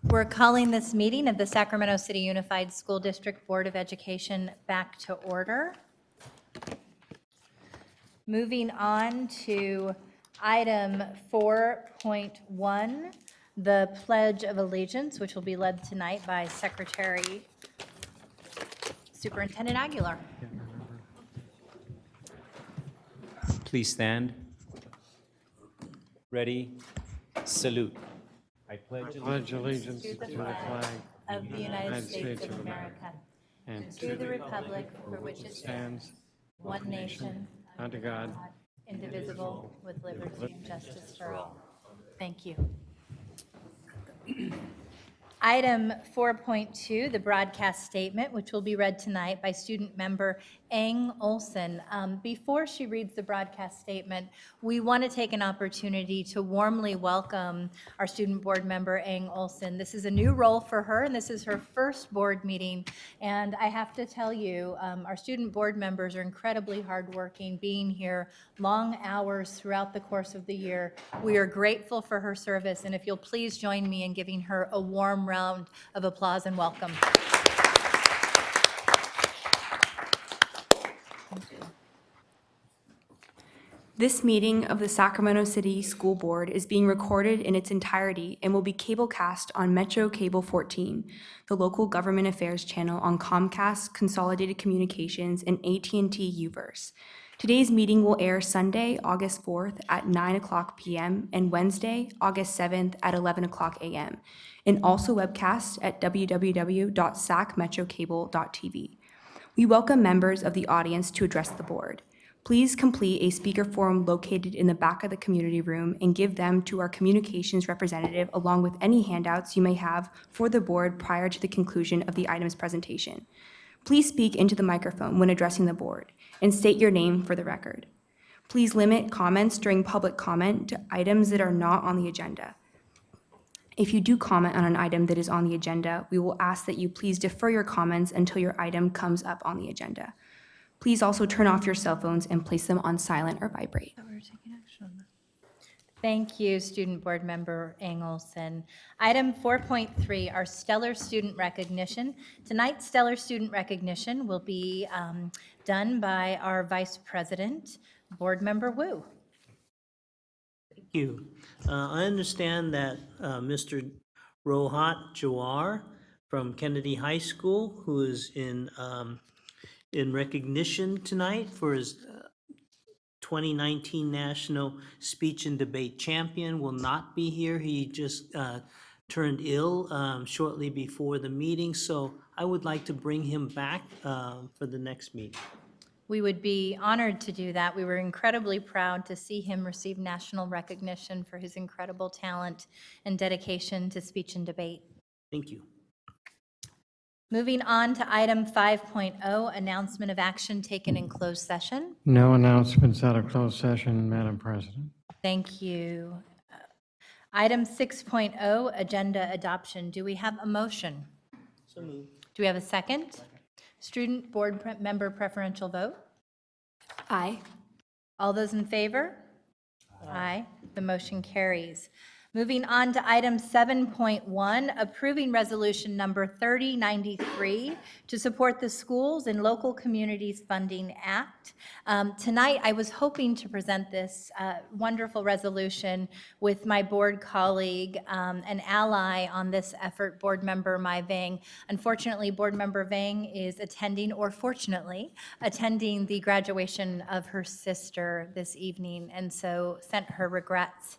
We're calling this meeting of the Sacramento City Unified School District Board of Education back to order. Moving on to item 4.1, the Pledge of Allegiance, which will be led tonight by Secretary Superintendent Aguilar. Please stand. Ready? Salute. I pledge allegiance to the flag of the United States of America and to the republic for which it stands, one nation, under God, indivisible, with liberty and justice for all. Thank you. Item 4.2, the broadcast statement, which will be read tonight by student member Ang Olson. Before she reads the broadcast statement, we want to take an opportunity to warmly welcome our student board member Ang Olson. This is a new role for her, and this is her first board meeting. And I have to tell you, our student board members are incredibly hardworking, being here long hours throughout the course of the year. We are grateful for her service, and if you'll please join me in giving her a warm round of applause and welcome. This meeting of the Sacramento City School Board is being recorded in its entirety and will be cablecast on Metro Cable 14, the local government affairs channel on Comcast, Consolidated Communications, and AT&T Uverse. Today's meeting will air Sunday, August 4th at 9:00 p.m. and Wednesday, August 7th at 11:00 a.m. and also webcast at www.sacmetrocable.tv. We welcome members of the audience to address the board. Please complete a speaker form located in the back of the community room and give them to our communications representative along with any handouts you may have for the board prior to the conclusion of the item's presentation. Please speak into the microphone when addressing the board and state your name for the record. Please limit comments during public comment to items that are not on the agenda. If you do comment on an item that is on the agenda, we will ask that you please defer your comments until your item comes up on the agenda. Please also turn off your cell phones and place them on silent or vibrate. Thank you, Student Board Member Ang Olson. Item 4.3, our Stellar Student Recognition. Tonight's Stellar Student Recognition will be done by our Vice President, Board Member Wu. Thank you. I understand that Mr. Rohat Jawar from Kennedy High School, who is in recognition tonight for his 2019 National Speech and Debate Champion, will not be here. He just turned ill shortly before the meeting, so I would like to bring him back for the next meeting. We would be honored to do that. We were incredibly proud to see him receive national recognition for his incredible talent and dedication to speech and debate. Thank you. Moving on to item 5.0, announcement of action taken in closed session. no announcements out of closed session, Madam President. Thank you. Item 6.0, agenda adoption. Do we have a motion? So moved. Do we have a second? Student board member preferential vote? Aye. All those in favor? Aye. The motion carries. Moving on to item 7.1, approving resolution number 3093 to support the Schools and Local Communities Funding Act. Tonight, I was hoping to present this wonderful resolution with my board colleague, an ally on this effort, Board Member Mai Vang. Unfortunately, Board Member Vang is attending, or fortunately, attending the graduation of her sister this evening, and so sent her regrets.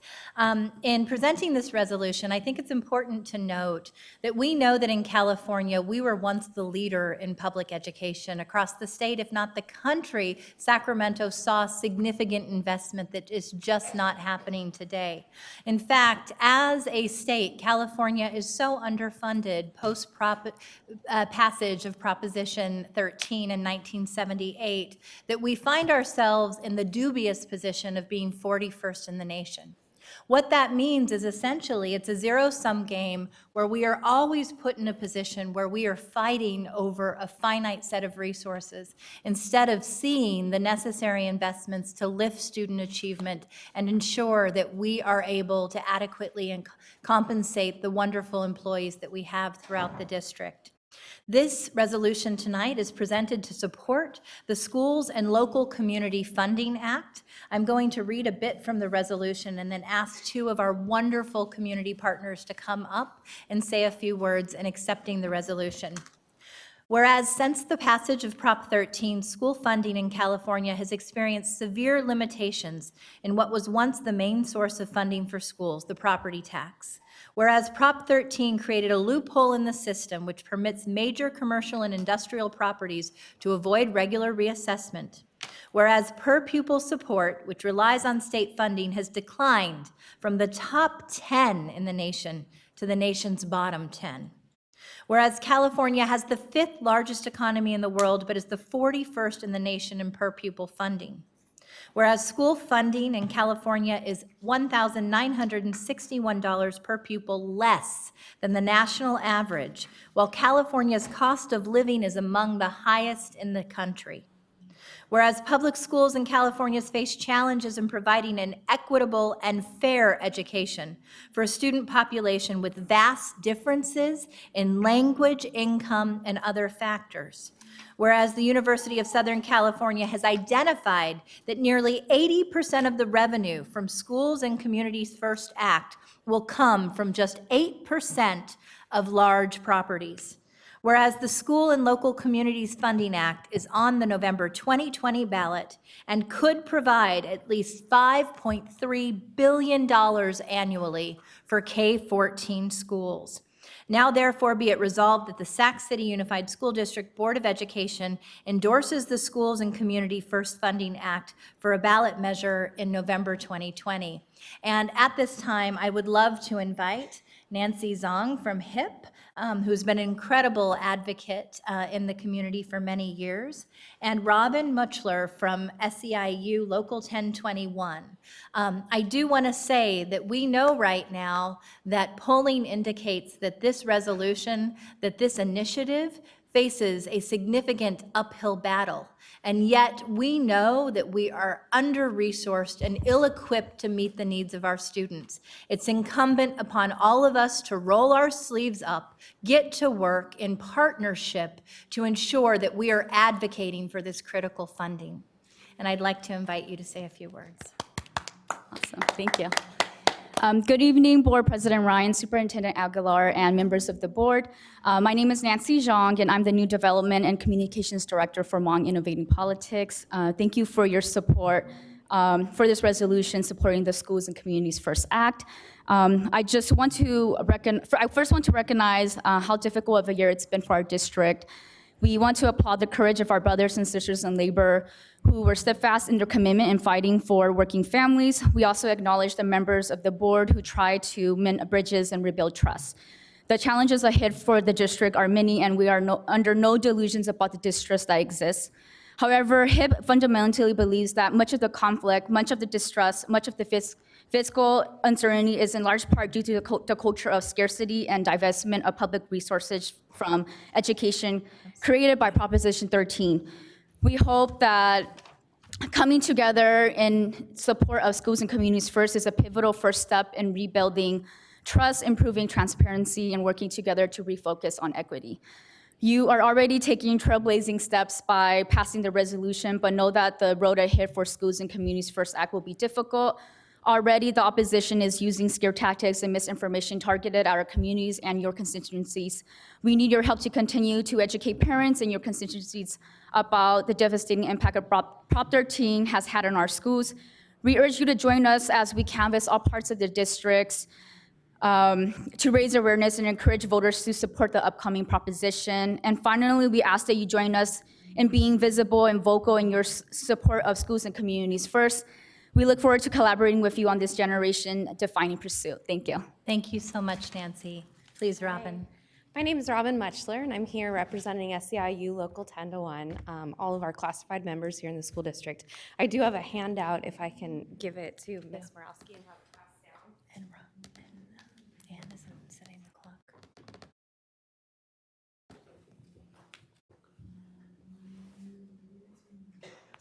In presenting this resolution, I think it's important to note that we know that in California, we were once the leader in public education. Across the state, if not the country, Sacramento saw significant investment that is just not happening today. In fact, as a state, California is so underfunded post-passage of Proposition 13 in 1978 that we find ourselves in the dubious position of being 41st in the nation. What that means is essentially it's a zero-sum game where we are always put in a position where we are fighting over a finite set of resources instead of seeing the necessary investments to lift student achievement and ensure that we are able to adequately compensate the wonderful employees that we have throughout the district. This resolution tonight is presented to support the Schools and Local Community Funding Act. I'm going to read a bit from the resolution and then ask two of our wonderful community partners to come up and say a few words in accepting the resolution. Whereas since the passage of Prop 13, school funding in California has experienced severe limitations in what was once the main source of funding for schools, the property tax. Whereas Prop 13 created a loophole in the system which permits major commercial and industrial properties to avoid regular reassessment. Whereas per pupil support, which relies on state funding, has declined from the top 10 in the nation to the nation's bottom 10. Whereas California has the 5th largest economy in the world, but is the 41st in the nation in per pupil funding. Whereas school funding in California is $1,961 per pupil less than the national average, while California's cost of living is among the highest in the country. Whereas public schools in California face challenges in providing an equitable and fair education for a student population with vast differences in language, income, and other factors. Whereas the University of Southern California has identified that nearly 80% of the revenue from Schools and Communities First Act will come from just 8% of large properties. Whereas the School and Local Communities Funding Act is on the November 2020 ballot and could provide at least $5.3 billion annually for K-14 schools. Now therefore be it resolved that the Sac City Unified School District Board of Education endorses the Schools and Community First Funding Act for a ballot measure in November 2020. And at this time, I would love to invite Nancy Zong from HIP, who's been an incredible advocate in the community for many years, and Robin Muchler from SEIU Local 1021. I do want to say that we know right now that polling indicates that this resolution, that this initiative faces a significant uphill battle. And yet we know that we are under-resourced and ill-equipped to meet the needs of our students. It's incumbent upon all of us to roll our sleeves up, get to work in partnership to ensure that we are advocating for this critical funding. And I'd like to invite you to say a few words. Awesome, thank you. Good evening, Board President Ryan, Superintendent Aguilar, and members of the board. My name is Nancy Zhang, and I'm the New Development and Communications Director for Hmong Innovating Politics. Thank you for your support for this resolution supporting the Schools and Communities First Act. I first want to recognize how difficult of a year it's been for our district. We want to applaud the courage of our brothers and sisters in labor who were steadfast in their commitment in fighting for working families. We also acknowledge the members of the board who try to mend bridges and rebuild trust. The challenges ahead for the district are many, and we are under no delusions about the distress that exists. However, HIP fundamentally believes that much of the conflict, much of the distress, much of the fiscal uncertainty is in large part due to the culture of scarcity and divestment of public resources from education created by Proposition 13. We hope that coming together in support of Schools and Communities First is a pivotal first step in rebuilding trust, improving transparency, and working together to refocus on equity. You are already taking trailblazing steps by passing the resolution, but know that the road ahead for Schools and Communities First Act will be difficult. Already, the opposition is using scare tactics and misinformation targeted at our communities and your constituencies. We need your help to continue to educate parents and your constituencies about the devastating impact of Prop 13 has had on our schools. We urge you to join us as we canvass all parts of the districts to raise awareness and encourage voters to support the upcoming proposition. And finally, we ask that you join us in being visible and vocal in your support of Schools and Communities First. We look forward to collaborating with you on this generation-defining pursuit. Thank you. Thank you so much, Nancy. Please, Robin. My name is Robin Muchler, and I'm here representing SEIU Local 10-1, all of our classified members here in the school district. I do have a handout if I can give it to Ms. Morawski and have it passed down.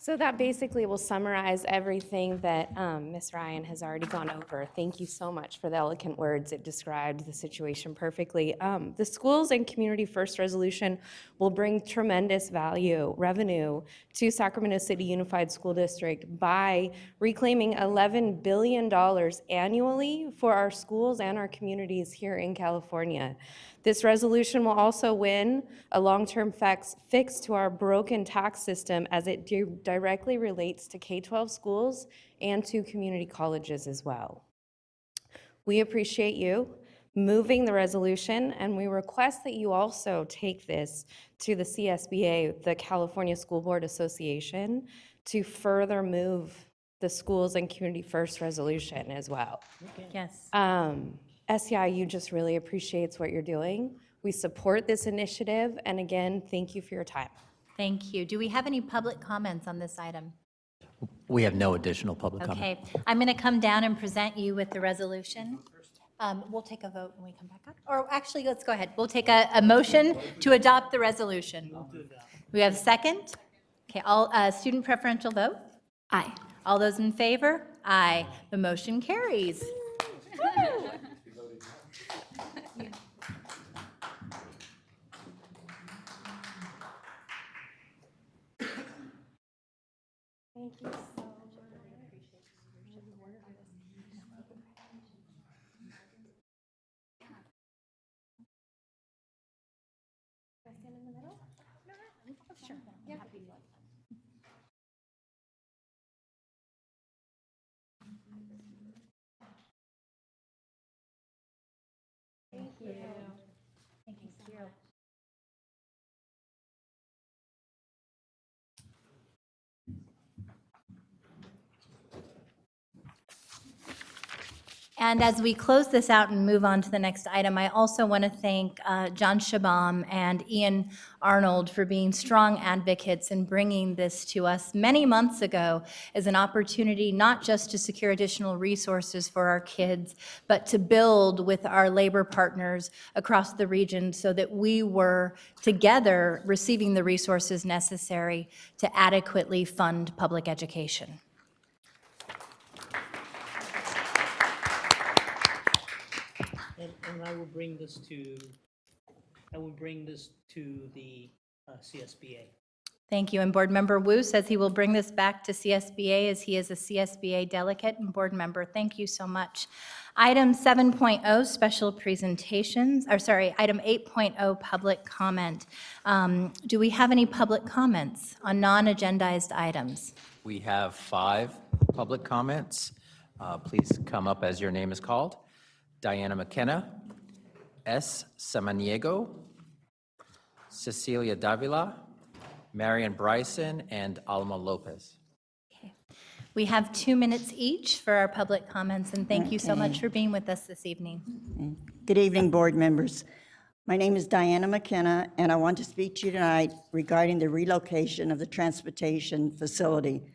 So that basically will summarize everything that Ms. Ryan has already gone over. Thank you so much for the eloquent words. It described the situation perfectly. The Schools and Community First Resolution will bring tremendous revenue to Sacramento City Unified School District by reclaiming $11 billion annually for our schools and our communities here in California. This resolution will also win a long-term fix to our broken tax system as it directly relates to K-12 schools and to community colleges as well. We appreciate you moving the resolution, and we request that you also take this to the CSBA, the California School Board Association, to further move the Schools and Community First resolution as well. Yes. SEIU just really appreciates what you're doing. We support this initiative, and again, thank you for your time. Thank you. Do we have any public comments on this item? We have no additional public comment. Okay, I'm going to come down and present you with the resolution. We'll take a vote when we come back up. Or actually, let's go ahead. We'll take a motion to adopt the resolution. We have a second? Okay, all, student preferential vote? Aye. All those in favor? Aye. The motion carries. Thank you so much. And as we close this out and move on to the next item, I also want to thank John Shabam and Ian Arnold for being strong advocates in bringing this to us many months ago as an opportunity not just to secure additional resources for our kids, but to build with our labor partners across the region so that we were together receiving the resources necessary to adequately fund public education. And I will bring this to the CSBA. Thank you. And Board Member Wu says he will bring this back to CSBA as he is a CSBA delegate and board member. Thank you so much. Item 7.0, special presentations, or sorry, item 8.0, public comment. Do we have any public comments on non-agendized items? We have 5 public comments. Please come up as your name is called. Diana McKenna, S. Samaniego, Cecilia Davila, Marian Bryson, and Alma Lopez. Okay. We have 2 minutes each for our public comments, and thank you so much for being with us this evening. Good evening, board members. My name is Diana McKenna, and I want to speak to you tonight regarding the relocation of the transportation facility.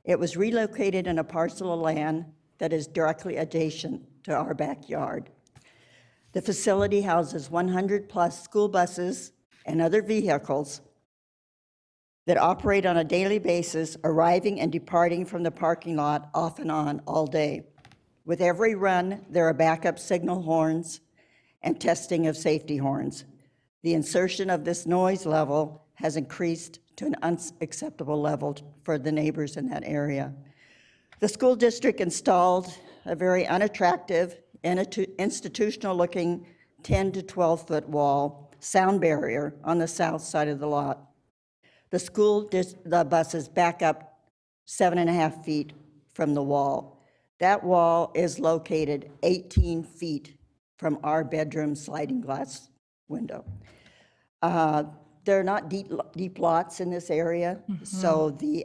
It was relocated in a parcel of land that is directly adjacent to our backyard. The facility houses 100-plus school buses and other vehicles that operate on a daily basis, arriving and departing from the parking lot off and on all day. With every run, there are backup signal horns and testing of safety horns. The insertion of this noise level has increased to an unacceptable level for the neighbors in that area. The school district installed a very unattractive, institutional-looking 10 to 12-foot wall sound barrier on the south side of the lot. The buses back up 7.5 feet from the wall. That wall is located 18 feet from our bedroom sliding glass window. There are not deep lots in this area, so the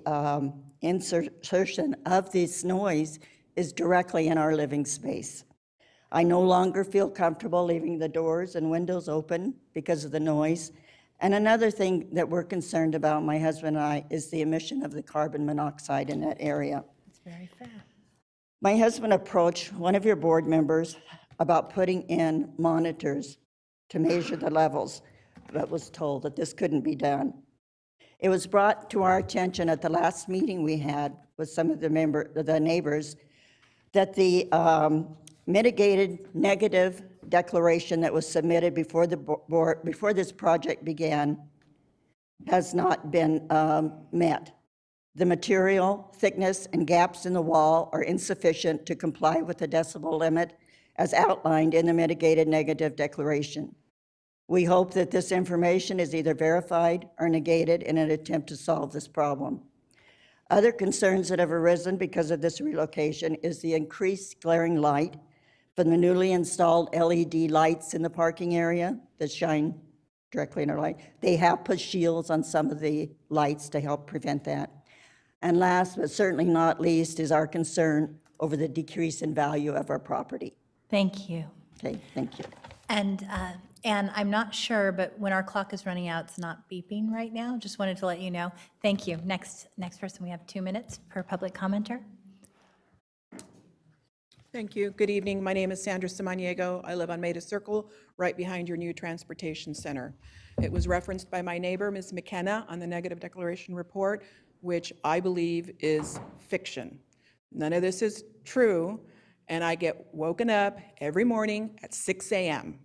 insertion of this noise is directly in our living space. I no longer feel comfortable leaving the doors and windows open because of the noise. And another thing that we're concerned about, my husband and I, is the emission of the carbon monoxide in that area. It's very fair. My husband approached one of your board members about putting in monitors to measure the levels, but was told that this couldn't be done. It was brought to our attention at the last meeting we had with some of the neighbors that the mitigated negative declaration that was submitted before the board, before this project began, has not been met. The material, thickness, and gaps in the wall are insufficient to comply with the decibel limit as outlined in the mitigated negative declaration. We hope that this information is either verified or negated in an attempt to solve this problem. Other concerns that have arisen because of this relocation is the increased glaring light from the newly installed LED lights in the parking area that shine directly in our light. They have put shields on some of the lights to help prevent that. And last, but certainly not least, is our concern over the decrease in value of our property. Thank you. Okay, thank you. And I'm not sure, but when our clock is running out, it's not beeping right now. Just wanted to let you know. Thank you. Next person, we have 2 minutes per public commenter. Thank you. Good evening. My name is Sandra Samaniego. I live on Maida Circle, right behind your new transportation center. It was referenced by my neighbor, Ms. McKenna, on the negative declaration report, which I believe is fiction. None of this is true, and I get woken up every morning at 6 a.m.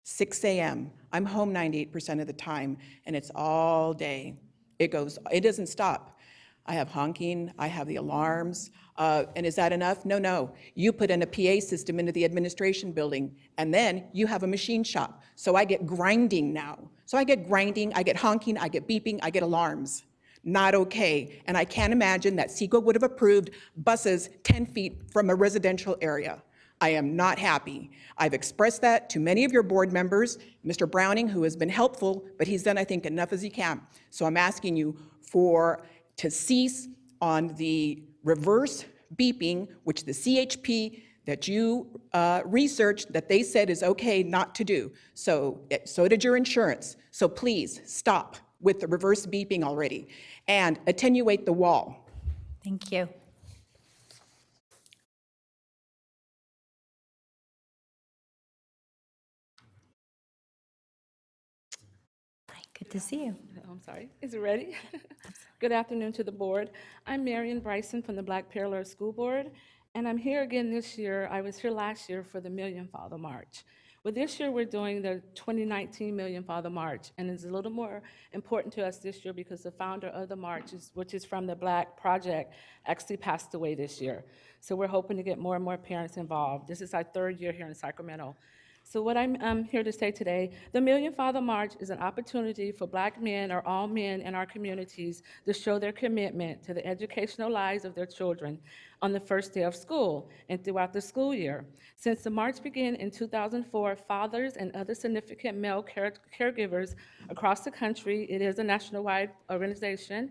6 a.m. I'm home 98% of the time, and it's all day. It doesn't stop. I have honking, I have the alarms, and is that enough? No. You put in a PA system into the administration building, and then you have a machine shop. So I get grinding now. So I get grinding, I get honking, I get beeping, I get alarms. Not okay. And I can't imagine that CEQA would have approved buses 10 feet from a residential area. I am not happy. I've expressed that to many of your board members, Mr. Browning, who has been helpful, but he's done, I think, enough as he can. So I'm asking you to cease on the reverse beeping, which the CHP that you researched that they said is okay not to do. So did your insurance. So please stop with the reverse beeping already and attenuate the wall. Thank you. Hi, good to see you. Oh, I'm sorry, is it ready? Good afternoon to the board. I'm Marion Bryson from the Black Parallel School Board, and I'm here again this year. I was here last year for the Million Father March. Well, this year we're doing the 2019 Million Father March, and it's a little more important to us this year because the founder of the march, which is from the Black Project, actually passed away this year. So we're hoping to get more and more parents involved. This is our 3rd year here in Sacramento. So what I'm here to say today, the Million Father March is an opportunity for Black men or all men in our communities to show their commitment to the educational lives of their children on the first day of school and throughout the school year. Since the march began in 2004, fathers and other significant male caregivers across the country, it is a nationwide organization,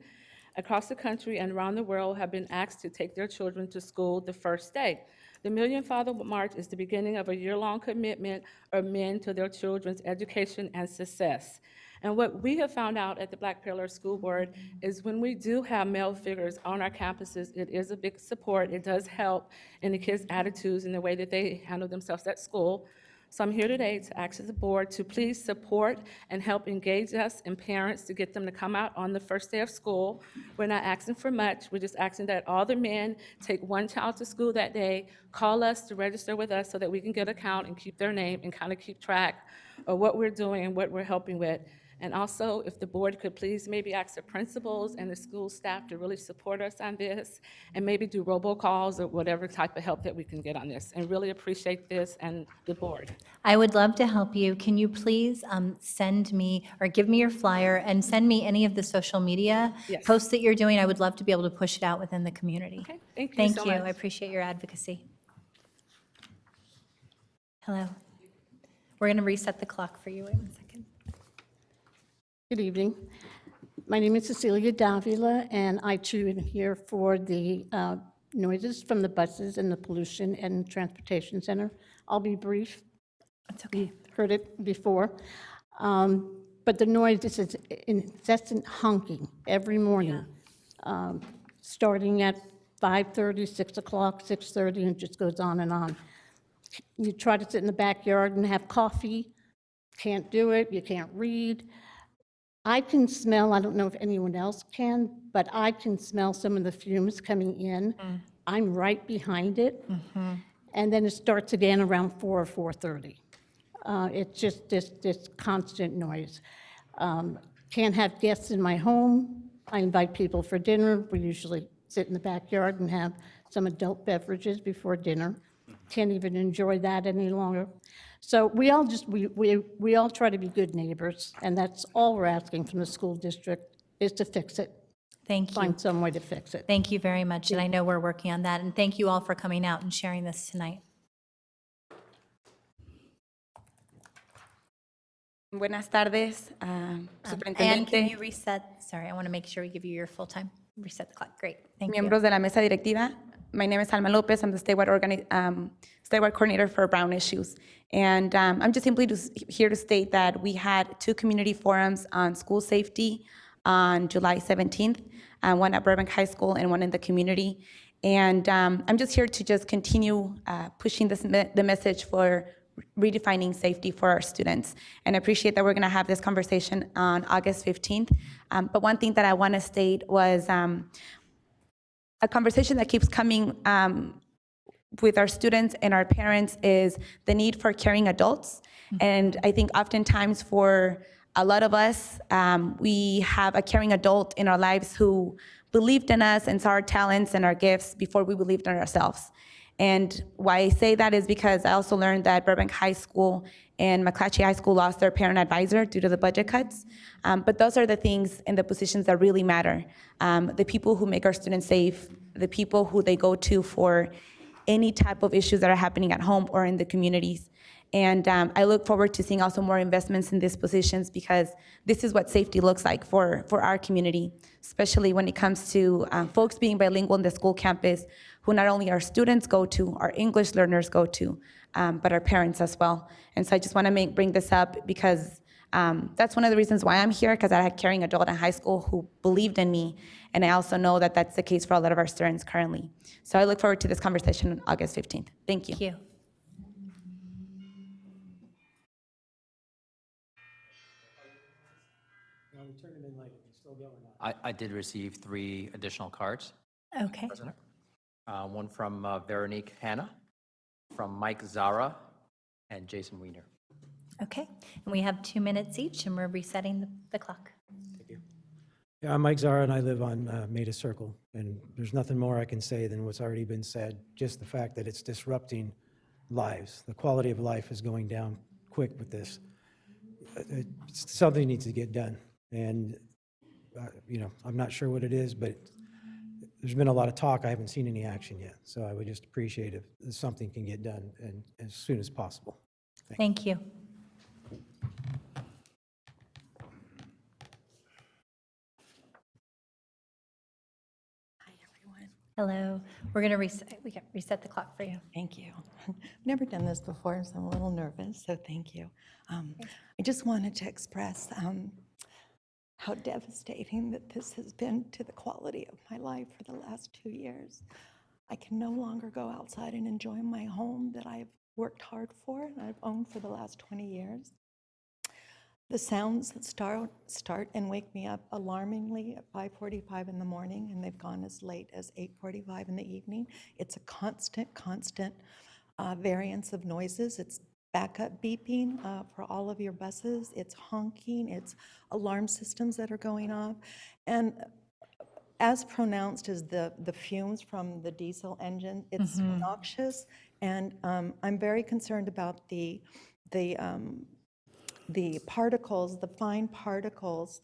across the country and around the world have been asked to take their children to school the first day. The Million Father March is the beginning of a year-long commitment of men to their children's education and success. And what we have found out at the Black Parallel School Board is when we do have male figures on our campuses, it is a big support. It does help in the kids' attitudes and the way that they handle themselves at school. So I'm here today to ask the board to please support and help engage us and parents to get them to come out on the first day of school. We're not asking for much. We're just asking that all the men take one child to school that day, call us to register with us so that we can get a count and keep their name and kind of keep track of what we're doing and what we're helping with. And also, if the board could please maybe ask the principals and the school staff to really support us on this and maybe do robocalls or whatever type of help that we can get on this. And really appreciate this and the board. I would love to help you. Can you please send me or give me your flyer and send me any of the social media Yes. posts that you're doing? I would love to be able to push it out within the community. Okay, thank you Thank so you. much. I appreciate your advocacy. Hello. We're going to reset the clock for you. Wait 1 second. Good evening. My name is Cecilia Davila, and I too am here for the noises from the buses and the pollution and transportation center. I'll be brief. That's okay. Heard it before. But the noise is incessant honking every morning, starting at 5:30, 6 o'clock, 6:30, and it just goes on and on. You try to sit in the backyard and have coffee, can't do it, you can't read. I can smell, I don't know if anyone else can, but I can smell some of the fumes coming in. I'm right behind it. And then it starts again around 4 or 4:30. It's just this constant noise. Can't have guests in my home. I invite people for dinner. We usually sit in the backyard and have some adult beverages before dinner. Can't even enjoy that any longer. So we all just, we all try to be good neighbors, and that's all we're asking from the school district, is to fix it, Thank you. find some way to fix it. Thank you very much, and I know we're working on that, and thank you all for coming out and sharing this tonight. Buenas tardes, And can superintendente, you reset, sorry, I want to make sure we give you your full time, reset the clock, great, thank you. miembros de la mesa directiva. My name is Alma Lopez. I'm the statewide coordinator for Brown Issues. And I'm just simply here to state that we had 2 community forums on school safety on July 17th, one at Burbank High School and one in the community. And I'm just here to just continue pushing the message for redefining safety for our students. And I appreciate that we're gonna have this conversation on August 15th. But one thing that I wanna state was a conversation that keeps coming with our students and our parents is the need for caring adults. And I think oftentimes for a lot of us, we have a caring adult in our lives who believed in us and saw our talents and our gifts before we believed in ourselves. And why I say that is because I also learned that Burbank High School and McClatchy High School lost their parent advisor due to the budget cuts. But those are the things and the positions that really matter. The people who make our students safe, the people who they go to for any type of issues that are happening at home or in the communities. And I look forward to seeing also more investments in these positions because this is what safety looks like for our community, especially when it comes to folks being bilingual in the school campus, who not only our students go to, our English learners go to, but our parents as well. And so I just want to bring this up because that's one of the reasons why I'm here, because I had a caring adult in high school who believed in me, and I also know that that's the case for a lot of our students currently. So I look forward to this conversation on August 15th. Thank you. Thank you. I did receive 3 additional cards, Okay, President. One from Veronique Hanna, from Mike Zara, and Jason Wiener. okay, and we have 2 minutes each, and we're resetting the clock. Yeah, I'm Mike Zara, and I live on Maida Circle, and there's nothing more I can say than what's already been said, just the fact that it's disrupting lives. The quality of life is going down quick with this. Something needs to get done, and, I'm not sure what it is, but there's been a lot of talk. I haven't seen any action yet, so I would just appreciate if something can get done and as soon as possible. Thank you. Hi, everyone. Hello, we're going to reset the clock for you. Thank you. I've never done this before, so I'm a little nervous, so thank you. I just wanted to express how devastating that this has been to the quality of my life for the last 2 years. I can no longer go outside and enjoy my home that I've worked hard for and I've owned for the last 20 years. The sounds that start and wake me up alarmingly at 5:45 in the morning, and they've gone as late as 8:45 in the evening. It's a constant variance of noises. It's backup beeping for all of your buses. It's honking. It's alarm systems that are going off. And as pronounced as the fumes from the diesel engine, it's noxious. And I'm very concerned about the particles, the fine particles.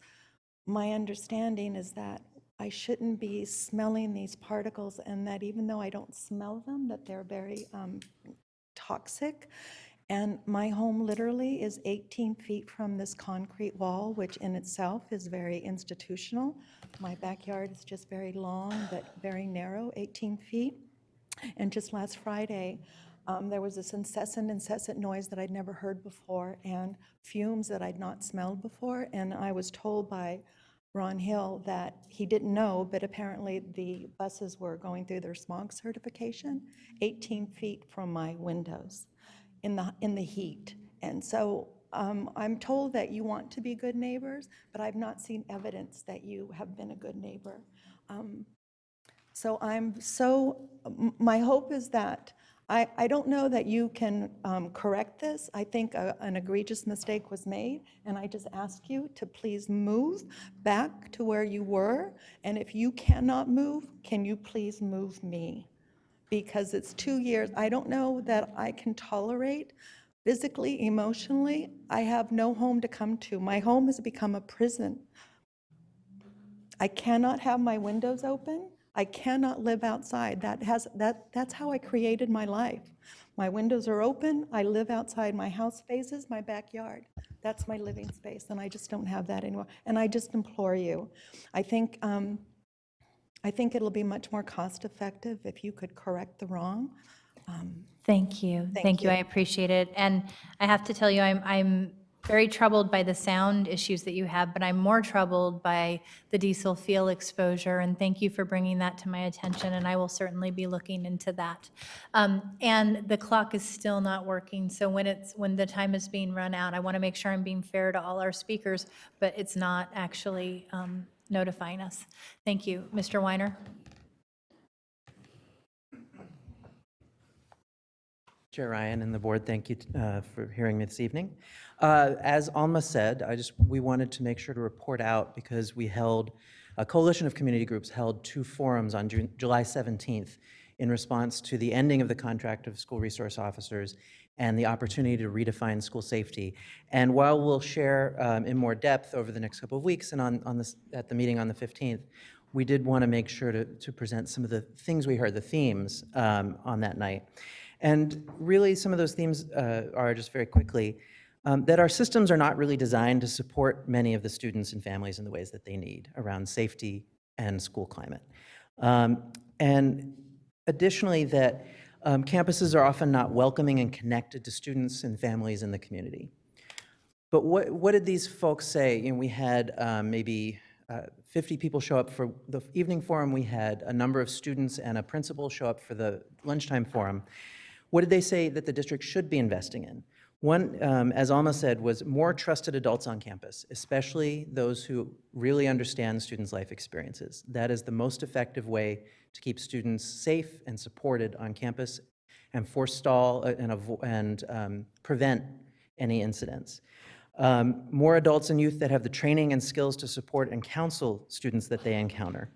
My understanding is that I shouldn't be smelling these particles, and that even though I don't smell them, that they're very toxic. And my home literally is 18 feet from this concrete wall, which in itself is very institutional. My backyard is just very long, but very narrow, 18 feet. And just last Friday, there was this incessant noise that I'd never heard before, and fumes that I'd not smelled before. And I was told by Ron Hill that he didn't know, but apparently the buses were going through their smog certification 18 feet from my windows in the heat. And so I'm told that you want to be good neighbors, but I've not seen evidence that you have been a good neighbor. My hope is that, I don't know that you can correct this. I think an egregious mistake was made, and I just ask you to please move back to where you were. And if you cannot move, can you please move me? Because it's 2 years. I don't know that I can tolerate physically, emotionally. I have no home to come to. My home has become a prison. I cannot have my windows open. I cannot live outside. That's how I created my life. My windows are open. I live outside. My house faces my backyard. That's my living space, and I just don't have that anymore. And I just implore you. I think it'll be much more cost-effective if you could correct the wrong. Thank you. Thank you. I appreciate it. And I have to tell you, I'm very troubled by the sound issues that you have, but I'm more troubled by the diesel fuel exposure. And thank you for bringing that to my attention, and I will certainly be looking into that. And the clock is still not working, so when the time is being run out, I want to make sure I'm being fair to all our speakers, but it's not actually notifying us. Thank you. Mr. Weiner? Chair Ryan and the board, thank you for hearing me this evening. As Alma said, we wanted to make sure to report out because a coalition of community groups held 2 forums on July 17th in response to the ending of the contract of school resource officers and the opportunity to redefine school safety. And while we'll share in more depth over the next couple of weeks and at the meeting on the 15th, we did want to make sure to present some of the things we heard, the themes on that night. And really, some of those themes are, just very quickly, that our systems are not really designed to support many of the students and families in the ways that they need around safety and school climate. And additionally, that campuses are often not welcoming and connected to students and families in the community. But what did these folks say? You know, we had maybe 50 people show up for the evening forum. We had a number of students and a principal show up for the lunchtime forum. What did they say that the district should be investing in? One, as Alma said, was more trusted adults on campus, especially those who really understand students' life experiences. That is the most effective way to keep students safe and supported on campus and forestall and prevent any incidents. More adults and youth that have the training and skills to support and counsel students that they encounter.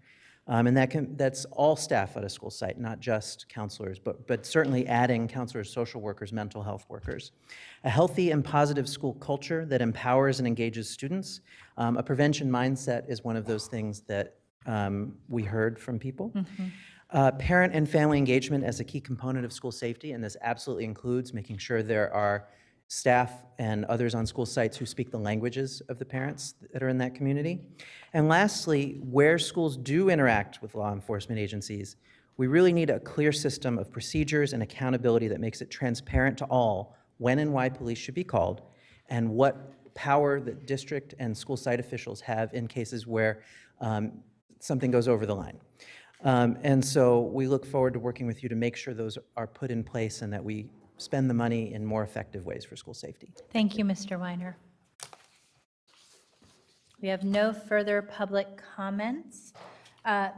And that's all staff at a school site, not just counselors, but certainly adding counselors, social workers, mental health workers. A healthy and positive school culture that empowers and engages students. A prevention mindset is one of those things that we heard from people. Parent and family engagement as a key component of school safety, and this absolutely includes making sure there are staff and others on school sites who speak the languages of the parents that are in that community. And lastly, where schools do interact with law enforcement agencies, we really need a clear system of procedures and accountability that makes it transparent to all when and why police should be called and what power that district and school site officials have in cases where something goes over the line. And so we look forward to working with you to make sure those are put in place and that we spend the money in more effective ways for school safety. Thank you, Mr. Weiner. We have no further public comments.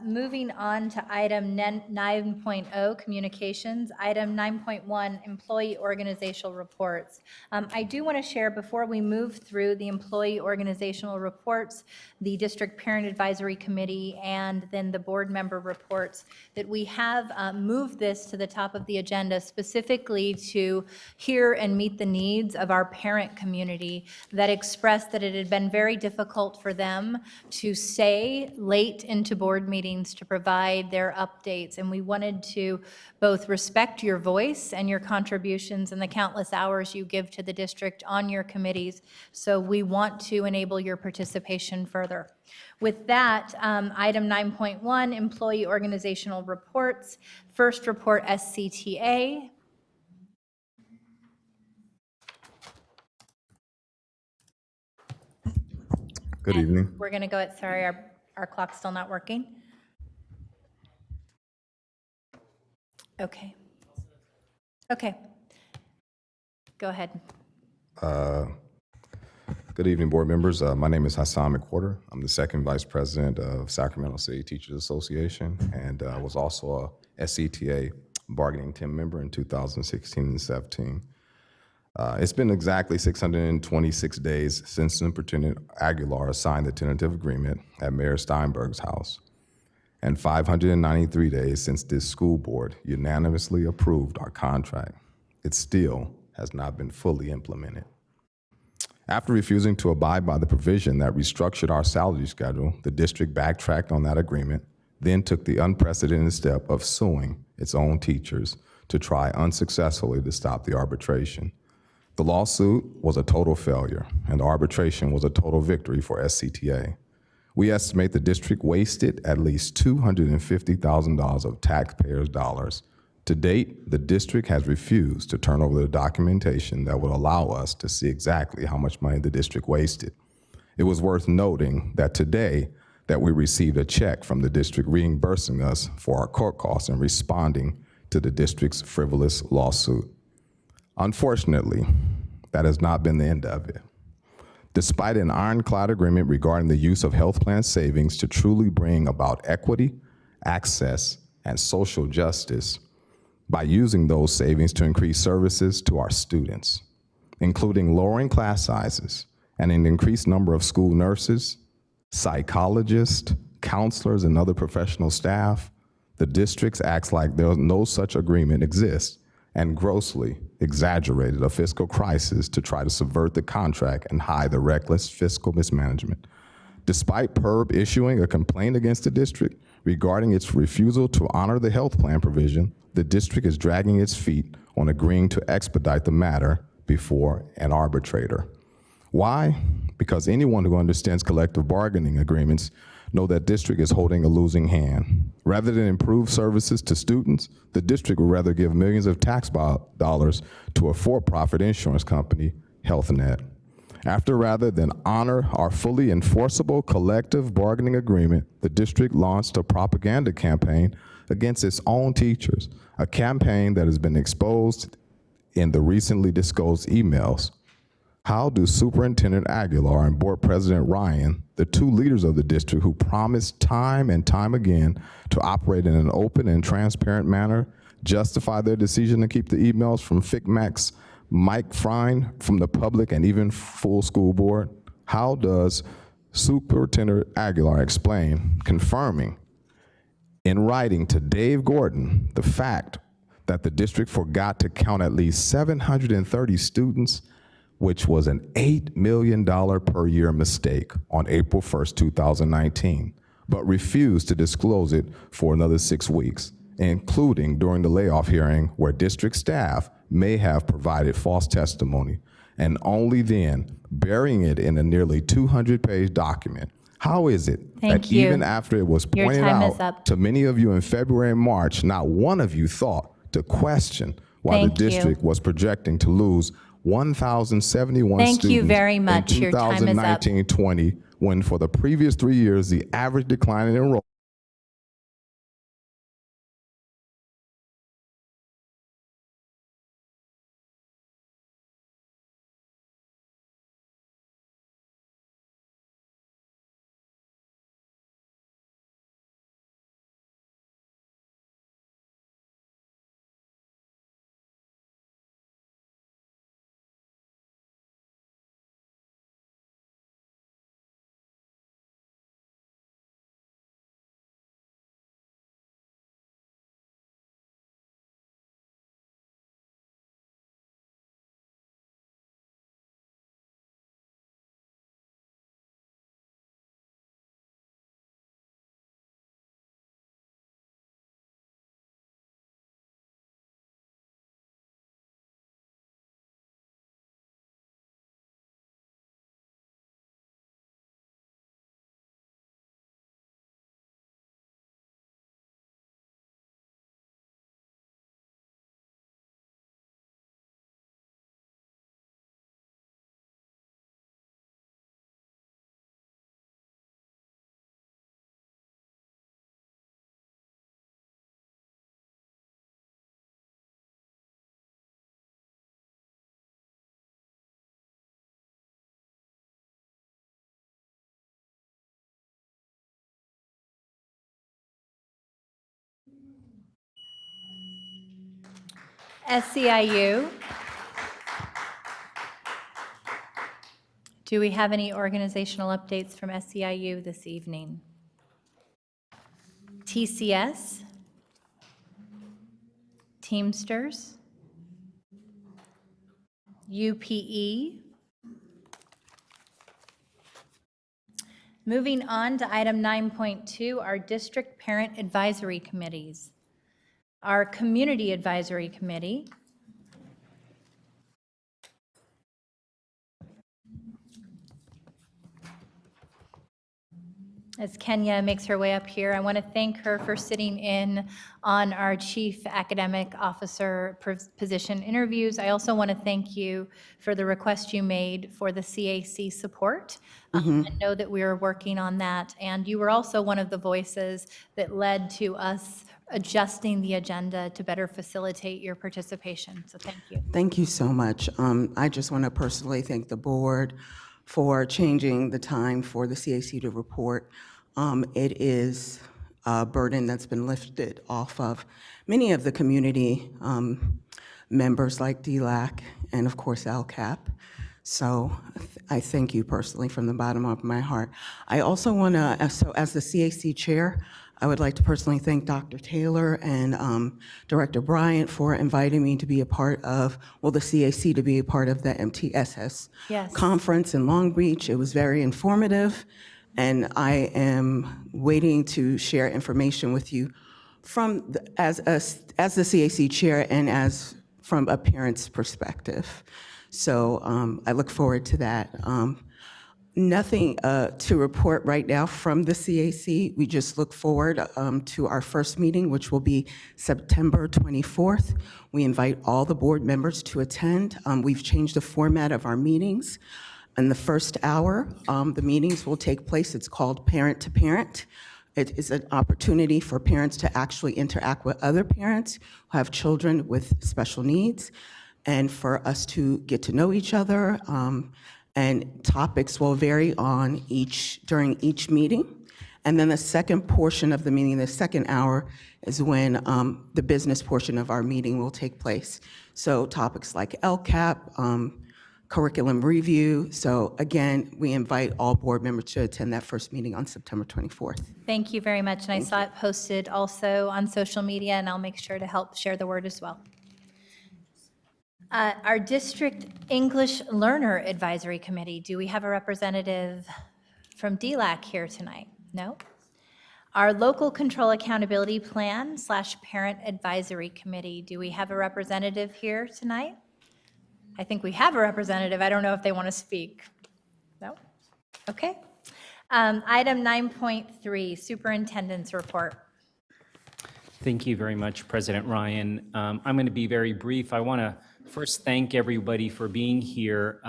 Moving on to item 9.0, communications. Item 9.1, employee organizational reports. I do want to share, before we move through the employee organizational reports, the District Parent Advisory Committee, and then the board member reports, that we have moved this to the top of the agenda specifically to hear and meet the needs of our parent community that expressed that it had been very difficult for them to stay late into board meetings to provide their updates. And we wanted to both respect your voice and your contributions and the countless hours you give to the district on your committees. So we want to enable your participation further. With that, item 9.1, employee organizational reports. First report, SCTA. Good evening. We're going to go at, sorry, our clock's still not working. Okay. Okay. Go ahead. Good evening, board members. My name is Hassan McWhorter. I'm the second vice president of Sacramento City Teachers Association, and was also a SCTA bargaining team member in 2016 and 17. It's been exactly 626 days since Superintendent Aguilar signed the tentative agreement at Mayor Steinberg's house, and 593 days since this school board unanimously approved our contract. It still has not been fully implemented. After refusing to abide by the provision that restructured our salary schedule, the district backtracked on that agreement, then took the unprecedented step of suing its own teachers to try unsuccessfully to stop the arbitration. The lawsuit was a total failure, and the arbitration was a total victory for SCTA. We estimate the district wasted at least $250,000 of taxpayers' dollars. To date, the district has refused to turn over the documentation that would allow us to see exactly how much money the district wasted. It was worth noting that today that we received a check from the district reimbursing us for our court costs and responding to the district's frivolous lawsuit. Unfortunately, that has not been the end of it. Despite an ironclad agreement regarding the use of health plan savings to truly bring about equity, access, and social justice, by using those savings to increase services to our students, including lowering class sizes and an increased number of school nurses, psychologists, counselors, and other professional staff, the districts acts like no such agreement exists and grossly exaggerated a fiscal crisis to try to subvert the contract and hide the reckless fiscal mismanagement. Despite PERB issuing a complaint against the district regarding its refusal to honor the health plan provision, the district is dragging its feet on agreeing to expedite the matter before an arbitrator. Why? Because anyone who understands collective bargaining agreements know that district is holding a losing hand. Rather than improve services to students, the district would rather give millions of tax dollars to a for-profit insurance company, HealthNet. Rather than honor our fully enforceable collective bargaining agreement, the district launched a propaganda campaign against its own teachers, a campaign that has been exposed in the recently disclosed emails. How do Superintendent Aguilar and Board President Ryan, the two leaders of the district who promised time and time again to operate in an open and transparent manner, justify their decision to keep the emails from FICMAC's Mike Frine from the public and even full school board? How does Superintendent Aguilar explain confirming in writing to Dave Gordon the fact that the district forgot to count at least 730 students, which was an $8 million per year mistake on April 1st, 2019, but refused to disclose it for another 6 weeks, including during the layoff hearing where district staff may have provided false testimony, and only then burying it in a nearly 200-page document? How is it that even after it was pointed out to many of you in February and March, not one of you thought to question why the district was projecting to lose 1,071 Thank you students very much. in Your time is up. 2019-20, when for the previous 3 years, the average decline in enrollment SEIU. Do we have any organizational updates from SEIU this evening? TCS? Teamsters? UPE? Moving on to item 9.2, our district parent advisory committees. Our community advisory committee. As Kenya makes her way up here, I want to thank her for sitting in on our Chief Academic Officer position interviews. I also want to thank you for the request you made for the CAC support. I know that we are working on that, and you were also one of the voices that led to us adjusting the agenda to better facilitate your participation, so thank you. Thank you so much. I just want to personally thank the board for changing the time for the CAC to report. It is a burden that's been lifted off of many of the community members like DLAC and of course LCAP. So I thank you personally from the bottom of my heart. I also want to, so as the CAC chair, I would like to personally thank Dr. Taylor and Director Bryant for inviting me to be a part of, well, the CAC to be a part of the MTSS conference in Long Beach. It was very informative, and I am waiting to share information with you from as the CAC chair and as from a parent's perspective. So I look forward to that. Nothing to report right now from the CAC. We just look forward to our first meeting, which will be September 24th. We invite all the board members to attend. We've changed the format of our meetings. In the first hour, the meetings will take place. It's called Parent to Parent. It is an opportunity for parents to actually interact with other parents who have children with special needs, and for us to get to know each other. And topics will vary on during each meeting. And then the second portion of the meeting, the second hour, is when the business portion of our meeting will take place. So topics like LCAP, curriculum review. So again, we invite all board members to attend that first meeting on September 24th. Thank you very much, and I saw it posted also on social media, and I'll make sure to help share the word as well. Our District English Learner Advisory Committee, do we have a representative from DLAC here tonight? No? Our Local Control Accountability Plan / Parent Advisory Committee, do we have a representative here tonight? I think we have a representative. I don't know if they want to speak. No? Okay. Item 9.3, Superintendents Report. Thank you very much, President Ryan. I'm going to be very brief. I want to first thank everybody for being here.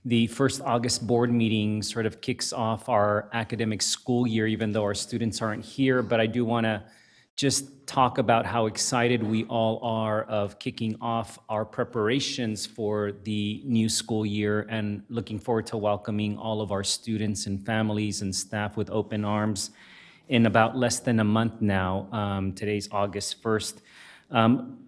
The first August board meeting sort of kicks off our academic school year, even though our students aren't here, but I do want to just talk about how excited we all are of kicking off our preparations for the new school year and looking forward to welcoming all of our students and families and staff with open arms in about less than a month now. Today's August 1st.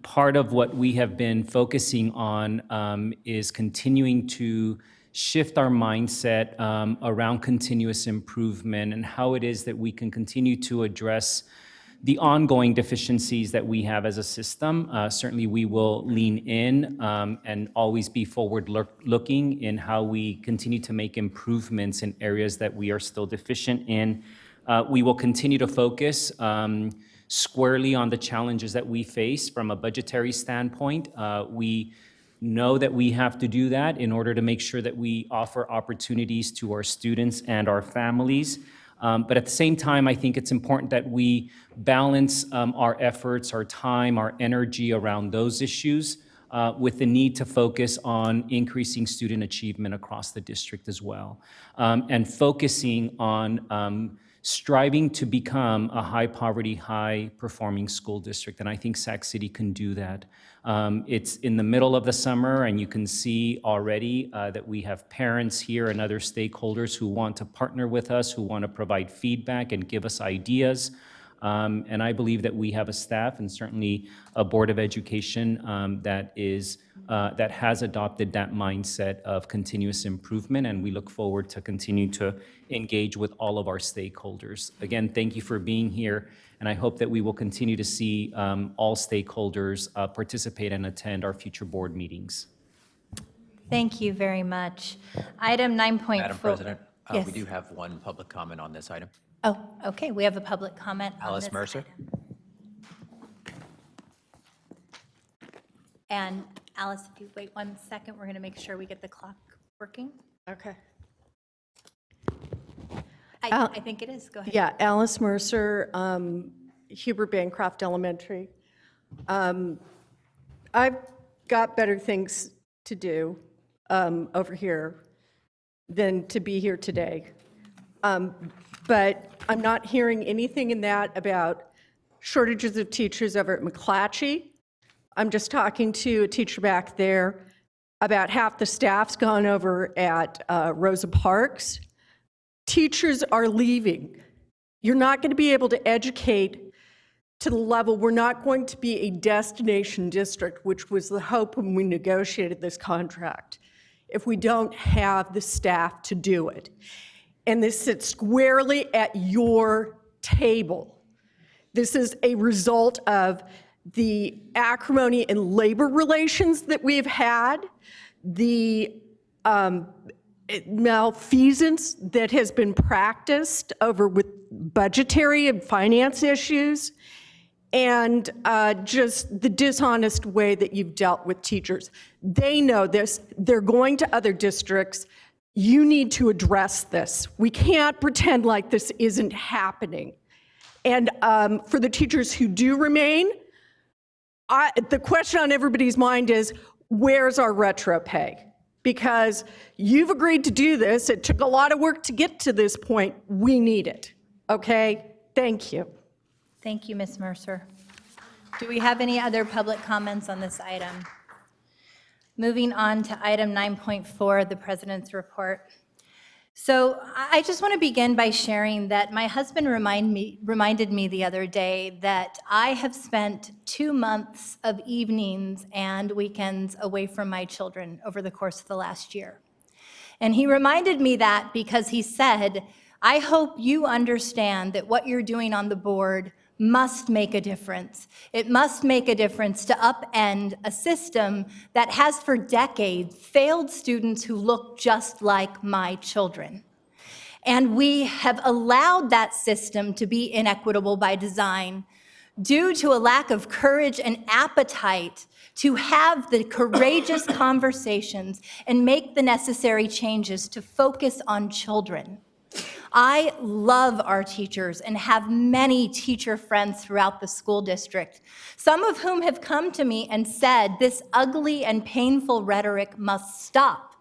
Part of what we have been focusing on is continuing to shift our mindset around continuous improvement and how it is that we can continue to address the ongoing deficiencies that we have as a system. Certainly we will lean in and always be forward-looking in how we continue to make improvements in areas that we are still deficient in. We will continue to focus squarely on the challenges that we face from a budgetary standpoint. We know that we have to do that in order to make sure that we offer opportunities to our students and our families. But at the same time, I think it's important that we balance our efforts, our time, our energy around those issues with the need to focus on increasing student achievement across the district as well, and focusing on striving to become a high-poverty, high-performing school district, and I think Sac City can do that. It's in the middle of the summer, and you can see already that we have parents here and other stakeholders who want to partner with us, who want to provide feedback and give us ideas And I believe that we have a staff and certainly a Board of Education that has adopted that mindset of continuous improvement, and we look forward to continue to engage with all of our stakeholders. Again, thank you for being here, and I hope that we will continue to see all stakeholders participate and attend our future board meetings. Thank you very much. Item 9.4. Madam President, Yes. we do have one public comment on this item. Oh, okay, we have a public comment on Alice this Mercer? item. And Alice, if you wait 1 second, we're going to make sure we get the clock working. Okay. I think it is, go ahead. Yeah, Alice Mercer, Hubert Bancroft Elementary. I've got better things to do over here than to be here today. But I'm not hearing anything in that about shortages of teachers over at McClatchy. I'm just talking to a teacher back there about half the staff's gone over at Rosa Parks. Teachers are leaving. You're not going to be able to educate to the level, we're not going to be a destination district, which was the hope when we negotiated this contract, if we don't have the staff to do it. And this sits squarely at your table. This is a result of the acrimony in labor relations that we've had, the malfeasance that has been practiced over with budgetary and finance issues, and just the dishonest way that you've dealt with teachers. They know this. They're going to other districts. You need to address this. We can't pretend like this isn't happening. And for the teachers who do remain, the question on everybody's mind is, where's our retro pay? Because you've agreed to do this. It took a lot of work to get to this point. We need it. Okay? Thank you. Thank you, Ms. Mercer. Do we have any other public comments on this item? Moving on to item 9.4, the President's Report. So I just want to begin by sharing that my husband reminded me the other day that I have spent 2 months of evenings and weekends away from my children over the course of the last year. And he reminded me that because he said, I hope you understand that what you're doing on the board must make a difference. It must make a difference to upend a system that has for decades failed students who look just like my children. And we have allowed that system to be inequitable by design due to a lack of courage and appetite to have the courageous conversations and make the necessary changes to focus on children. I love our teachers and have many teacher friends throughout the school district, some of whom have come to me and said this ugly and painful rhetoric must stop.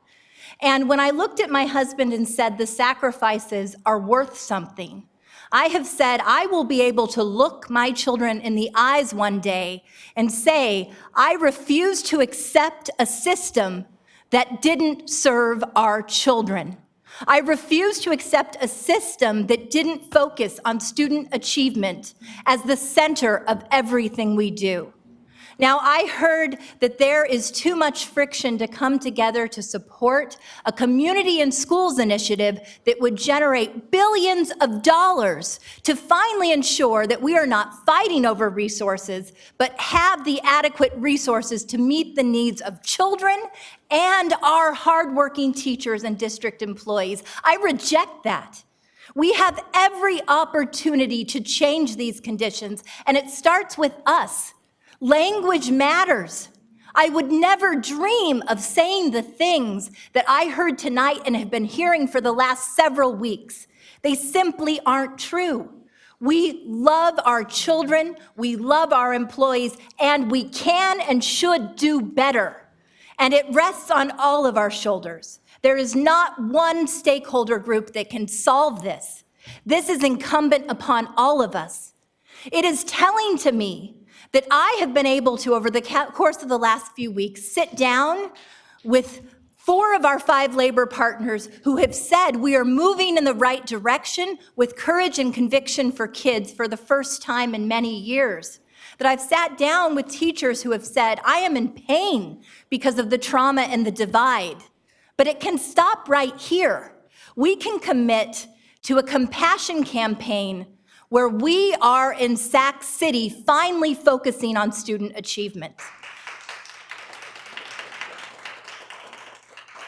And when I looked at my husband and said the sacrifices are worth something, I have said I will be able to look my children in the eyes one day and say, I refuse to accept a system that didn't serve our children. I refuse to accept a system that didn't focus on student achievement as the center of everything we do. Now, I heard that there is too much friction to come together to support a community in schools initiative that would generate billions of dollars to finally ensure that we are not fighting over resources, but have the adequate resources to meet the needs of children and our hardworking teachers and district employees. I reject that. We have every opportunity to change these conditions, and it starts with us. Language matters. I would never dream of saying the things that I heard tonight and have been hearing for the last several weeks. They simply aren't true. We love our children, we love our employees, and we can and should do better. And it rests on all of our shoulders. There is not one stakeholder group that can solve this. This is incumbent upon all of us. It is telling to me that I have been able to, over the course of the last few weeks, sit down with 4 of our 5 labor partners who have said we are moving in the right direction with courage and conviction for kids for the first time in many years. That I've sat down with teachers who have said, I am in pain because of the trauma and the divide. But it can stop right here. We can commit to a compassion campaign where we are in Sac City finally focusing on student achievement.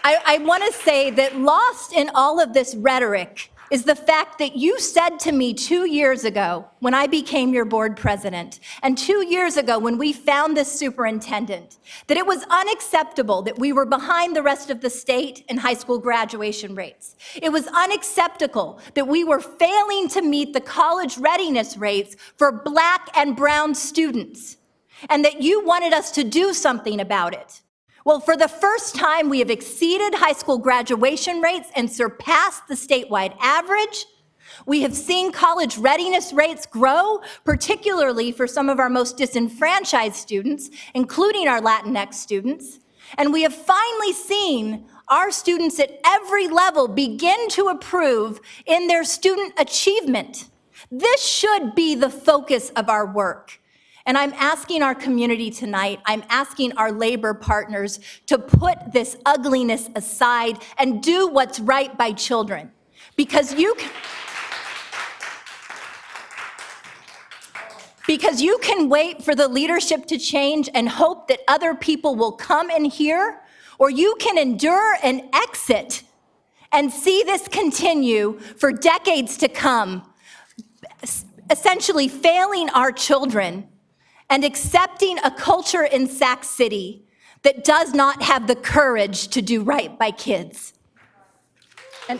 I want to say that lost in all of this rhetoric is the fact that you said to me 2 years ago when I became your board president, and 2 years ago when we found this superintendent, that it was unacceptable that we were behind the rest of the state in high school graduation rates. It was unacceptable that we were failing to meet the college readiness rates for Black and brown students, and that you wanted us to do something about it. Well, for the first time, we have exceeded high school graduation rates and surpassed the statewide average. We have seen college readiness rates grow, particularly for some of our most disenfranchised students, including our Latinx students. And we have finally seen our students at every level begin to improve in their student achievement. This should be the focus of our work. And I'm asking our community tonight, I'm asking our labor partners to put this ugliness aside and do what's right by children. Because you can wait for the leadership to change and hope that other people will come in here, or you can endure and exit and see this continue for decades to come, essentially failing our children and accepting a culture in Sac City that does not have the courage to do right by kids. And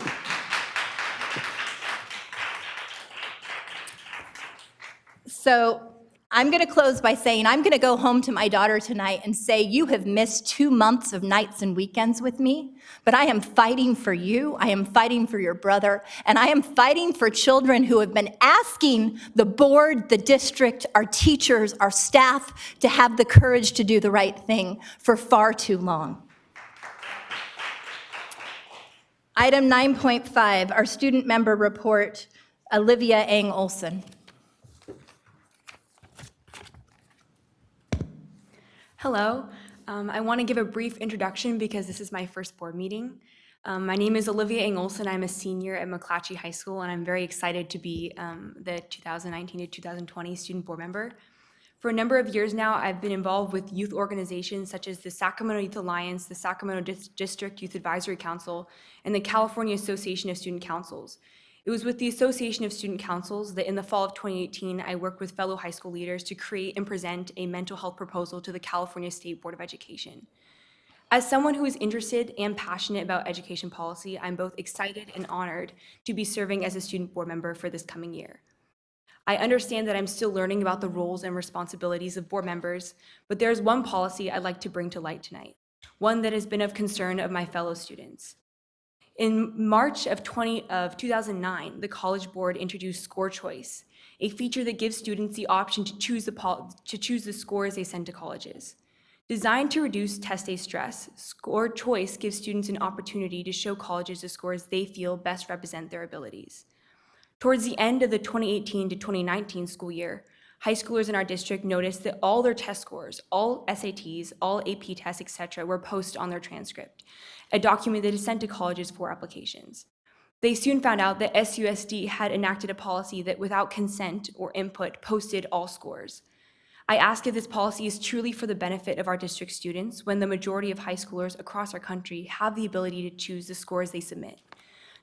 so I'm going to close by saying I'm going to go home to my daughter tonight and say, you have missed 2 months of nights and weekends with me, but I am fighting for you, I am fighting for your brother, and I am fighting for children who have been asking the board, the district, our teachers, our staff to have the courage to do the right thing for far too long. Item 9.5, our student member report, Olivia Eng Olson. Hello. I want to give a brief introduction because this is my first board meeting. My name is Olivia Eng Olson. I'm a senior at McClatchy High School, and I'm very excited to be the 2019 to 2020 student board member. For a number of years now, I've been involved with youth organizations such as the Sacramento Youth Alliance, the Sacramento District Youth Advisory Council, and the California Association of Student Councils. It was with the Association of Student Councils that in the fall of 2018, I worked with fellow high school leaders to create and present a mental health proposal to the California State Board of Education. As someone who is interested and passionate about education policy, I'm both excited and honored to be serving as a student board member for this coming year. I understand that I'm still learning about the roles and responsibilities of board members, but there's one policy I'd like to bring to light tonight, one that has been of concern of my fellow students. In March of 2009, the College Board introduced Scorechoice, a feature that gives students the option to choose the scores they send to colleges. Designed to reduce test day stress, Scorechoice gives students an opportunity to show colleges the scores they feel best represent their abilities. Towards the end of the 2018 to 2019 school year, high schoolers in our district noticed that all their test scores, all SATs, all AP tests, etc., were posted on their transcript, a document that is sent to colleges for applications. They soon found out that SUSD had enacted a policy that without consent or input posted all scores. I ask if this policy is truly for the benefit of our district students when the majority of high schoolers across our country have the ability to choose the scores they submit.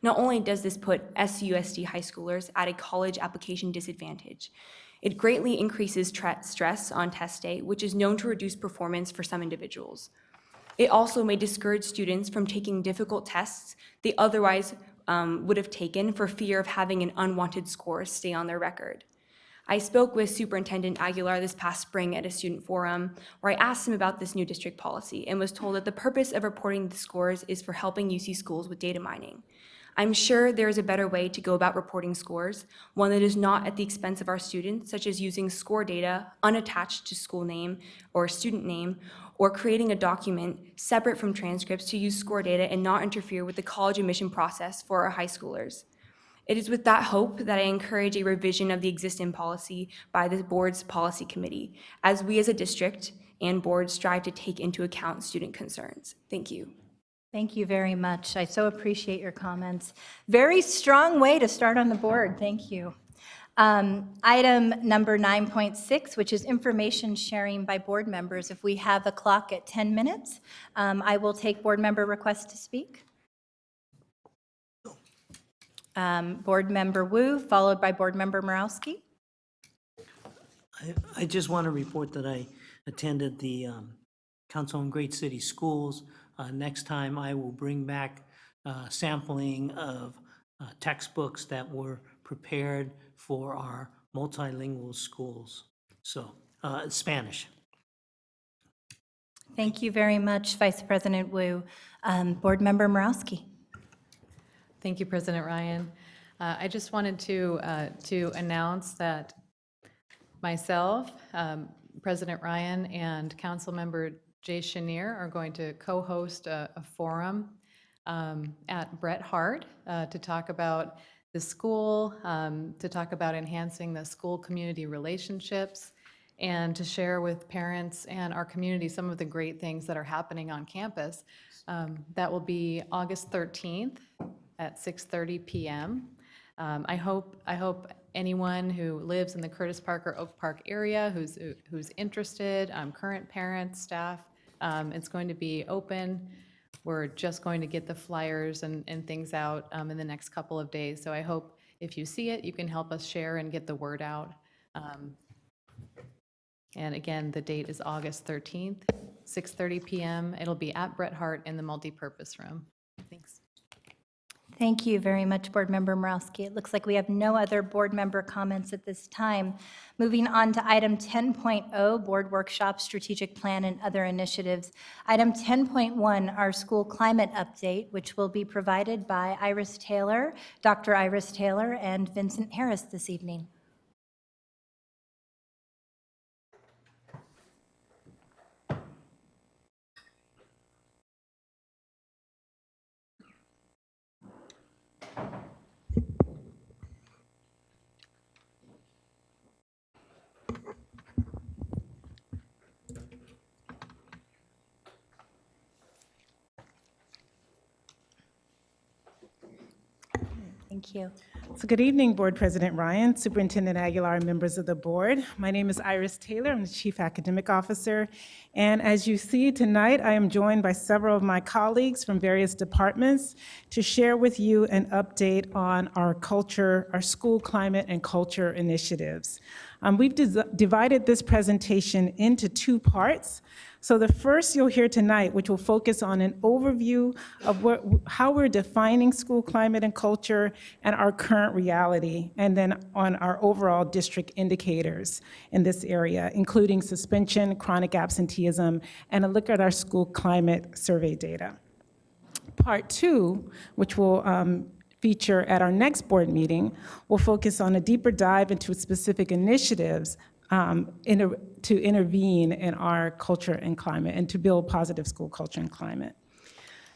Not only does this put SUSD high schoolers at a college application disadvantage, it greatly increases stress on test day, which is known to reduce performance for some individuals. It also may discourage students from taking difficult tests they otherwise would have taken for fear of having an unwanted score stay on their record. I spoke with Superintendent Aguilar this past spring at a student forum where I asked him about this new district policy and was told that the purpose of reporting the scores is for helping UC schools with data mining. I'm sure there is a better way to go about reporting scores, one that is not at the expense of our students, such as using score data unattached to school name or student name, or creating a document separate from transcripts to use score data and not interfere with the college admission process for our high schoolers. It is with that hope that I encourage a revision of the existing policy by the board's policy committee, as we as a district and board strive to take into account student concerns. Thank you. Thank you very much. I so appreciate your comments. Very strong way to start on the board. Thank you. Item number 9.6, which is information sharing by board members. If we have a clock at 10 minutes, I will take board member requests to speak. Board member Wu, followed by board member Morowski. I just want to report that I attended the Council on Great City Schools. Next time I will bring back sampling of textbooks that were prepared for our multilingual schools. So, Spanish. Thank you very much, Vice President Wu. Board member Morowski. Thank you, President Ryan. I just wanted to announce that myself, President Ryan, and Councilmember Jay Chenier are going to co-host a forum at Bret Harte to talk about the school, to talk about enhancing the school-community relationships, and to share with parents and our community some of the great things that are happening on campus. That will be August 13th at 6:30 p.m. I hope anyone who lives in the Curtis Park or Oak Park area who's interested, current parents, staff, it's going to be open. We're just going to get the flyers and things out in the next couple of days. So I hope if you see it, you can help us share and get the word out. And again, the date is August 13th, 6:30 p.m. It'll be at Bret Harte in the multipurpose room. Thanks. Thank you very much, Board Member Morowski. It looks like we have no other board member comments at this time. Moving on to item 10.0, Board Workshop, Strategic Plan, and Other Initiatives. Item 10.1, our school climate update, which will be provided by Iris Taylor, Dr. Iris Taylor, and Vincent Harris this evening. Thank you. So good evening, Board President Ryan, Superintendent Aguilar, and members of the board. My name is Iris Taylor. I'm the Chief Academic Officer. And as you see tonight, I am joined by several of my colleagues from various departments to share with you an update on our culture, our school climate and culture initiatives. We've divided this presentation into two parts. So the first you'll hear tonight, which will focus on an overview of how we're defining school climate and culture and our current reality, and then on our overall district indicators in this area, including suspension, chronic absenteeism, and a look at our school climate survey data. Part two, which will feature at our next board meeting, will focus on a deeper dive into specific initiatives to intervene in our culture and climate and to build positive school culture and climate.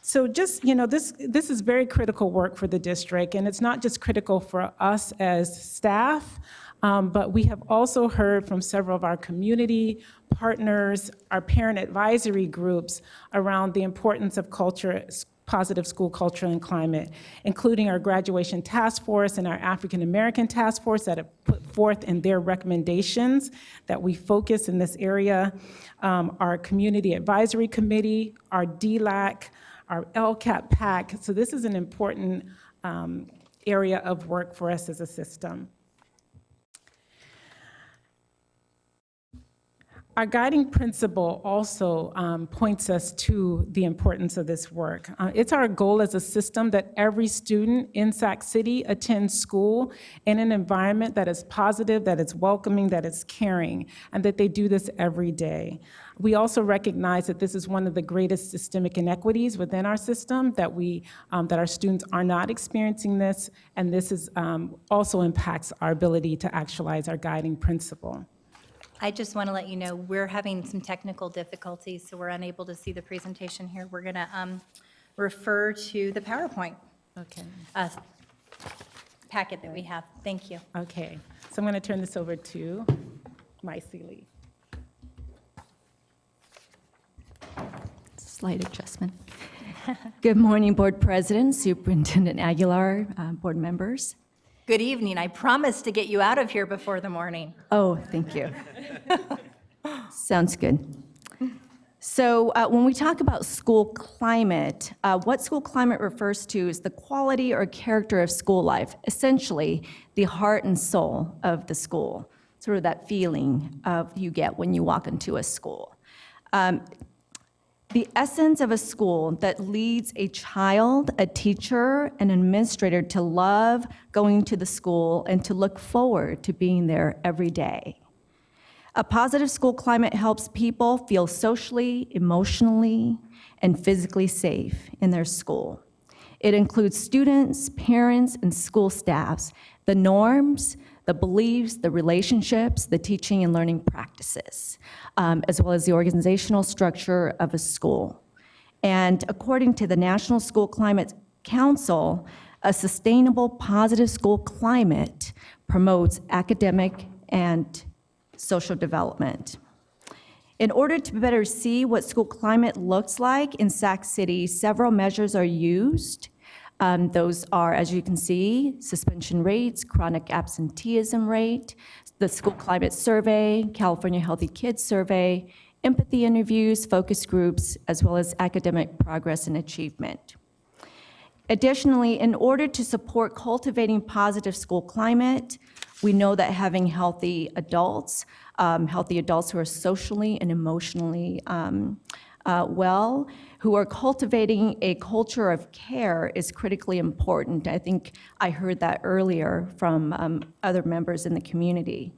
So just, this is very critical work for the district, and it's not just critical for us as staff, but we have also heard from several of our community partners, our parent advisory groups around the importance of culture, positive school culture and climate, including our graduation task force and our African American task force that have put forth in their recommendations that we focus in this area, our community advisory committee, our DLAC, our LCAP PAC. So this is an important area of work for us as a system. Our guiding principle also points us to the importance of this work. It's our goal as a system that every student in Sac City attends school in an environment that is positive, that is welcoming, that is caring, and that they do this every day. We also recognize that this is one of the greatest systemic inequities within our system, that that our students are not experiencing this, and this is also impacts our ability to actualize our guiding principle. I just want to let you know, we're having some technical difficulties, so we're unable to see the presentation here. We're going to refer to the PowerPoint Okay. packet that we have. Thank you. Okay, so I'm going to turn this over to Mycie Lee. Slight adjustment. Good morning, Board President, Superintendent Aguilar, board members. Good evening. I promised to get you out of here before the morning. Oh, thank you. Sounds good. So when we talk about school climate, what school climate refers to is the quality or character of school life, essentially the heart and soul of the school, sort of that feeling of you get when you walk into a school. The essence of a school that leads a child, a teacher, an administrator to love going to the school and to look forward to being there every day. A positive school climate helps people feel socially, emotionally, and physically safe in their school. It includes students, parents, and school staffs, the norms, the beliefs, the relationships, the teaching and learning practices, as well as the organizational structure of a school. And according to the National School Climate Council, a sustainable, positive school climate promotes academic and social development. In order to better see what school climate looks like in Sac City, several measures are used. Those are, as you can see, suspension rates, chronic absenteeism rate, the school climate survey, California Healthy Kids survey, empathy interviews, focus groups, as well as academic progress and achievement. Additionally, in order to support cultivating positive school climate, we know that having healthy adults who are socially and emotionally well, who are cultivating a culture of care is critically important. I think I heard that earlier from other members in the community.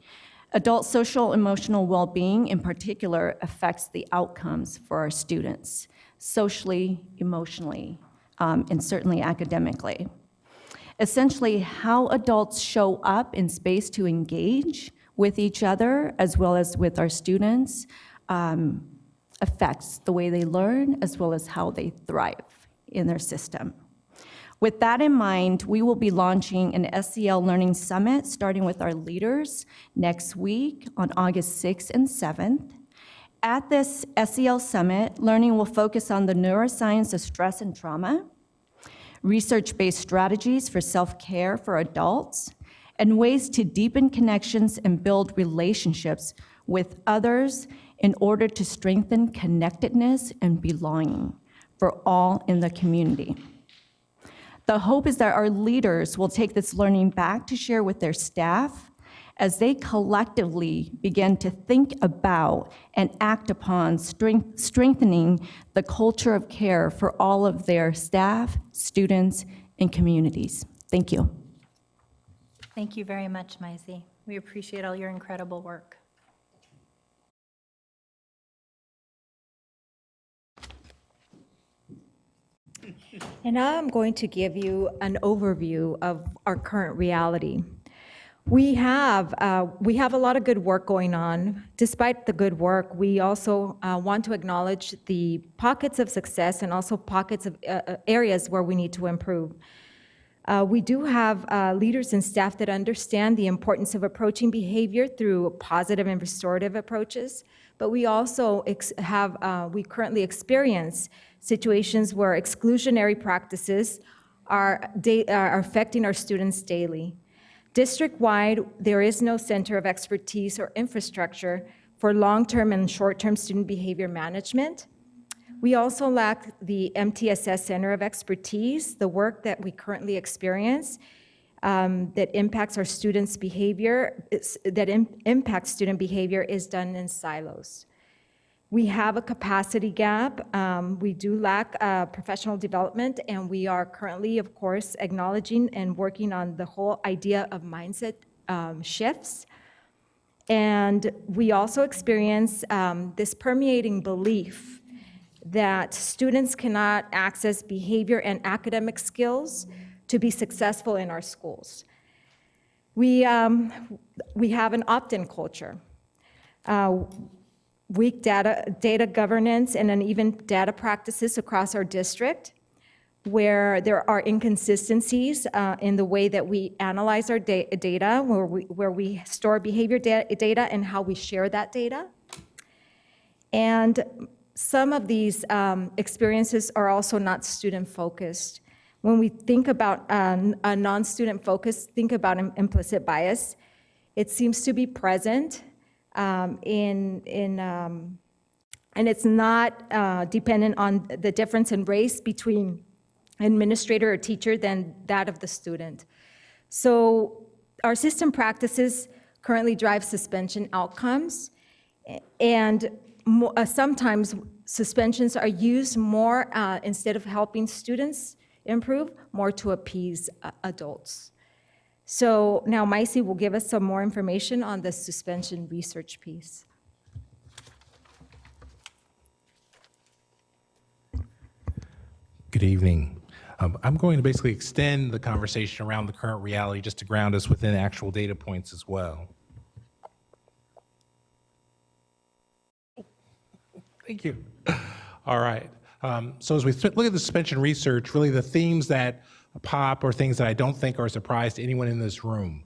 Adult social emotional well-being in particular affects the outcomes for our students, socially, emotionally, and certainly academically. Essentially, how adults show up in space to engage with each other as well as with our students affects the way they learn as well as how they thrive in their system. With that in mind, we will be launching an SEL Learning Summit starting with our leaders next week on August 6th and 7th. At this SEL Summit, learning will focus on the neuroscience of stress and trauma, research-based strategies for self-care for adults, and ways to deepen connections and build relationships with others in order to strengthen connectedness and belonging for all in the community. The hope is that our leaders will take this learning back to share with their staff as they collectively begin to think about and act upon strengthening the culture of care for all of their staff, students, and communities. Thank you. Thank you very much, Mycie. We appreciate all your incredible work. And now I'm going to give you an overview of our current reality. We have a lot of good work going on. Despite the good work, we also want to acknowledge the pockets of success and also pockets of areas where we need to improve. We do have leaders and staff that understand the importance of approaching behavior through positive and restorative approaches, but we also we currently experience situations where exclusionary practices are affecting our students daily. District-wide, there is no center of expertise or infrastructure for long-term and short-term student behavior management. We also lack the MTSS Center of Expertise. The work that we currently experience that impacts our students' behavior, impacts student behavior is done in silos. We have a capacity gap. We do lack professional development, and we are currently, of course, acknowledging and working on the whole idea of mindset shifts. And we also experience this permeating belief that students cannot access behavior and academic skills to be successful in our schools. We have an opt-in culture, weak data governance, and uneven data practices across our district, where there are inconsistencies in the way that we analyze our data, where we store behavior data and how we share that data. And some of these experiences are also not student-focused. When we think about a non-student focus, think about implicit bias. It seems to be present and it's not dependent on the difference in race between administrator or teacher than that of the student. So our system practices currently drive suspension outcomes, and sometimes suspensions are used more instead of helping students improve, more to appease adults. So now Maisie will give us some more information on the suspension research piece. Good evening. I'm going to basically extend the conversation around the current reality just to ground us within actual data points as well. Thank you. All right. So as we look at the suspension research, really the themes that pop are things that I don't think are a surprise to anyone in this room.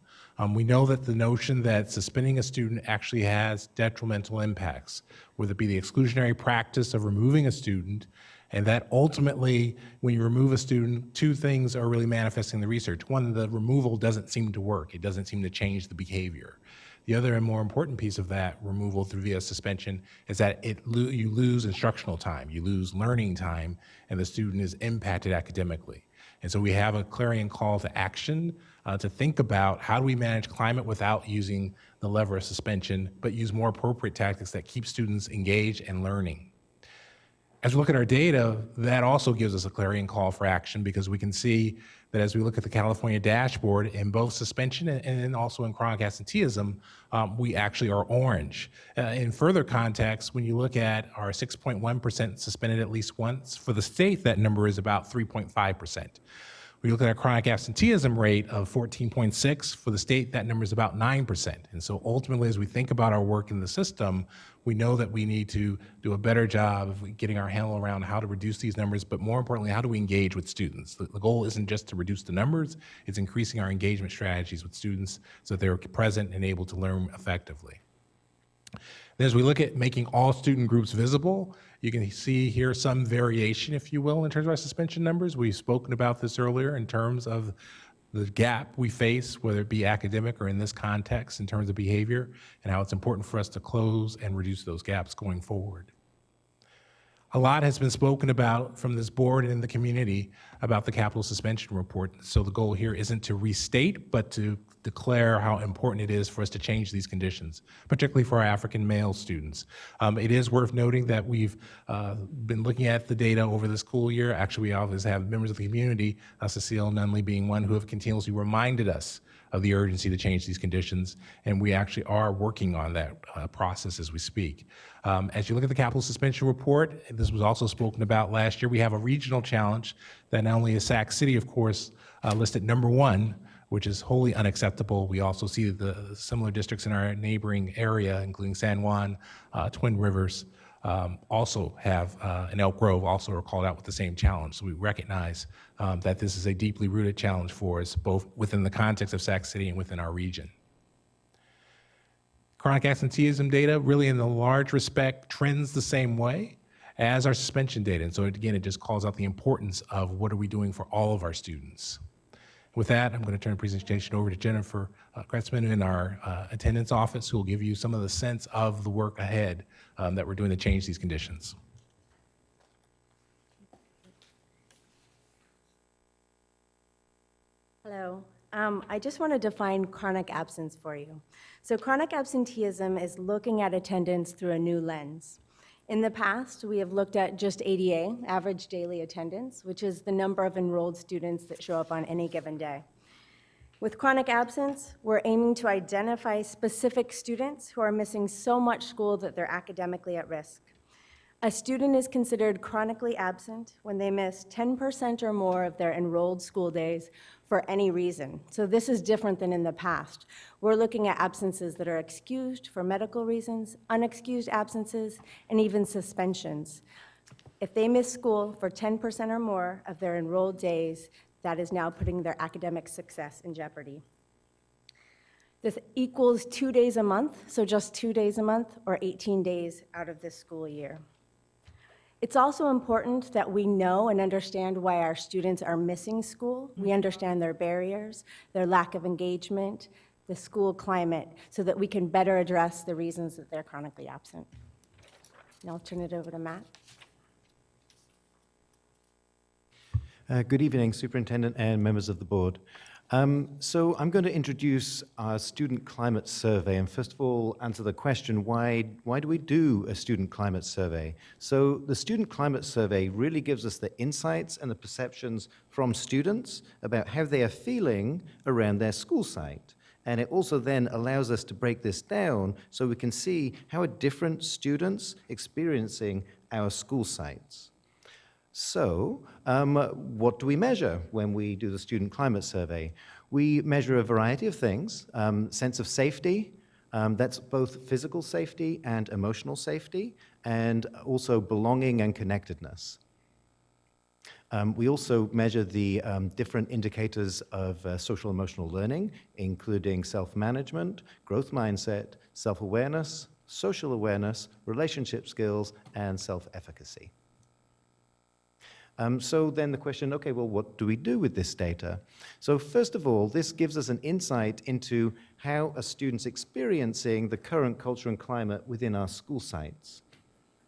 We know that the notion that suspending a student actually has detrimental impacts, whether it be the exclusionary practice of removing a student, and that ultimately, when you remove a student, two things are really manifesting the research. One, the removal doesn't seem to work. It doesn't seem to change the behavior. The other and more important piece of that removal through via suspension is that you lose instructional time, you lose learning time, and the student is impacted academically. And so we have a clarion call to action to think about how do we manage climate without using the lever of suspension, but use more appropriate tactics that keep students engaged and learning. As we look at our data, that also gives us a clarion call for action, because we can see that as we look at the California dashboard, in both suspension and also in chronic absenteeism, we actually are orange. In further context, when you look at our 6.1% suspended at least once, for the state, that number is about 3.5%. We look at our chronic absenteeism rate of 14.6. For the state, that number is about 9%. And so ultimately, as we think about our work in the system, we know that we need to do a better job of getting our handle around how to reduce these numbers, but more importantly, how do we engage with students? The goal isn't just to reduce the numbers, it's increasing our engagement strategies with students so that they're present and able to learn effectively. Then as we look at making all student groups visible, you can see here some variation, if you will, in terms of our suspension numbers. We've spoken about this earlier in terms of the gap we face, whether it be academic or in this context, in terms of behavior, and how it's important for us to close and reduce those gaps going forward. A lot has been spoken about from this board and in the community about the capital suspension report. So the goal here isn't to restate, but to declare how important it is for us to change these conditions, particularly for our African male students. It is worth noting that we've been looking at the data over the school year. Actually, we always have members of the community, Cecile Nunley being one, who have continuously reminded us of the urgency to change these conditions, and we actually are working on that process as we speak. As you look at the capital suspension report, this was also spoken about last year, we have a regional challenge that not only is Sac City, of course, listed number 1, which is wholly unacceptable. We also see the similar districts in our neighboring area, including San Juan, Twin Rivers, also have, and Elk Grove also are called out with the same challenge. So we recognize that this is a deeply rooted challenge for us, both within the context of Sac City and within our region. Chronic absenteeism data, really in a large respect, trends the same way as our suspension data. And so again, it just calls out the importance of what are we doing for all of our students. With that, I'm going to turn the presentation over to Jennifer Kretzman in our attendance office, who will give you some of the sense of the work ahead that we're doing to change these conditions. Hello. I just want to define chronic absence for you. So chronic absenteeism is looking at attendance through a new lens. In the past, we have looked at just ADA, average daily attendance, which is the number of enrolled students that show up on any given day. With chronic absence, we're aiming to identify specific students who are missing so much school that they're academically at risk. A student is considered chronically absent when they miss 10% or more of their enrolled school days for any reason. So this is different than in the past. We're looking at absences that are excused for medical reasons, unexcused absences, and even suspensions. If they miss school for 10% or more of their enrolled days, that is now putting their academic success in jeopardy. This equals 2 days a month, so just 2 days a month, or 18 days out of this school year. It's also important that we know and understand why our students are missing school. We understand their barriers, their lack of engagement, the school climate, so that we can better address the reasons that they're chronically absent. Now I'll turn it over to Matt. Good evening, Superintendent and members of the board. So I'm going to introduce our student climate survey, and first of all, answer the question, why do we do a student climate survey? So the student climate survey really gives us the insights and the perceptions from students about how they are feeling around their school site. And it also then allows us to break this down so we can see how are different students experiencing our school sites. So, what do we measure when we do the student climate survey? We measure a variety of things. Sense of safety, that's both physical safety and emotional safety, and also belonging and connectedness. We also measure the different indicators of social emotional learning, including self-management, growth mindset, self-awareness, social awareness, relationship skills, and self-efficacy. So then the question, okay, well, what do we do with this data? So first of all, this gives us an insight into how a student's experiencing the current culture and climate within our school sites.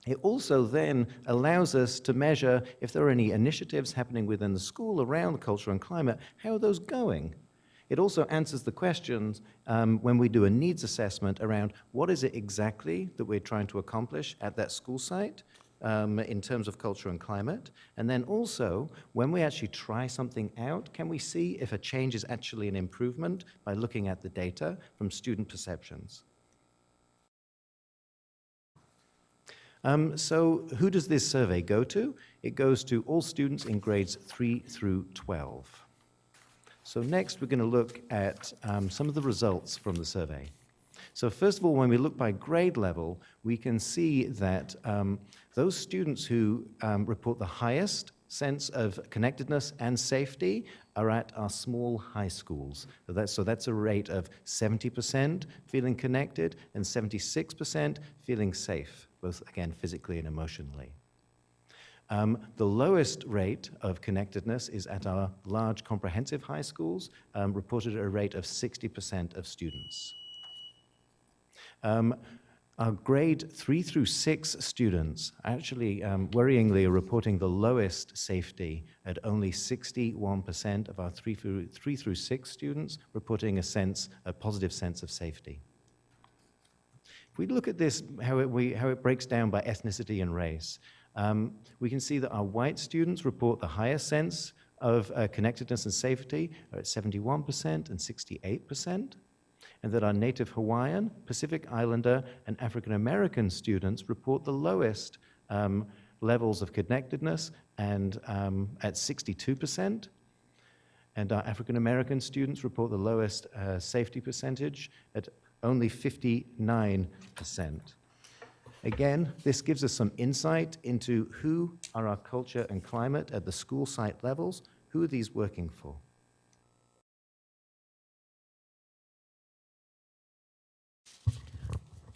It also then allows us to measure if there are any initiatives happening within the school around culture and climate, how are those going? It also answers the questions when we do a needs assessment around what is it exactly that we're trying to accomplish at that school site, in terms of culture and climate. And then also, when we actually try something out, can we see if a change is actually an improvement by looking at the data from student perceptions? So who does this survey go to? It goes to all students in grades 3 through 12. So next, we're going to look at some of the results from the survey. So first of all, when we look by grade level, we can see that those students who report the highest sense of connectedness and safety are at our small high schools. So that's a rate of 70% feeling connected and 76% feeling safe, both, again, physically and emotionally. The lowest rate of connectedness is at our large comprehensive high schools, reported at a rate of 60% of students. Our grade 3 through 6 students actually, worryingly, are reporting the lowest safety at only 61% of our 3 through 6 students reporting a positive sense of safety. If we look at this, how it breaks down by ethnicity and race, we can see that our white students report the highest sense of connectedness and safety at 71% and 68%. And that our Native Hawaiian, Pacific Islander, and African American students report the lowest levels of connectedness and at 62%. And our African American students report the lowest safety percentage at only 59%. Again, this gives us some insight into who are our culture and climate at the school site levels. Who are these working for?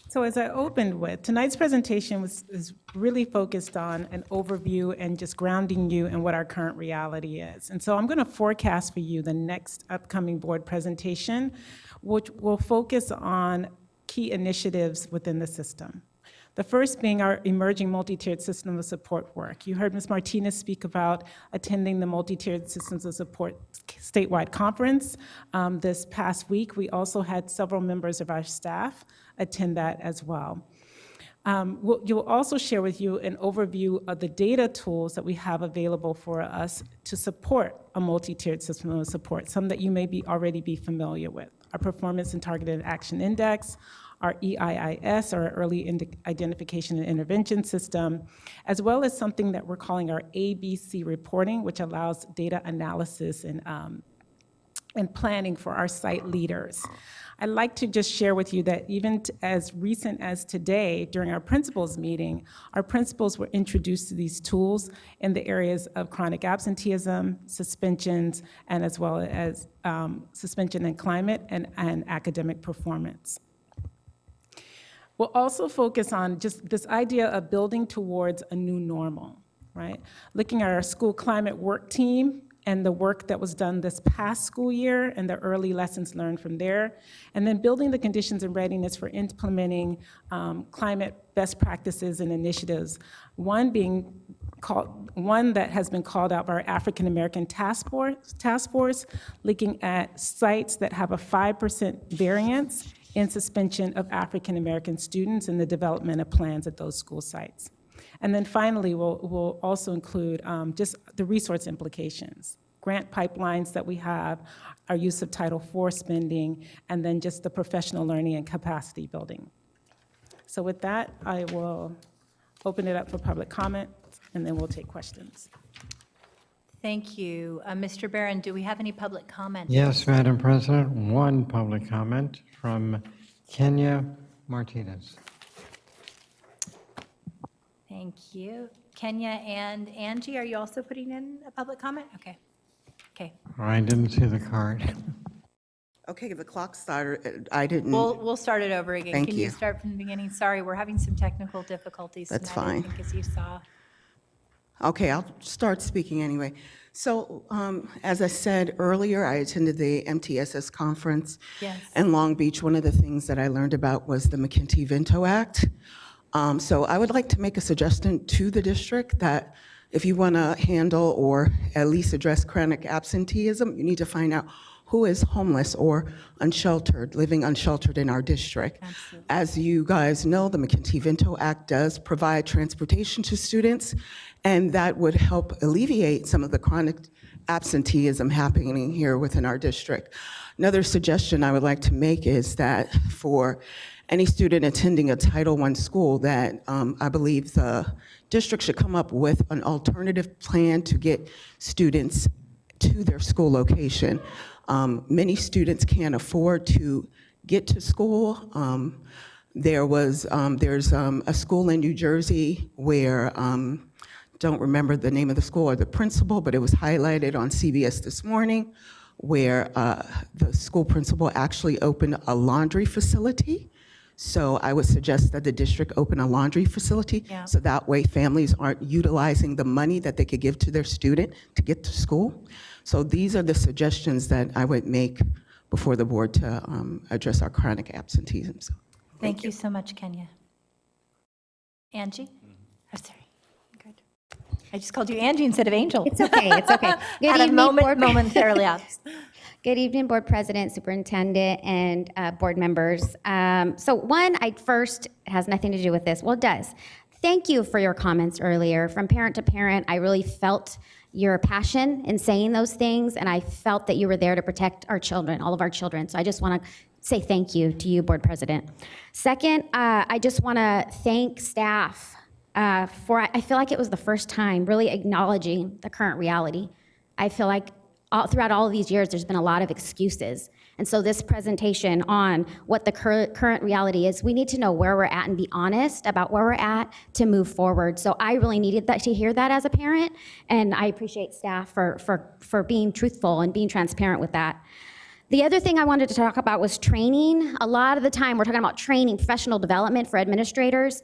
So as I opened with, tonight's presentation is really focused on an overview and just grounding you in what our current reality is. And so I'm going to forecast for you the next upcoming board presentation, which will focus on key initiatives within the system. The first being our emerging multi-tiered system of support work. You heard Ms. Martinez speak about attending the multi-tiered systems of support statewide conference this past week. We also had several members of our staff attend that as well. You'll also share with you an overview of the data tools that we have available for us to support a multi-tiered system of support, some that you may already be familiar with. Our Performance and Targeted Action Index, our EIIS, our Early Identification and Intervention System, as well as something that we're calling our ABC reporting, which allows data analysis and planning for our site leaders. I'd like to just share with you that even as recent as today, during our principals meeting, our principals were introduced to these tools in the areas of chronic absenteeism, suspensions, and as well as suspension and climate and academic performance. We'll also focus on just this idea of building towards a new normal, right? Looking at our school climate work team and the work that was done this past school year and the early lessons learned from there, and then building the conditions and readiness for implementing climate best practices and initiatives. One that has been called out by our African American task force, looking at sites that have a 5% variance in suspension of African American students and the development of plans at those school sites. And then finally, we'll also include just the resource implications, grant pipelines that we have, our use of Title IV spending, and then just the professional learning and capacity building. So with that, I will open it up for public comment, and then we'll take questions. Thank you. Mr. Barron, do we have any public comment? Yes, Madam President, one public comment from Kenya Martinez. Thank you. Kenya and Angie, are you also putting in a public comment? Okay. Okay. I didn't see the card. Okay, the clock started. I didn't. We'll start it over again. Thank Can you you. start from the beginning? Sorry, we're having some technical difficulties That's tonight, fine. I think, as you saw. Okay, I'll start speaking anyway. So, as I said earlier, I attended the MTSS conference Yes. in Long Beach. One of the things that I learned about was the McKenty-Vento Act. So I would like to make a suggestion to the district that if you want to handle or at least address chronic absenteeism, you need to find out who is homeless or unsheltered, living unsheltered in our district. Absolutely. As you guys know, the McKenty-Vento Act does provide transportation to students, and that would help alleviate some of the chronic absenteeism happening here within our district. Another suggestion I would like to make is that for any student attending a Title I school, that I believe the district should come up with an alternative plan to get students to their school location. Many students can't afford to get to school. There's a school in New Jersey where, don't remember the name of the school or the principal, but it was highlighted on CBS this morning, where the school principal actually opened a laundry facility. So I would suggest that the district open a laundry facility, Yeah. so that way families aren't utilizing the money that they could give to their student to get to school. So these are the suggestions that I would make before the board to address our chronic absenteeism. So, Thank you so much, Kenya. Angie? Oh, sorry. Good. I just called you Angie instead of Angel. It's okay, it's okay. Good Had a evening, moment Board- momentarily out. Good evening, Board President, Superintendent, and board members. So one, first has nothing to do with this. Well, it does. Thank you for your comments earlier. From parent to parent, I really felt your passion in saying those things, and I felt that you were there to protect our children, all of our children. So I just want to say thank you to you, Board President. Second, I just want to thank staff for, I feel like it was the first time really acknowledging the current reality. I feel like throughout all of these years, there's been a lot of excuses. And so this presentation on what the current reality is, we need to know where we're at and be honest about where we're at to move forward. So I really needed to hear that as a parent, and I appreciate staff for being truthful and being transparent with that. The other thing I wanted to talk about was training. A lot of the time, we're talking about training, professional development for administrators.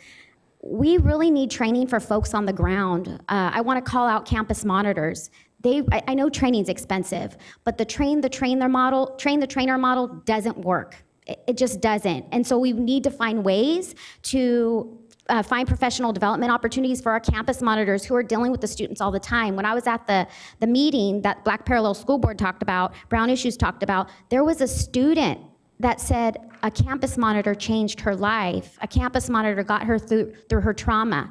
We really need training for folks on the ground. I want to call out campus monitors. I know training's expensive, but the train the trainer model doesn't work. It just doesn't. And so we need to find ways to find professional development opportunities for our campus monitors who are dealing with the students all the time. When I was at the meeting that Black Parallel School Board talked about, Brown Issues talked about, there was a student that said a campus monitor changed her life. A campus monitor got her through her trauma.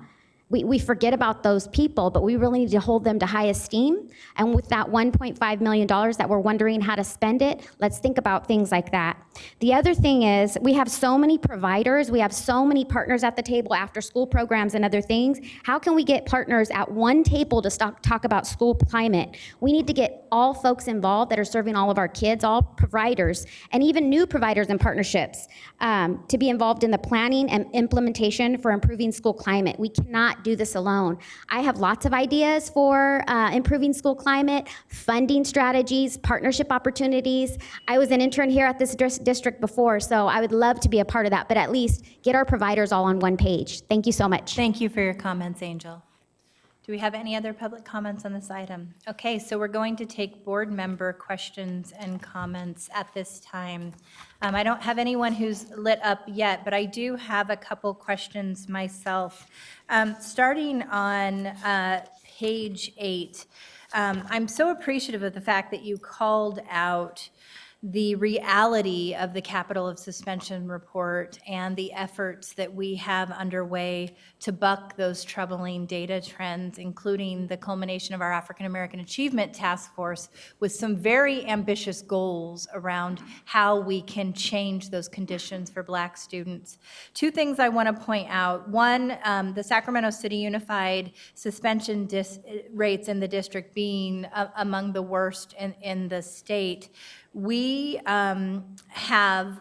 We forget about those people, but we really need to hold them to high esteem. And with that $1.5 million that we're wondering how to spend it, let's think about things like that. The other thing is we have so many providers, we have so many partners at the table, after school programs and other things. How can we get partners at one table to talk about school climate? We need to get all folks involved that are serving all of our kids, all providers, and even new providers and partnerships to be involved in the planning and implementation for improving school climate. We cannot do this alone. I have lots of ideas for improving school climate, funding strategies, partnership opportunities. I was an intern here at this district before, so I would love to be a part of that, but at least get our providers all on one page. Thank you so much. Thank you for your comments, Angel. Do we have any other public comments on this item? Okay, so we're going to take board member questions and comments at this time. I don't have anyone who's lit up yet, but I do have a couple questions myself. Starting on page 8, I'm so appreciative of the fact that you called out the reality of the Capital of Suspension report and the efforts that we have underway to buck those troubling data trends, including the culmination of our African American Achievement Task Force with some very ambitious goals around how we can change those conditions for Black students. Two things I want to point out. One, the Sacramento City Unified suspension rates in the district being among the worst in the state. We have,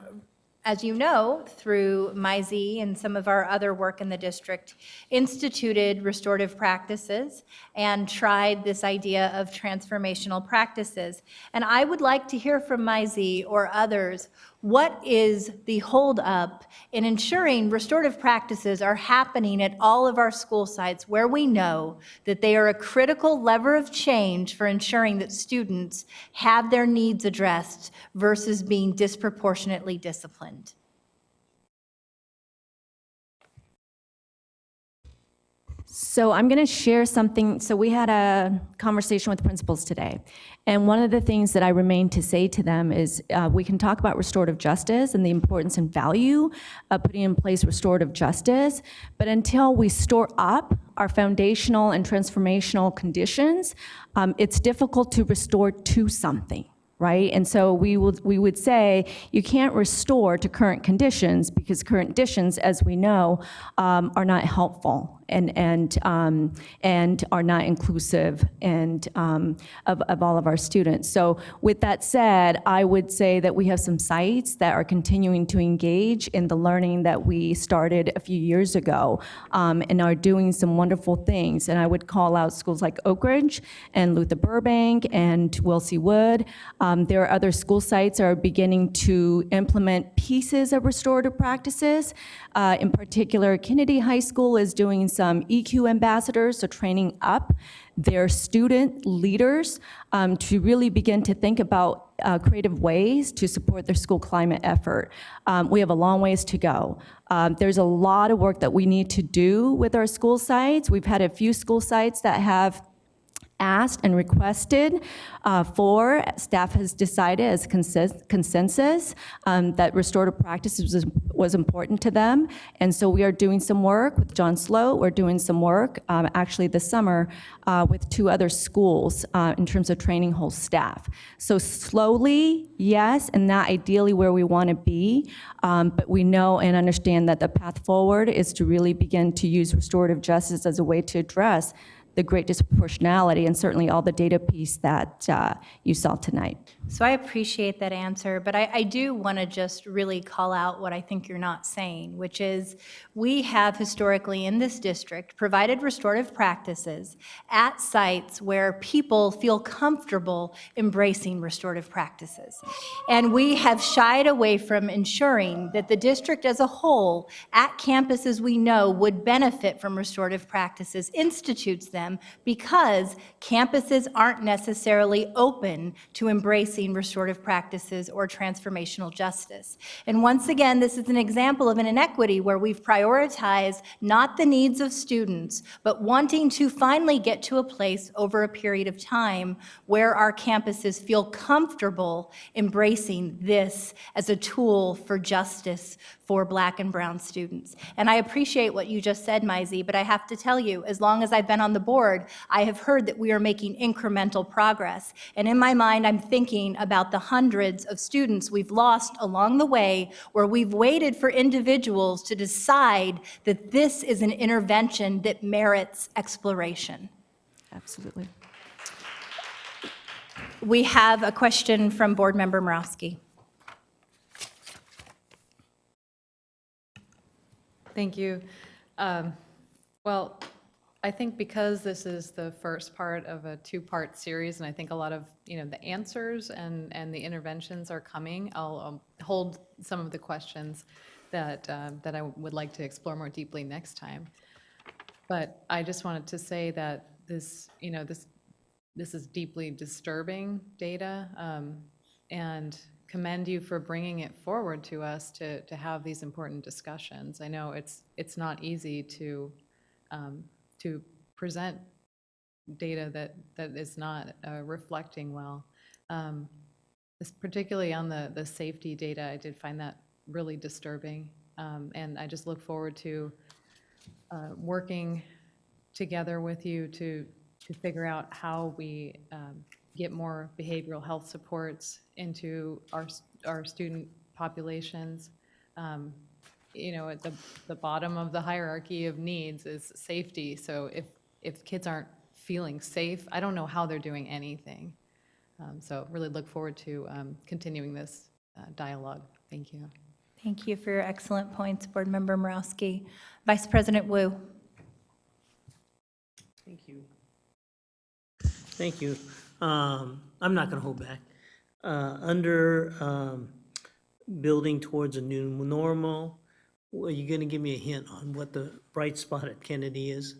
as you know, through MyZ and some of our other work in the district, instituted restorative practices and tried this idea of transformational practices. And I would like to hear from MyZ or others, what is the holdup in ensuring restorative practices are happening at all of our school sites where we know that they are a critical lever of change for ensuring that students have their needs addressed versus being disproportionately disciplined? So I'm going to share something. So we had a conversation with principals today. And one of the things that I remain to say to them is we can talk about restorative justice and the importance and value of putting in place restorative justice. But until we store up our foundational and transformational conditions, it's difficult to restore to something. Right? And so we would say you can't restore to current conditions because current conditions, as we know, are not helpful and are not inclusive and of all of our students. So with that said, I would say that we have some sites that are continuing to engage in the learning that we started a few years ago and are doing some wonderful things. And I would call out schools like Oak Ridge and Luther Burbank and Wilsey Wood. There are other school sites that are beginning to implement pieces of restorative practices. In particular, Kennedy High School is doing some EQ ambassadors, so training up their student leaders to really begin to think about creative ways to support their school climate effort. We have a long ways to go. There's a lot of work that we need to do with our school sites. We've had a few school sites that have asked and requested for, staff has decided as consensus that restorative practices was important to them. And so we are doing some work with John Sloat. We're doing some work actually this summer with 2 other schools in terms of training whole staff. So slowly, yes, and not ideally where we want to be, but we know and understand that the path forward is to really begin to use restorative justice as a way to address the great disproportionality and certainly all the data piece that you saw tonight. So I appreciate that answer, but I do want to just really call out what I think you're not saying, which is we have historically in this district provided restorative practices at sites where people feel comfortable embracing restorative practices. And we have shied away from ensuring that the district as a whole at campuses we know would benefit from restorative practices institutes them them because campuses aren't necessarily open to embracing restorative practices or transformational justice. And once again, this is an example of an inequity where we've prioritized not the needs of students, but wanting to finally get to a place over a period of time where our campuses feel comfortable embracing this as a tool for justice for Black and brown students. And I appreciate what you just said, Maisie, but I have to tell you, as long as I've been on the board, I have heard that we are making incremental progress. And in my mind, I'm thinking about the hundreds of students we've lost along the way where we've waited for individuals to decide that this is an intervention that merits exploration. Absolutely. We have a question from Board Member Morowski. Thank you. Well, I think because this is the first part of a two-part series, and I think a lot of the answers and the interventions are coming, I'll hold some of the questions that I would like to explore more deeply next time. But I just wanted to say that this is deeply disturbing data, and commend you for bringing it forward to us to have these important discussions. I know it's not easy to present data that is not reflecting well. Particularly on the safety data, I did find that really disturbing, and I just look forward to working together with you to figure out how we get more behavioral health supports into our student populations. At the bottom of the hierarchy of needs is safety. So if kids aren't feeling safe, I don't know how they're doing anything. So really look forward to continuing this dialogue. Thank you. Thank you for your excellent points, Board Member Morowski. Vice President Wu. Thank you. Thank you. I'm not going to hold back. Under building towards a new normal, are you going to give me a hint on what the bright spot at Kennedy is?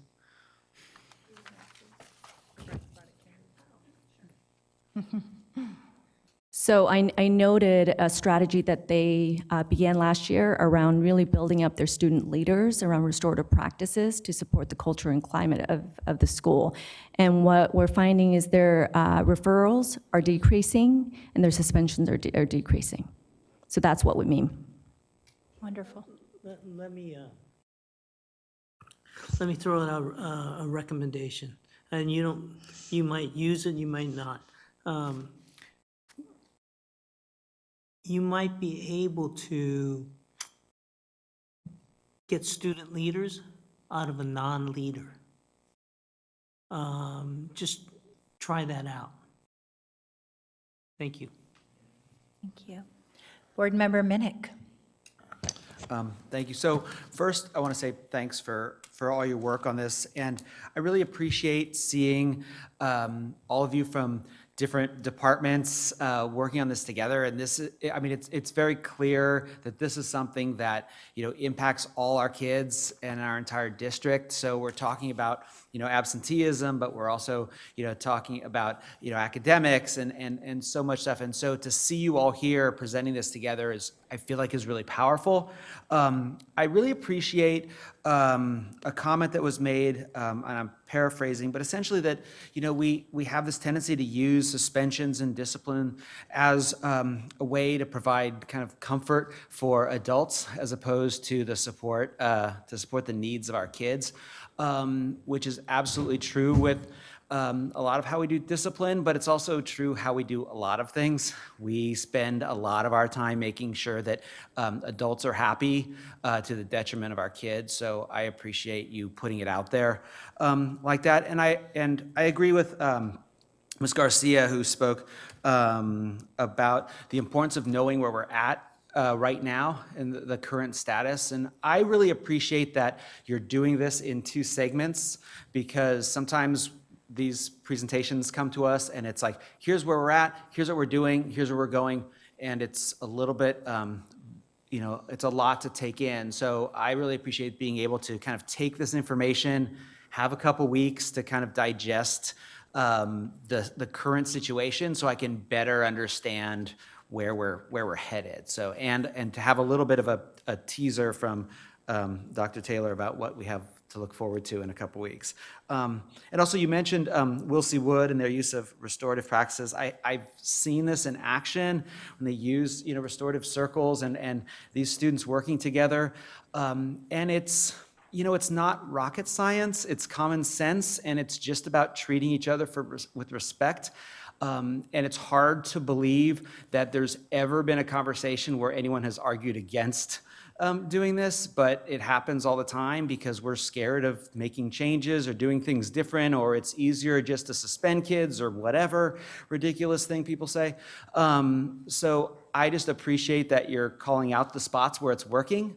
So I noted a strategy that they began last year around really building up their student leaders around restorative practices to support the culture and climate of the school. And what we're finding is their referrals are decreasing and their suspensions are decreasing. So that's what we mean. Wonderful. Let me throw out a recommendation, and you might use it, you might not. You might be able to get student leaders out of a non-leader. Just try that out. Thank you. Thank you. Board Member Minnick. Thank you. So first, I want to say thanks for all your work on this. And I really appreciate seeing all of you from different departments working on this together. And this is, I mean, it's very clear that this is something that, impacts all our kids and our entire district. So we're talking about, absenteeism, but we're also, talking about, academics and so much stuff. And so to see you all here presenting this together I feel like is really powerful. I really appreciate a comment that was made, and I'm paraphrasing, but essentially that, we have this tendency to use suspensions and discipline as a way to provide kind of comfort for adults as opposed to the support, to support the needs of our kids, which is absolutely true with a lot of how we do discipline, but it's also true how we do a lot of things. We spend a lot of our time making sure that adults are happy to the detriment of our kids. So I appreciate you putting it out there like that. And I agree with Ms. Garcia, who spoke about the importance of knowing where we're at right now in the current status. And I really appreciate that you're doing this in two segments, because sometimes these presentations come to us and it's like, here's where we're at, here's what we're doing, here's where we're going. And it's a little bit, it's a lot to take in. So I really appreciate being able to kind of take this information, have a couple weeks to kind of digest the current situation so I can better understand where we're headed. So, and to have a little bit of a teaser from Dr. Taylor about what we have to look forward to in a couple weeks. And also you mentioned Wilsey Wood and their use of restorative practices. I've seen this in action when they use, restorative circles and these students working together. And it's, it's not rocket science, it's common sense, and it's just about treating each other with respect. And it's hard to believe that there's ever been a conversation where anyone has argued against doing this, but it happens all the time because we're scared of making changes or doing things different, or it's easier just to suspend kids or whatever ridiculous thing people say. So I just appreciate that you're calling out the spots where it's working,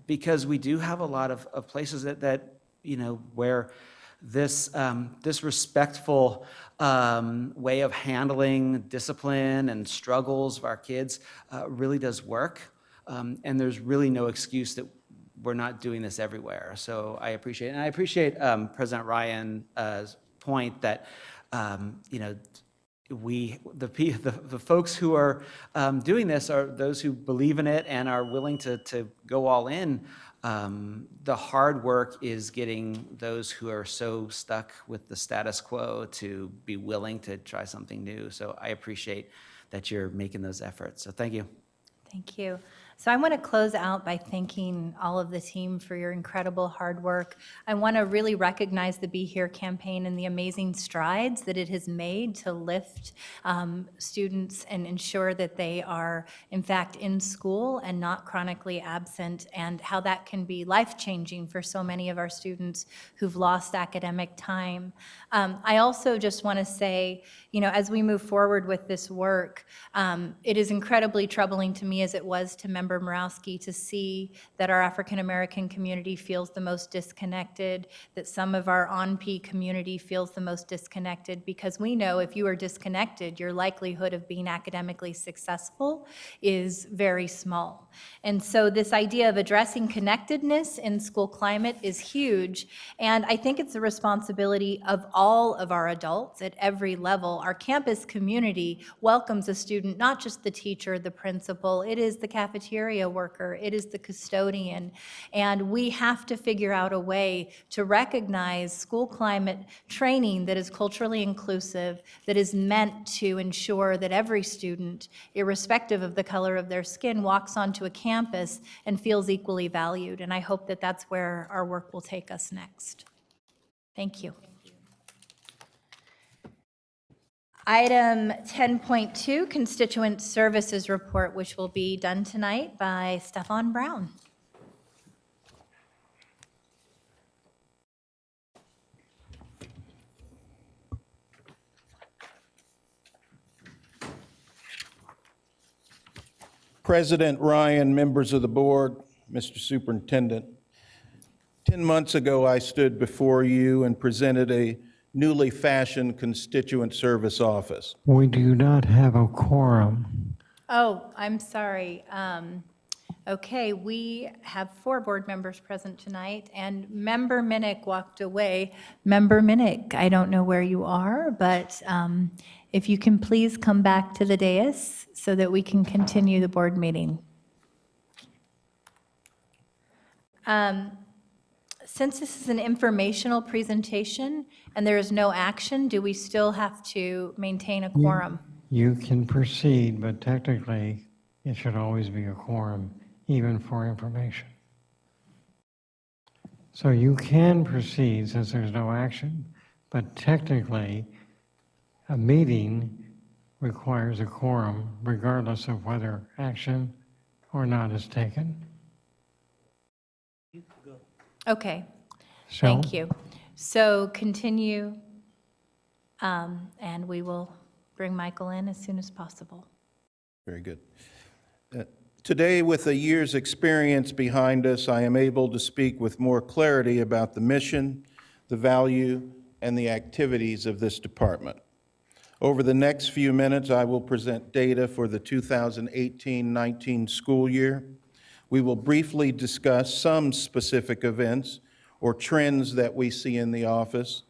because we do have a lot of places that where this respectful way of handling discipline and struggles of our kids really does work. And there's really no excuse that we're not doing this everywhere. So I appreciate it. And I appreciate President Ryan's point that, the folks who are doing this are those who believe in it and are willing to go all in. The hard work is getting those who are so stuck with the status quo to be willing to try something new. So I appreciate that you're making those efforts. So thank you. Thank you. So I want to close out by thanking all of the team for your incredible hard work. I want to really recognize the Be Here campaign and the amazing strides that it has made to lift students and ensure that they are, in fact, in school and not chronically absent, and how that can be life-changing for so many of our students who've lost academic time. I also just want to say, as we move forward with this work, it is incredibly troubling to me, as it was to Member Morawski, to see that our African American community feels the most disconnected, that some of our on-P community feels the most disconnected, because we know if you are disconnected, your likelihood of being academically successful is very small. And so this idea of addressing connectedness in school climate is huge, and I think it's the responsibility of all of our adults at every level. Our campus community welcomes a student, not just the teacher, the principal, it is the cafeteria worker, it is the custodian, and we have to figure out a way to recognize school climate training that is culturally inclusive, that is meant to ensure that every student, irrespective of the color of their skin, walks onto a campus and feels equally valued. And I hope that that's where our work will take us next. Thank you. Item 10.2, Constituent Services Report, which will be done tonight by Stefan Brown. President Ryan, members of the board, Mr. Superintendent, 10 months ago I stood before you and presented a newly fashioned constituent service office. We do not have a quorum. Oh, I'm sorry. Okay, we have 4 board members present tonight, and Member Minnick walked away. Member Minnick, I don't know where you are, but if you can please come back to the dais so that we can continue the board meeting. Since this is an informational presentation and there is no action, do we still have to maintain a quorum? You can proceed, but technically, it should always be a quorum, even for information. So you can proceed since there's no action, but technically, a meeting requires a quorum regardless of whether action or not is taken. Okay, So, thank you. So continue, and we will bring Michael in as soon as possible. Very good. Today, with a year's experience behind us, I am able to speak with more clarity about the mission, the value, and the activities of this department. Over the next few minutes, I will present data for the 2018-19 school year. We will briefly discuss some specific events or trends that we see in the office,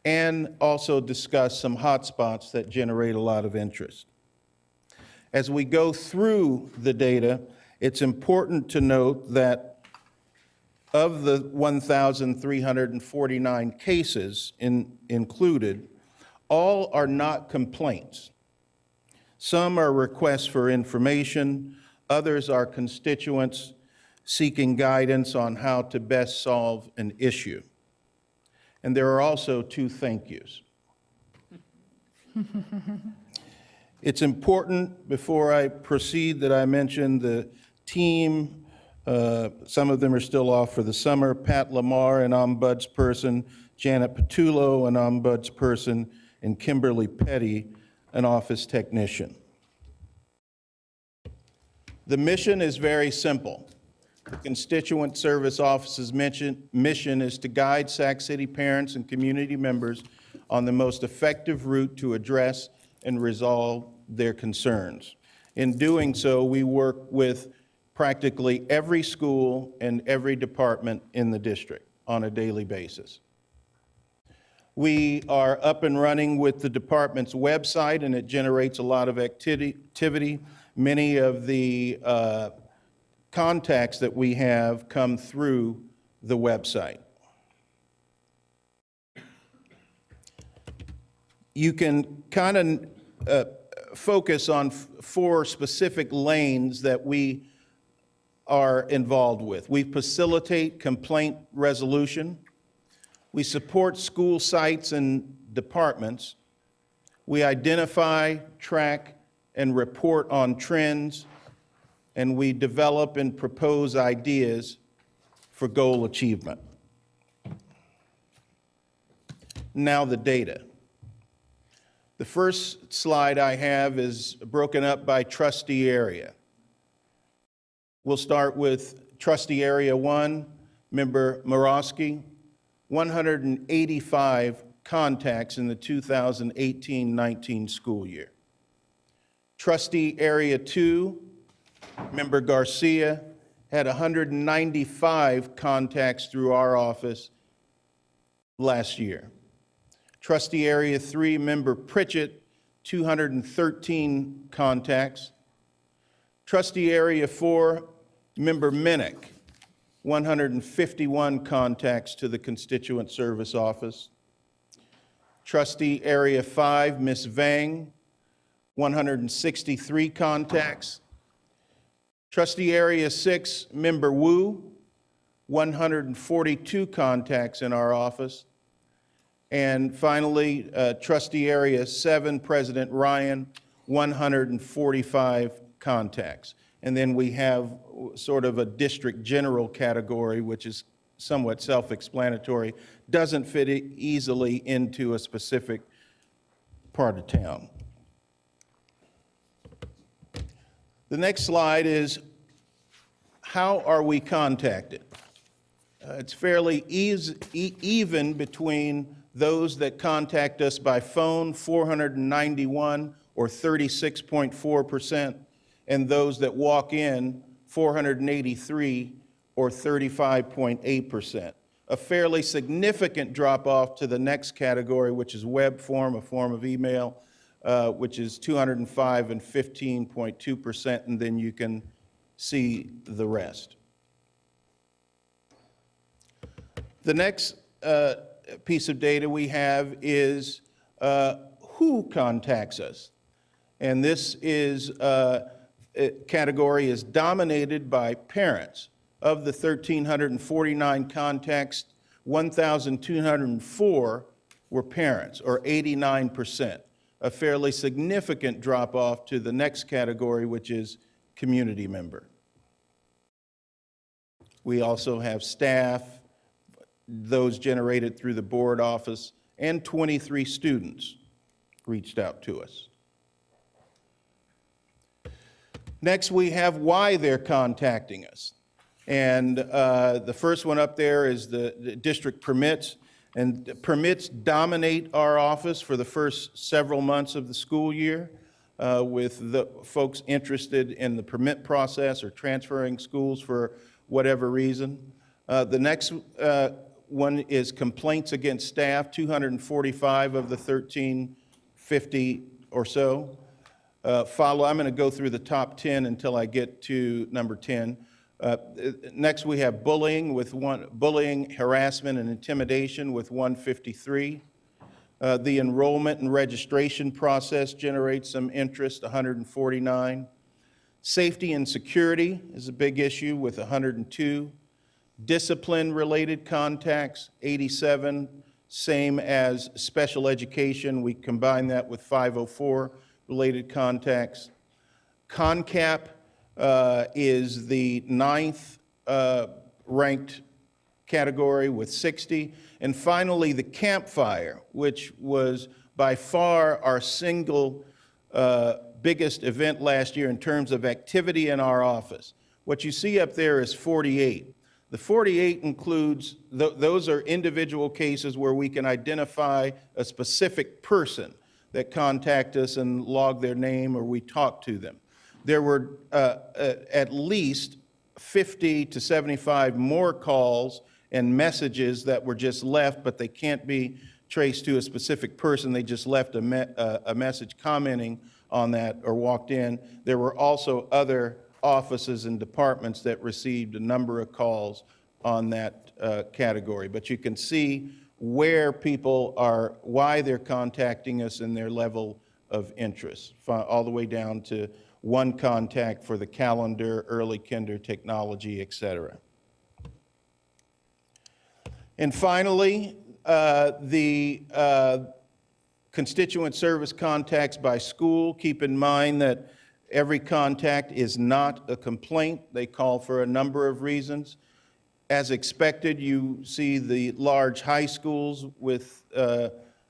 and also discuss some hotspots that generate a lot of interest. As we go through the data, it's important to note that of the 1,349 cases included, all are not complaints. Some are requests for information, others are constituents seeking guidance on how to best solve an issue. And there are also 2 thank yous. It's important, before I proceed, that I mention the team. Some of them are still off for the summer. Pat Lamar, an ombudsperson, Janet Patullo, an ombudsperson, and Kimberly Petty, an office technician. The mission is very simple. The Constituent Service Office's mission is to guide Sac City parents and community members on the most effective route to address and resolve their concerns. In doing so, we work with practically every school and every department in the district on a daily basis. We are up and running with the department's website, and it generates a lot of activity. Many of the contacts that we have come through the website. You can kind of focus on 4 specific lanes that we are involved with. We facilitate complaint resolution. We support school sites and departments. We identify, track, and report on trends, and we develop and propose ideas for goal achievement. Now the data. The first slide I have is broken up by trustee area. We'll start with trustee area 1, member Morosky, 185 contacts in the 2018-19 school year. Trustee area 2, member Garcia, had 195 contacts through our office last year. Trustee area 3, member Pritchett, 213 contacts. Trustee area 4, member Minnick, 151 contacts to the Constituent Service Office. Trustee area 5, Ms. Vang, 163 contacts. Trustee area 6, member Wu, 142 contacts in our office. And finally, trustee area 7, President Ryan, 145 contacts. And then we have sort of a district general category, which is somewhat self-explanatory, doesn't fit easily into a specific part of town. The next slide is, how are we contacted? It's fairly even between those that contact us by phone, 491 or 36.4%, and those that walk in, 483 or 35.8%. A fairly significant drop off to the next category, which is web form, a form of email, which is 205 and 15.2%, and then you can see the rest. The next piece of data we have is who contacts us. And this is category is dominated by parents. Of the 1,349 contacts, 1,204 were parents, or 89%, a fairly significant drop off to the next category, which is community member. We also have staff, those generated through the board office, and 23 students reached out to us. Next, we have why they're contacting us. And the first one up there is the district permits. And permits dominate our office for the first several months of the school year, with the folks interested in the permit process or transferring schools for whatever reason. The next one is complaints against staff, 245 of the 1,350 or so. I'm going to go through the top 10 until I get to number 10. Next, we have bullying, bullying, harassment, and intimidation with 153. The enrollment and registration process generates some interest, 149. Safety and security is a big issue with 102. Discipline-related contacts, 87, same as special education. We combine that with 504 related contacts. CONCAP is the 9th ranked category with 60. And finally, the campfire, which was by far our single biggest event last year in terms of activity in our office. What you see up there is 48. The 48 includes, those are individual cases where we can identify a specific person that contact us and log their name or we talk to them. There were at least 50 to 75 more calls and messages that were just left, but they can't be traced to a specific person. They just left a message commenting on that or walked in. There were also other offices and departments that received a number of calls on that category. But you can see where people are, why they're contacting us and their level of interest, all the way down to one contact for the calendar, early kinder, technology, et cetera. And finally, the constituent service contacts by school. Keep in mind that every contact is not a complaint. They call for a number of reasons. As expected, you see the large high schools with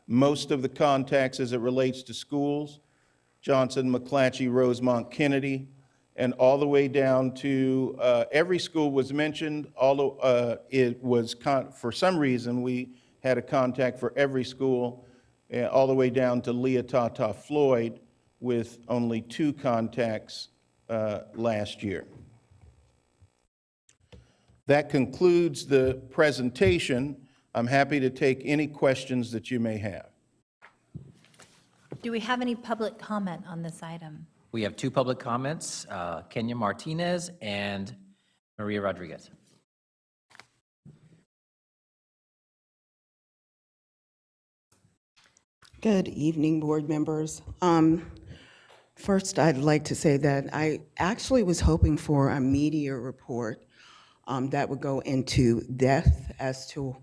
most of the contacts as it relates to schools. Johnson, McClatchy, Rosemont, Kennedy, and all the way down to every school was mentioned, although it was, for some reason, we had a contact for every school, all the way down to Leah Tata Floyd with only 2 contacts last year. That concludes the presentation. I'm happy to take any questions that you may have. Do we have any public comment on this item? We have 2 public comments, Kenya Martinez and Maria Rodriguez. Good evening, board members. First, I'd like to say that I actually was hoping for a media report that would go into depth as to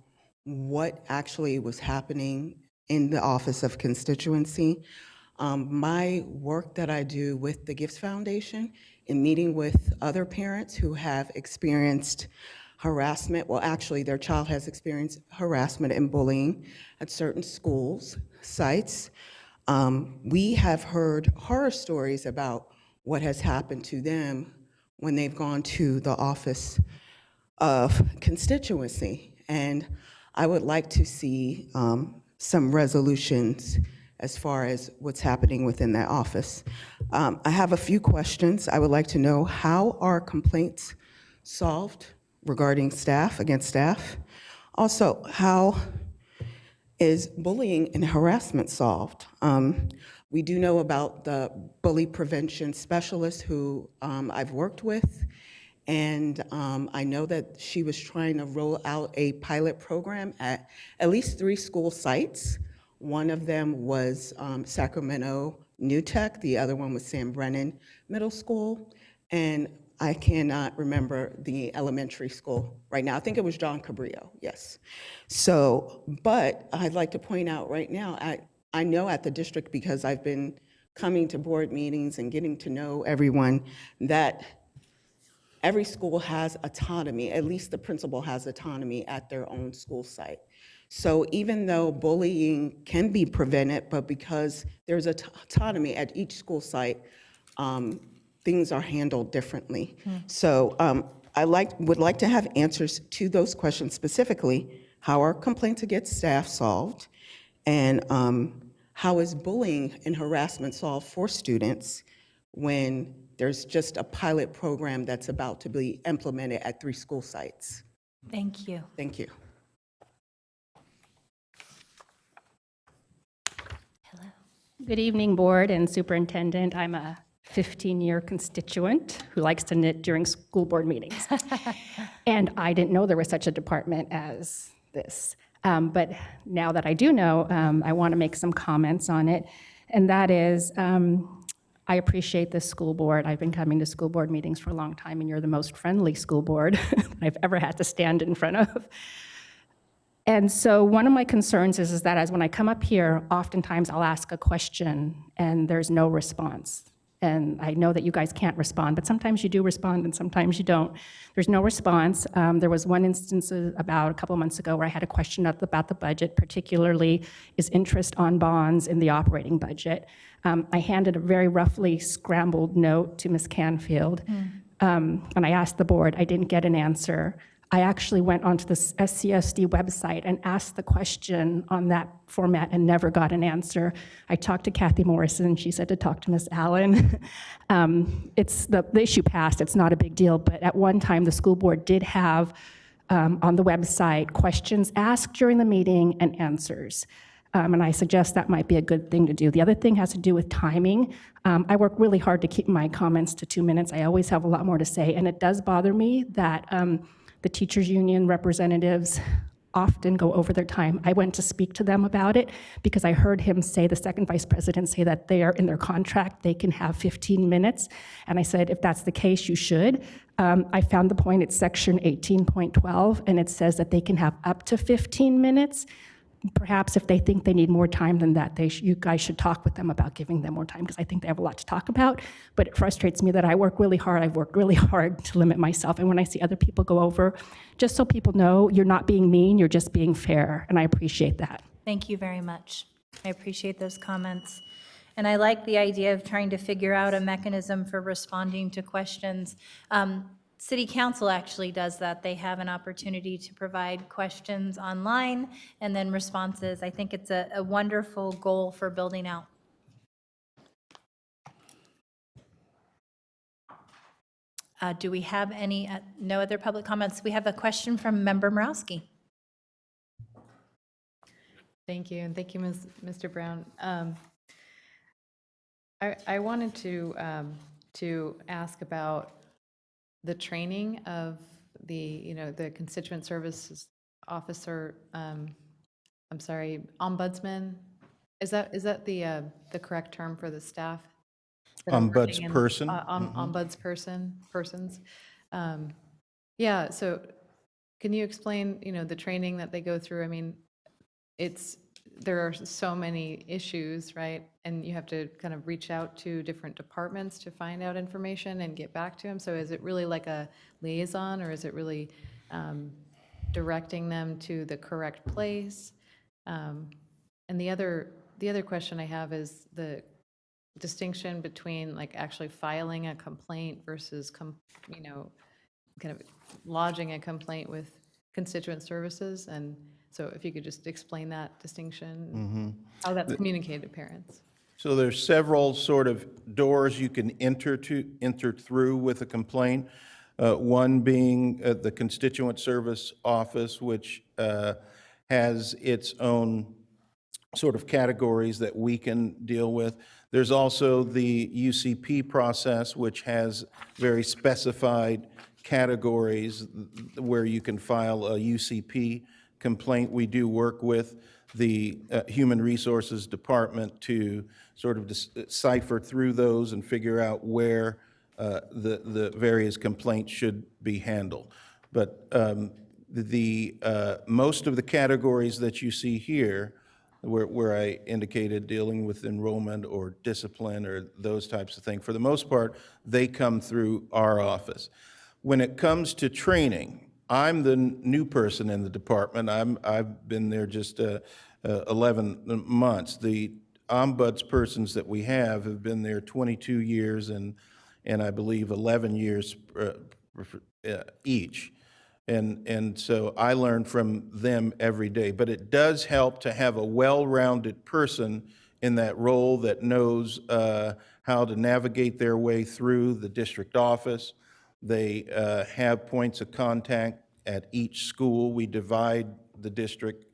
what actually was happening in the Office of Constituency. My work that I do with the Gifts Foundation in meeting with other parents who have experienced harassment, well, actually, their child has experienced harassment and bullying at certain schools, sites. We have heard horror stories about what has happened to them when they've gone to the Office of Constituency. And I would like to see some resolutions as far as what's happening within that office. I have a few questions. I would like to know, how are complaints solved regarding staff, against staff? Also, how is bullying and harassment solved? We do know about the bully prevention specialist who I've worked with, and I know that she was trying to roll out a pilot program at least 3 school sites. One of them was Sacramento New Tech, the other one was Sam Brennan Middle School, and I cannot remember the elementary school right now. I think it was John Cabrillo, yes. So, but I'd like to point out right now, I know at the district, because I've been coming to board meetings and getting to know everyone, that every school has autonomy, at least the principal has autonomy at their own school site. So even though bullying can be prevented, but because there's autonomy at each school site, things are handled differently. So I would like to have answers to those questions specifically. How are complaints against staff solved? And how is bullying and harassment solved for students when there's just a pilot program that's about to be implemented at 3 school sites? Thank you. Thank you. Good evening, Board and Superintendent. I'm a 15-year constituent who likes to knit during school board meetings. And I didn't know there was such a department as this. But now that I do know, I want to make some comments on it. And that is, I appreciate this school board. I've been coming to school board meetings for a long time, and you're the most friendly school board I've ever had to stand in front of. And so one of my concerns is that as when I come up here, oftentimes I'll ask a question and there's no response. And I know that you guys can't respond, but sometimes you do respond and sometimes you don't. There's no response. There was one instance about a couple of months ago where I had a question about the budget, particularly is interest on bonds in the operating budget. I handed a very roughly scrambled note to Ms. Canfield, and I asked the board. I didn't get an answer. I actually went onto the SCSD website and asked the question on that format and never got an answer. I talked to Kathy Morrison. She said to talk to Ms. Allen. It's the issue passed. It's not a big deal. But at one time, the school board did have on the website questions asked during the meeting and answers. And I suggest that might be a good thing to do. The other thing has to do with timing. I work really hard to keep my comments to 2 minutes. I always have a lot more to say. And it does bother me that the teachers union representatives often go over their time. I went to speak to them about it because I heard him say, the second vice president say that they are in their contract, they can have 15 minutes. And I said, if that's the case, you should. I found the point, it's section 18.12, and it says that they can have up to 15 minutes. Perhaps if they think they need more time than that, you guys should talk with them about giving them more time, because I think they have a lot to talk about. But it frustrates me that I work really hard. I've worked really hard to limit myself. And when I see other people go over, just so people know, you're not being mean, you're just being fair. And I appreciate that. Thank you very much. I appreciate those comments. And I like the idea of trying to figure out a mechanism for responding to questions. City Council actually does that. They have an opportunity to provide questions online and then responses. I think it's a wonderful goal for building out. Do we have any, no other public comments? We have a question from Member Morowski. Thank you, and thank you, Mr. Brown. I wanted to ask about the training of the constituent services officer, ombudsman. Is that the correct term for the staff? Ombudsperson. Persons. Yeah, so can you explain, the training that they go through? I mean, there are so many issues, right? And you have to kind of reach out to different departments to find out information and get back to them. So is it really like a liaison, or is it really directing them to the correct place? And the other question I have is the distinction between like actually filing a complaint versus kind of lodging a complaint with constituent services. And so if you could just explain that distinction, how that's communicated to parents. So there's several sort of doors you can enter through with a complaint. One being the Constituent Service Office, which has its own sort of categories that we can deal with. There's also the UCP process, which has very specified categories where you can file a UCP complaint. We do work with the Human Resources Department to sort of decipher through those and figure out where the various complaints should be handled. But most of the categories that you see here, where I indicated dealing with enrollment or discipline or those types of things, for the most part, they come through our office. When it comes to training, I'm the new person in the department. I've been there just 11 months. The ombudspersons that we have been there 22 years and I believe 11 years each. And so I learn from them every day. But it does help to have a well-rounded person in that role that knows how to navigate their way through the district office. They have points of contact at each school. We divide the district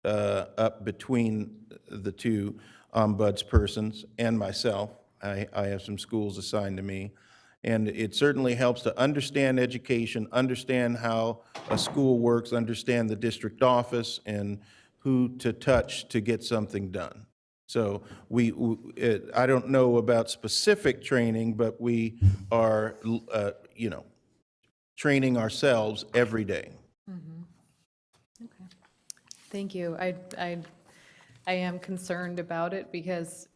up between the two ombudspersons and myself. I have some schools assigned to me. And it certainly helps to understand education, understand how a school works, understand the district office and who to touch to get something done. So I don't know about specific training, but we are, training ourselves every day. Okay. Thank you. I am concerned about it because,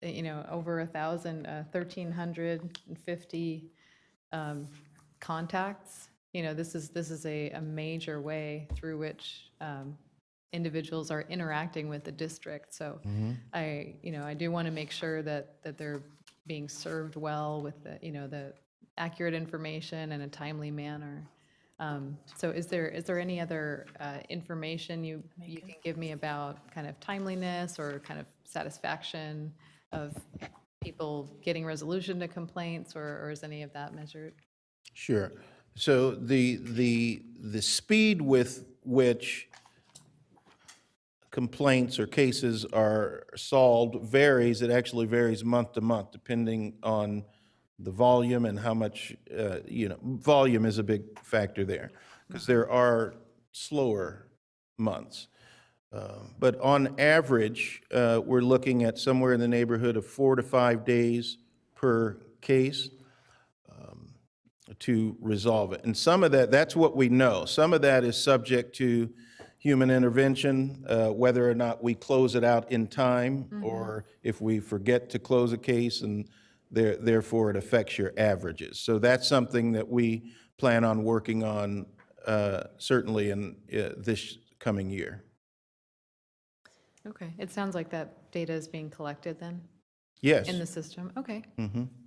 over 1,350 contacts. This is a major way through which individuals are interacting with the district. So I do want to make sure that they're being served well with the accurate information in a timely manner. So is there any other information you can give me about kind of timeliness or kind of satisfaction of people getting resolution to complaints, or is any of that measured? Sure. So the speed with which complaints or cases are solved varies. It actually varies month to month, depending on the volume and how much, volume is a big factor there, because there are slower months. But on average, we're looking at somewhere in the neighborhood of 4 to 5 days per case to resolve it. And some of that's what we know. Some of that is subject to human intervention, whether or not we close it out in time, or if we forget to close a case and therefore it affects your averages. So that's something that we plan on working on certainly in this coming year. Okay, it sounds like that data is being collected then? Yes. In the system? Okay,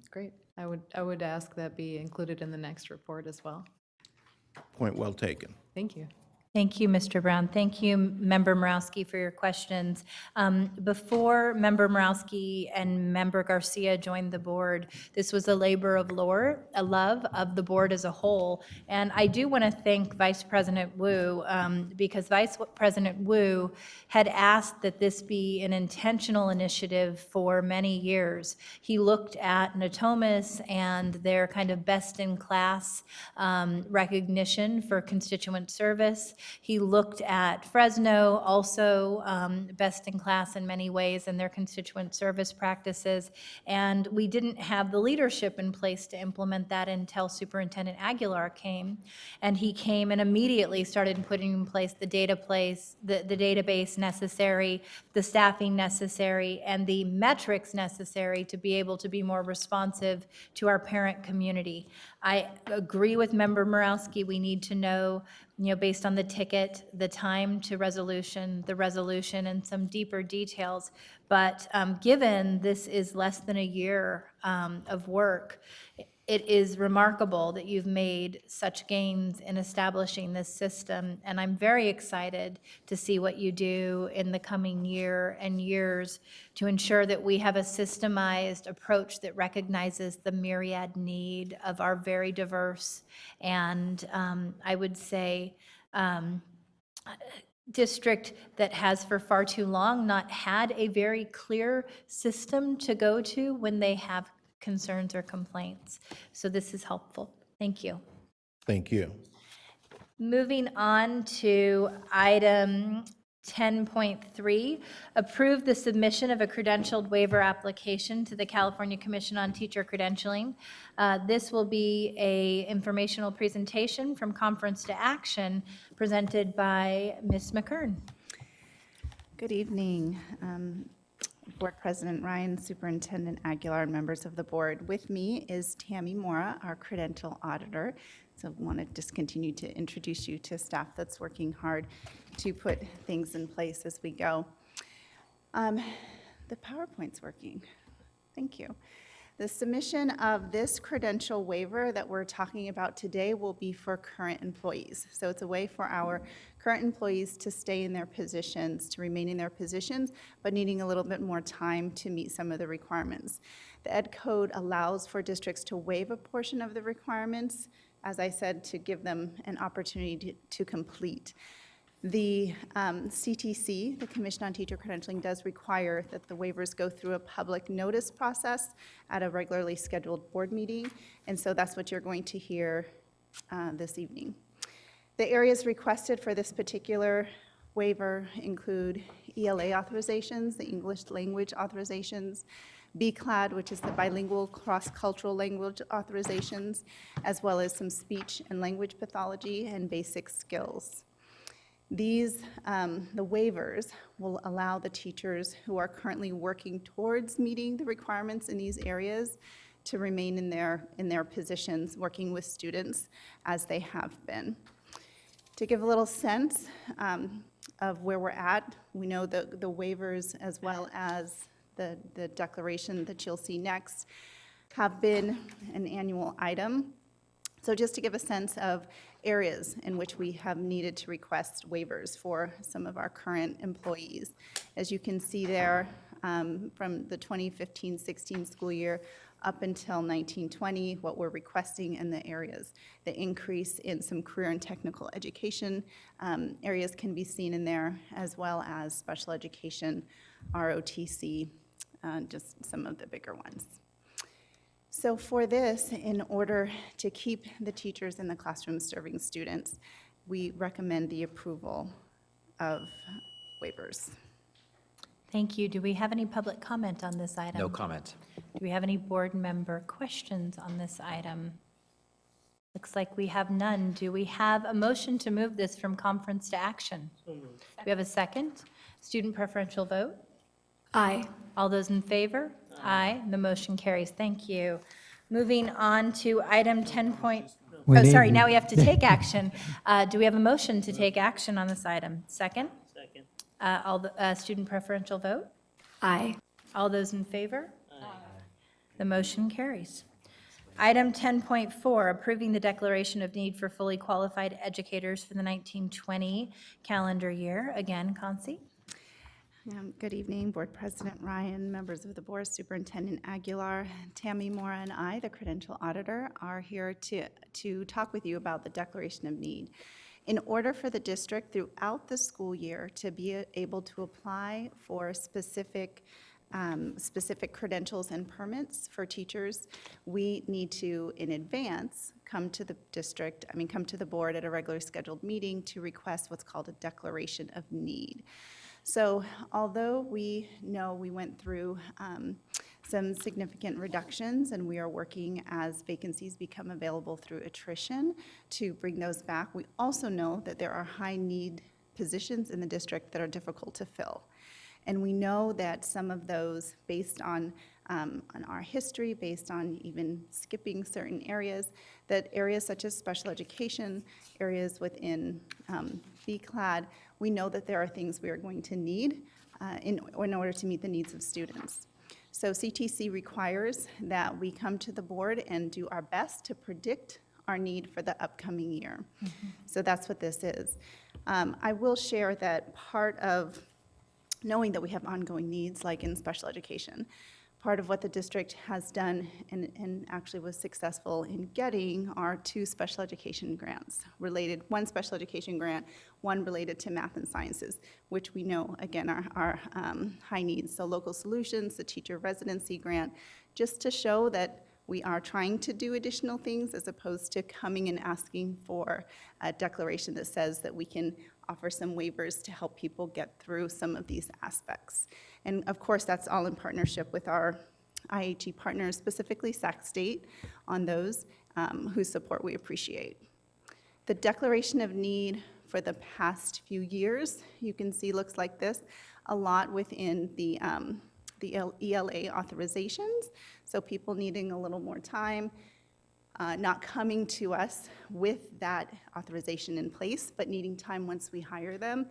great. I would ask that be included in the next report as well. Point well taken. Thank you. Thank you, Mr. Brown. Thank you, Member Morowski, for your questions. Before Member Morowski and Member Garcia joined the board, this was a labor of love of the board as a whole. And I do want to thank Vice President Wu, because Vice President Wu had asked that this be an intentional initiative for many years. He looked at Natomas and their kind of best-in-class recognition for constituent service. He looked at Fresno, also best in class in many ways in their constituent service practices. And we didn't have the leadership in place to implement that until Superintendent Aguilar came. And he came and immediately started putting in place the database necessary, the staffing necessary, and the metrics necessary to be able to be more responsive to our parent community. I agree with Member Morowski. We need to know, based on the ticket, the time to resolution, the resolution, and some deeper details. But given this is less than a year of work, it is remarkable that you've made such gains in establishing this system, and I'm very excited to see what you do in the coming year and years to ensure that we have a systemized approach that recognizes the myriad need of our very diverse and I would say district that has for far too long not had a very clear system to go to when they have concerns or complaints. So this is helpful. Thank you. Thank you. Moving on to item 10.3, approve the submission of a credentialed waiver application to the California Commission on Teacher Credentialing. This will be an informational presentation from Conference to Action presented by Ms. McKern. Good evening, Board President Ryan, Superintendent Aguilar, and members of the board. With me is Tammy Mora, our credential auditor. So I want to just continue to introduce you to staff that's working hard to put things in place as we go. The PowerPoint's working. Thank you. The submission of this credential waiver that we're talking about today will be for current employees. So it's a way for our current employees to stay in their positions, to remain in their positions, but needing a little bit more time to meet some of the requirements. The Ed Code allows for districts to waive a portion of the requirements as I said, to give them an opportunity to complete. The CTC, the Commission on Teacher Credentialing, does require that the waivers go through a public notice process at a regularly scheduled board meeting, and so that's what you're going to hear this evening. The areas requested for this particular waiver include ELA authorizations, the English language authorizations, BCLAD, which is the bilingual cross-cultural language authorizations, as well as some speech and language pathology and basic skills. These, the waivers will allow the teachers who are currently working towards meeting the requirements in these areas to remain in their positions, working with students as they have been. To give a little sense of where we're at, we know the waivers as well as the declaration that you'll see next have been an annual item. So just to give a sense of areas in which we have needed to request waivers for some of our current employees. As you can see there, from the 2015-16 school year up until 19-20, what we're requesting in the areas. The increase in some career and technical education areas can be seen in there, as well as special education, ROTC, just some of the bigger ones. So for this, in order to keep the teachers in the classroom serving students, we recommend the approval of waivers. Thank you. Do we have any public comment on this item? No comment. Do we have any board member questions on this item? Looks like we have none. Do we have a motion to move this from conference to action? Do we have a second? Student preferential vote? Aye. All those in favor? Aye. The motion carries. Thank you. Moving on to item 10. Oh, sorry, now we have to take action. Do we have a motion to take action on this item? Second? Second. All the student preferential vote? Aye. All those in favor? Aye. The motion carries. Item 10.4, approving the declaration of need for fully qualified educators for the 1920 calendar year. Again, Concy. Good evening, Board President Ryan, members of the board, Superintendent Aguilar, Tammy Mora, and I, the Credential Auditor, are here to talk with you about the declaration of need. In order for the district throughout the school year to be able to apply for specific credentials and permits for teachers, we need to, in advance, come to the board at a regularly scheduled meeting to request what's called a declaration of need. So although we know we went through some significant reductions, and we are working as vacancies become available through attrition to bring those back, we also know that there are high-need positions in the district that are difficult to fill. And we know that some of those, based on our history, based on even skipping certain areas, that areas such as special education, areas within BCLAD, we know that there are things we are going to need in order to meet the needs of students. So CTC requires that we come to the board and do our best to predict our need for the upcoming year. Mm-hmm. So that's what this is. I will share that part of knowing that we have ongoing needs, like in special education, part of what the district has done and actually was successful in getting are 2 special education grants related, one special education grant, one related to math and sciences, which we know, again, are high needs. So local solutions, the teacher residency grant, just to show that we are trying to do additional things as opposed to coming and asking for a declaration that says that we can offer some waivers to help people get through some of these aspects. And of course, that's all in partnership with our IHE partners, specifically Scta, on those whose support we appreciate. The declaration of need for the past few years, you can see looks like this, a lot within the ELA authorizations, so people needing a little more time, not coming to us with that authorization in place, but needing time once we hire them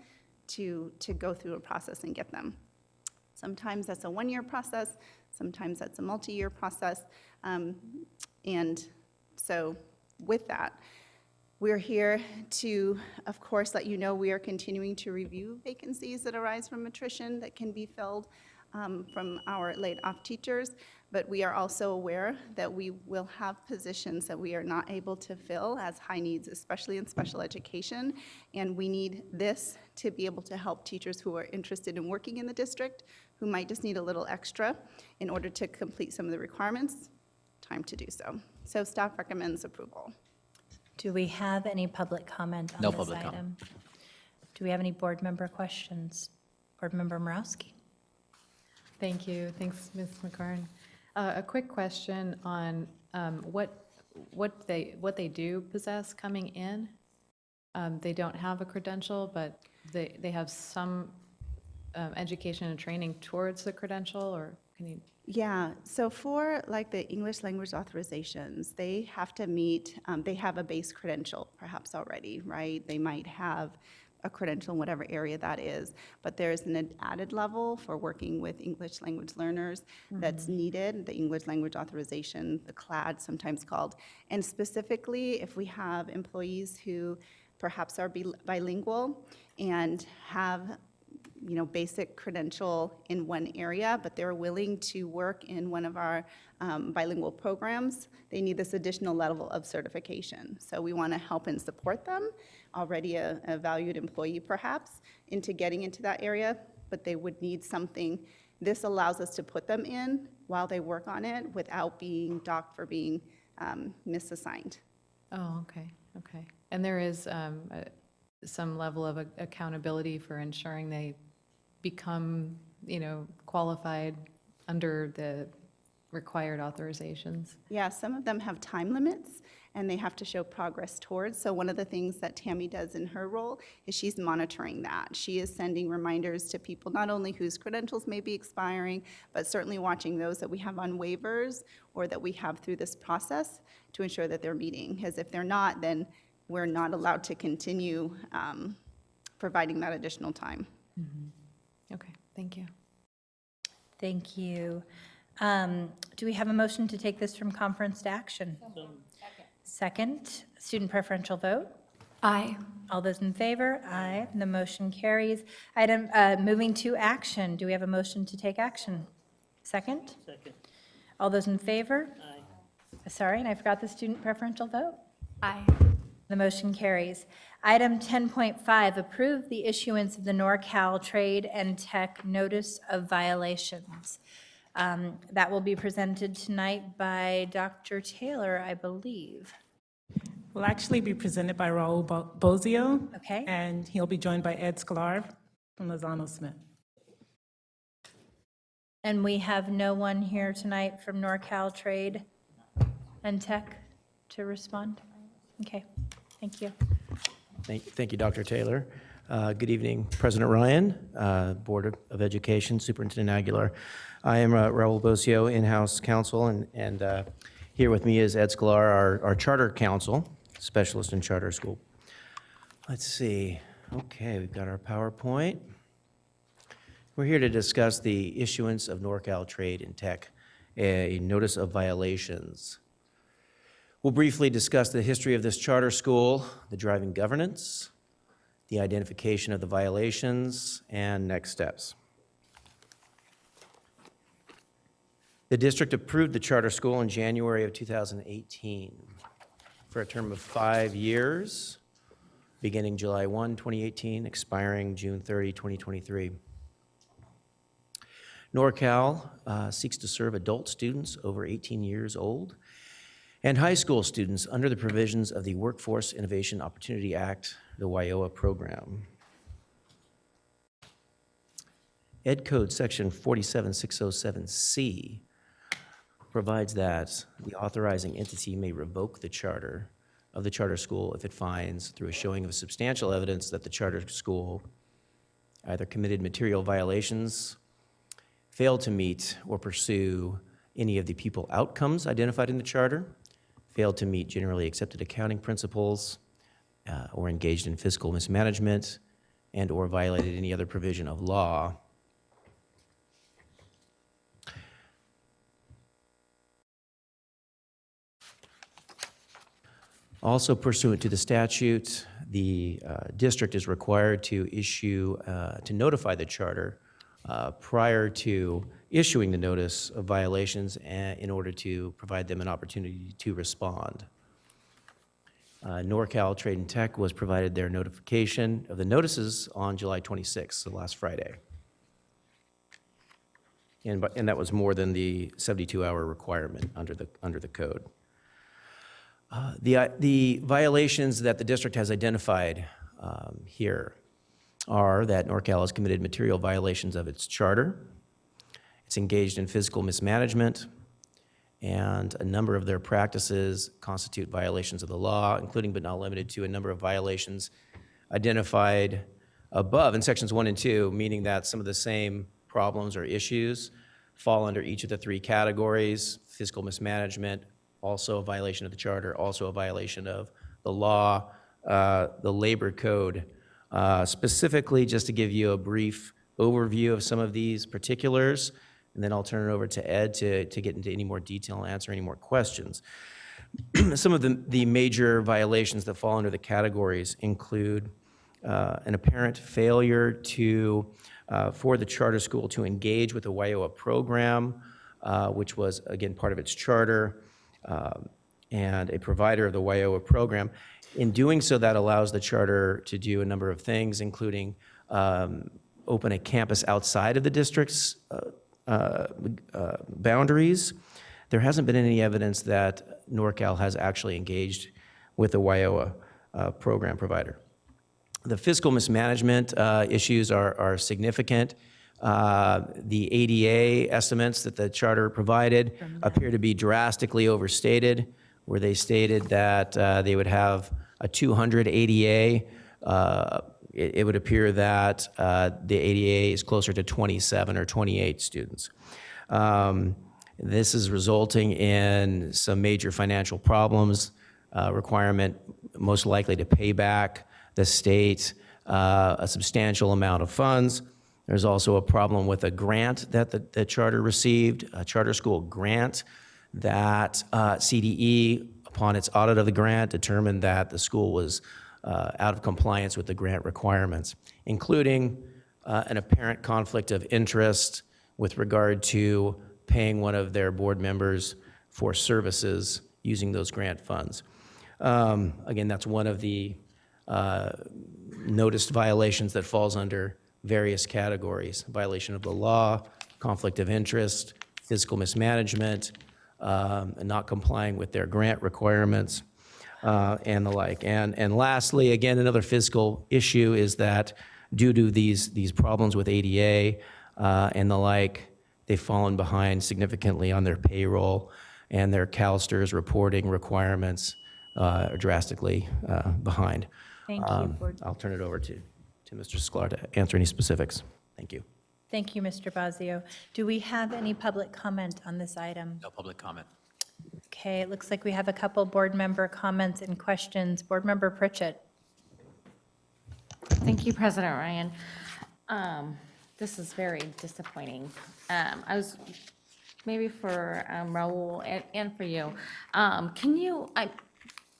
to go through a process and get them. Sometimes that's a one-year process, sometimes that's a multi-year process, and so with that, we're here to, of course, let you know we are continuing to review vacancies that arise from attrition that can be filled from our laid-off teachers, but we are also aware that we will have positions that we are not able to fill as high needs, especially in special education. And we need this to be able to help teachers who are interested in working in the district, who might just need a little extra in order to complete some of the requirements, time to do so. So staff recommends approval. Do we have any public comment on No this public item? comment. Do we have any board member questions? Board Member Morowski? Thank you. Thanks, Ms. McCarn. A quick question on what they do possess coming in. They don't have a credential, but they have some education and training towards the credential, or can you? Yeah, so for like the English language authorizations, they have to meet, they have a base credential perhaps already, right? They might have a credential in whatever area that is, but there's an added level for working with English language learners that's needed, the English language authorization, the CLAD sometimes called. And specifically, if we have employees who perhaps are bilingual and have basic credential in one area, but they're willing to work in one of our bilingual programs, they need this additional level of certification. So we want to help and support them, already a valued employee perhaps, into getting into that area, but they would need something. This allows us to put them in while they work on it without being docked for being misassigned. Oh, okay, okay. And there is some level of accountability for ensuring they become, qualified under the required authorizations? Yeah, some of them have time limits, and they have to show progress towards. So one of the things that Tammy does in her role is she's monitoring that. She is sending reminders to people, not only whose credentials may be expiring, but certainly watching those that we have on waivers or that we have through this process to ensure that they're meeting. Because if they're not, then we're not allowed to continue providing that additional time. Okay, thank you. Thank you. Do we have a motion to take this from conference to action? Second, student preferential vote? Aye. All those in favor? Aye. The motion carries. Item, moving to action. Do we have a motion to take action? Second? Second. All those in favor? Aye. Sorry, and I forgot the student preferential vote. Aye. The motion carries. Item 10.5, approve the issuance of the NorCal Trade and Tech Notice of Violations. That will be presented tonight by Dr. Taylor, I believe. Will actually be presented by Raul Bozio. Okay. And he'll be joined by Ed Sklar from Lozano Smith. And we have no one here tonight from NorCal Trade and Tech to respond? Okay, thank you. Thank you, Dr. Taylor. Good evening, President Ryan, Board of Education, Superintendent Aguilar. I am Raul Bozio, in-house counsel, and here with me is Ed Sklar, our charter counsel, specialist in charter school. Let's see. Okay, we've got our PowerPoint. We're here to discuss the issuance of NorCal Trade and Tech, a notice of violations. We'll briefly discuss the history of this charter school, the driving governance, the identification of the violations, and next steps. The district approved the charter school in January of 2018 for a term of 5 years, beginning July 1, 2018, expiring June 30, 2023. NorCal seeks to serve adult students over 18 years old and high school students under the provisions of the Workforce Innovation Opportunity Act, the WIOA program. Ed Code Section 47607C provides that the authorizing entity may revoke the charter of the charter school if it finds, through a showing of substantial evidence, that the charter school either committed material violations, failed to meet or pursue any of the people outcomes identified in the charter, failed to meet generally accepted accounting principles, or engaged in fiscal mismanagement, and or violated any other provision of law. Also pursuant to the statute, the district is required to issue, to notify the charter prior to issuing the notice of violations in order to provide them an opportunity to respond. NorCal Trade and Tech was provided their notification of the notices on July 26th, so last Friday. And that was more than the 72-hour requirement under the code. The violations that the district has identified here are that NorCal has committed material violations of its charter, it's engaged in physical mismanagement, and a number of their practices constitute violations of the law, including but not limited to a number of violations identified above in sections 1 and 2, meaning that some of the same problems or issues fall under each of the 3 categories: physical mismanagement, also a violation of the charter, also a violation of the law, the labor code. Specifically, just to give you a brief overview of some of these particulars, and then I'll turn it over to Ed to get into any more detail and answer any more questions. Some of the major violations that fall under the categories include an apparent failure for the charter school to engage with the WIOA program, which was, again, part of its charter, and a provider of the WIOA program. In doing so, that allows the charter to do a number of things, including open a campus outside of the district's boundaries. There hasn't been any evidence that NorCal has actually engaged with the WIOA program provider. The fiscal mismanagement issues are significant. The ADA estimates that the charter provided appear to be drastically overstated, where they stated that they would have a 200 ADA. It would appear that the ADA is closer to 27 or 28 students. This is resulting in some major financial problems, requirement most likely to pay back the state a substantial amount of funds. There's also a problem with a grant that the charter received, a charter school grant that CDE, upon its audit of the grant, determined that the school was out of compliance with the grant requirements, including an apparent conflict of interest with regard to paying one of their board members for services using those grant funds. Again, that's one of the noticed violations that falls under various categories: violation of the law, conflict of interest, physical mismanagement, and not complying with their grant requirements, and the like. And lastly, again, another fiscal issue is that due to these problems with ADA and the like, they've fallen behind significantly on their payroll, and their CalSTRS reporting requirements are drastically behind. Thank you, Board. I'll turn it over to Mr. Sklar to answer any specifics. Thank you. Thank you, Mr. Bazio. Do we have any public comment on this item? No public comment. Okay, it looks like we have a couple board member comments and questions. Board Member Pritchett. Thank you, President Ryan. This is very disappointing. I was, maybe for Raul and for you, can you,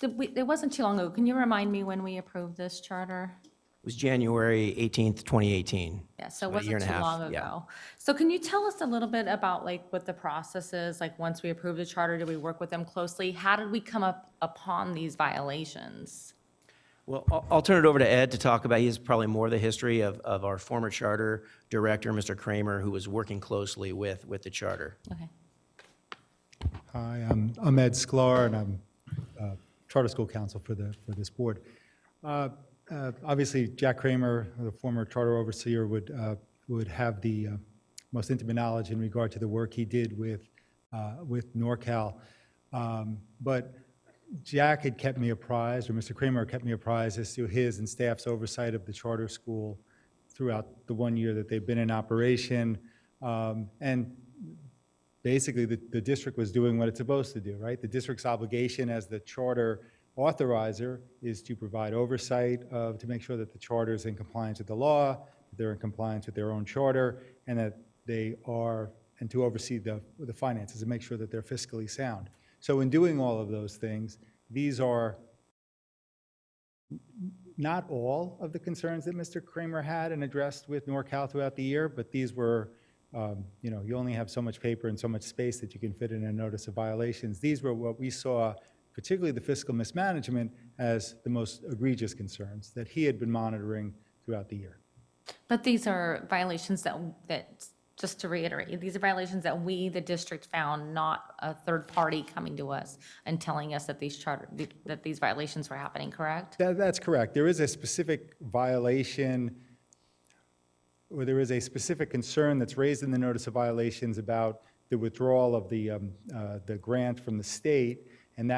it wasn't too long ago, can you remind me when we approved this charter? It was January 18th, 2018. Yeah, so it about a year wasn't and a too half, long yeah. ago. So can you tell us a little bit about like what the process is? Like once we approved the charter, did we work with them closely? How did we come up upon these violations? Well, I'll turn it over to Ed to talk about. He has probably more of the history of our former charter director, Mr. Kramer, who was working closely with the charter. Okay. Hi, I'm Ed Sklar, and I'm charter school counsel for this board. Obviously, Jack Kramer, the former charter overseer, would have the most intimate knowledge in regard to the work he did with NorCal. But Jack had kept me apprised, or Mr. Kramer kept me apprised as to his and staff's oversight of the charter school throughout the 1 year that they've been in operation. And basically, the district was doing what it's supposed to do, right? The district's obligation as the charter authorizer is to provide oversight to make sure that the charter is in compliance with the law, that they're in compliance with their own charter, and that they are, and to oversee the finances and make sure that they're fiscally sound. So in doing all of those things, these are not all of the concerns that Mr. Kramer had and addressed with NorCal throughout the year, but these were you only have so much paper and so much space that you can fit in a notice of violations. These were what we saw, particularly the fiscal mismanagement, as the most egregious concerns that he had been monitoring throughout the year. But these are violations that, just to reiterate, these are violations that we, the district, found, not a third party coming to us and telling us that these violations were happening, correct? That's correct. There is a specific violation, or there is a specific concern that's raised in the notice of violations about the withdrawal of the grant from the state, and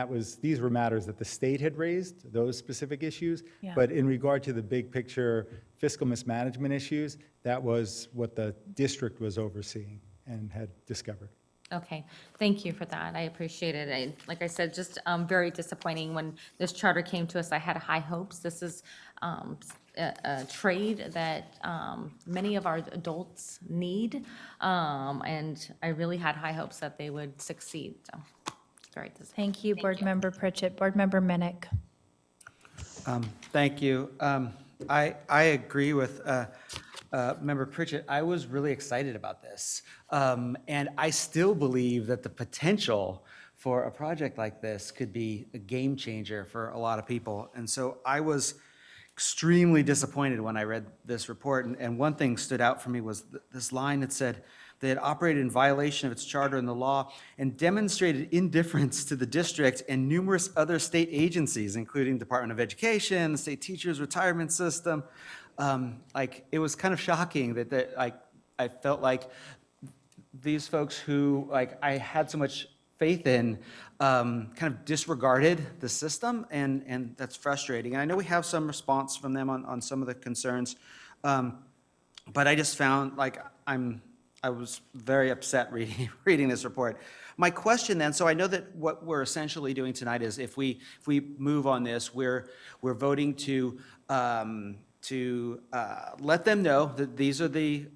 these were matters that the state had raised, those specific issues. Yeah. But in regard to the big picture fiscal mismanagement issues, that was what the district was overseeing and had discovered. Okay, thank you for that. I appreciate it. Like I said, just very disappointing when this charter came to us. I had high hopes. This is a trade that many of our adults need, and I really had high hopes that they would succeed. So, very disappointing. Thank you, Board Member Pritchett. Board Member Minnick. Thank you. I agree with Member Pritchett. I was really excited about this. And I still believe that the potential for a project like this could be a game changer for a lot of people. And so I was extremely disappointed when I read this report. And one thing stood out for me was this line that said, they had operated in violation of its charter and the law and demonstrated indifference to the district and numerous other state agencies, including Department of Education, the state teachers retirement system. It was kind of shocking that I felt like these folks who I had so much faith in kind of disregarded the system, and that's frustrating. And I know we have some response from them on some of the concerns, but I just found I was very upset reading this report. My question then, so I know that what we're essentially doing tonight is if we move on this, we're voting to let them know that these are the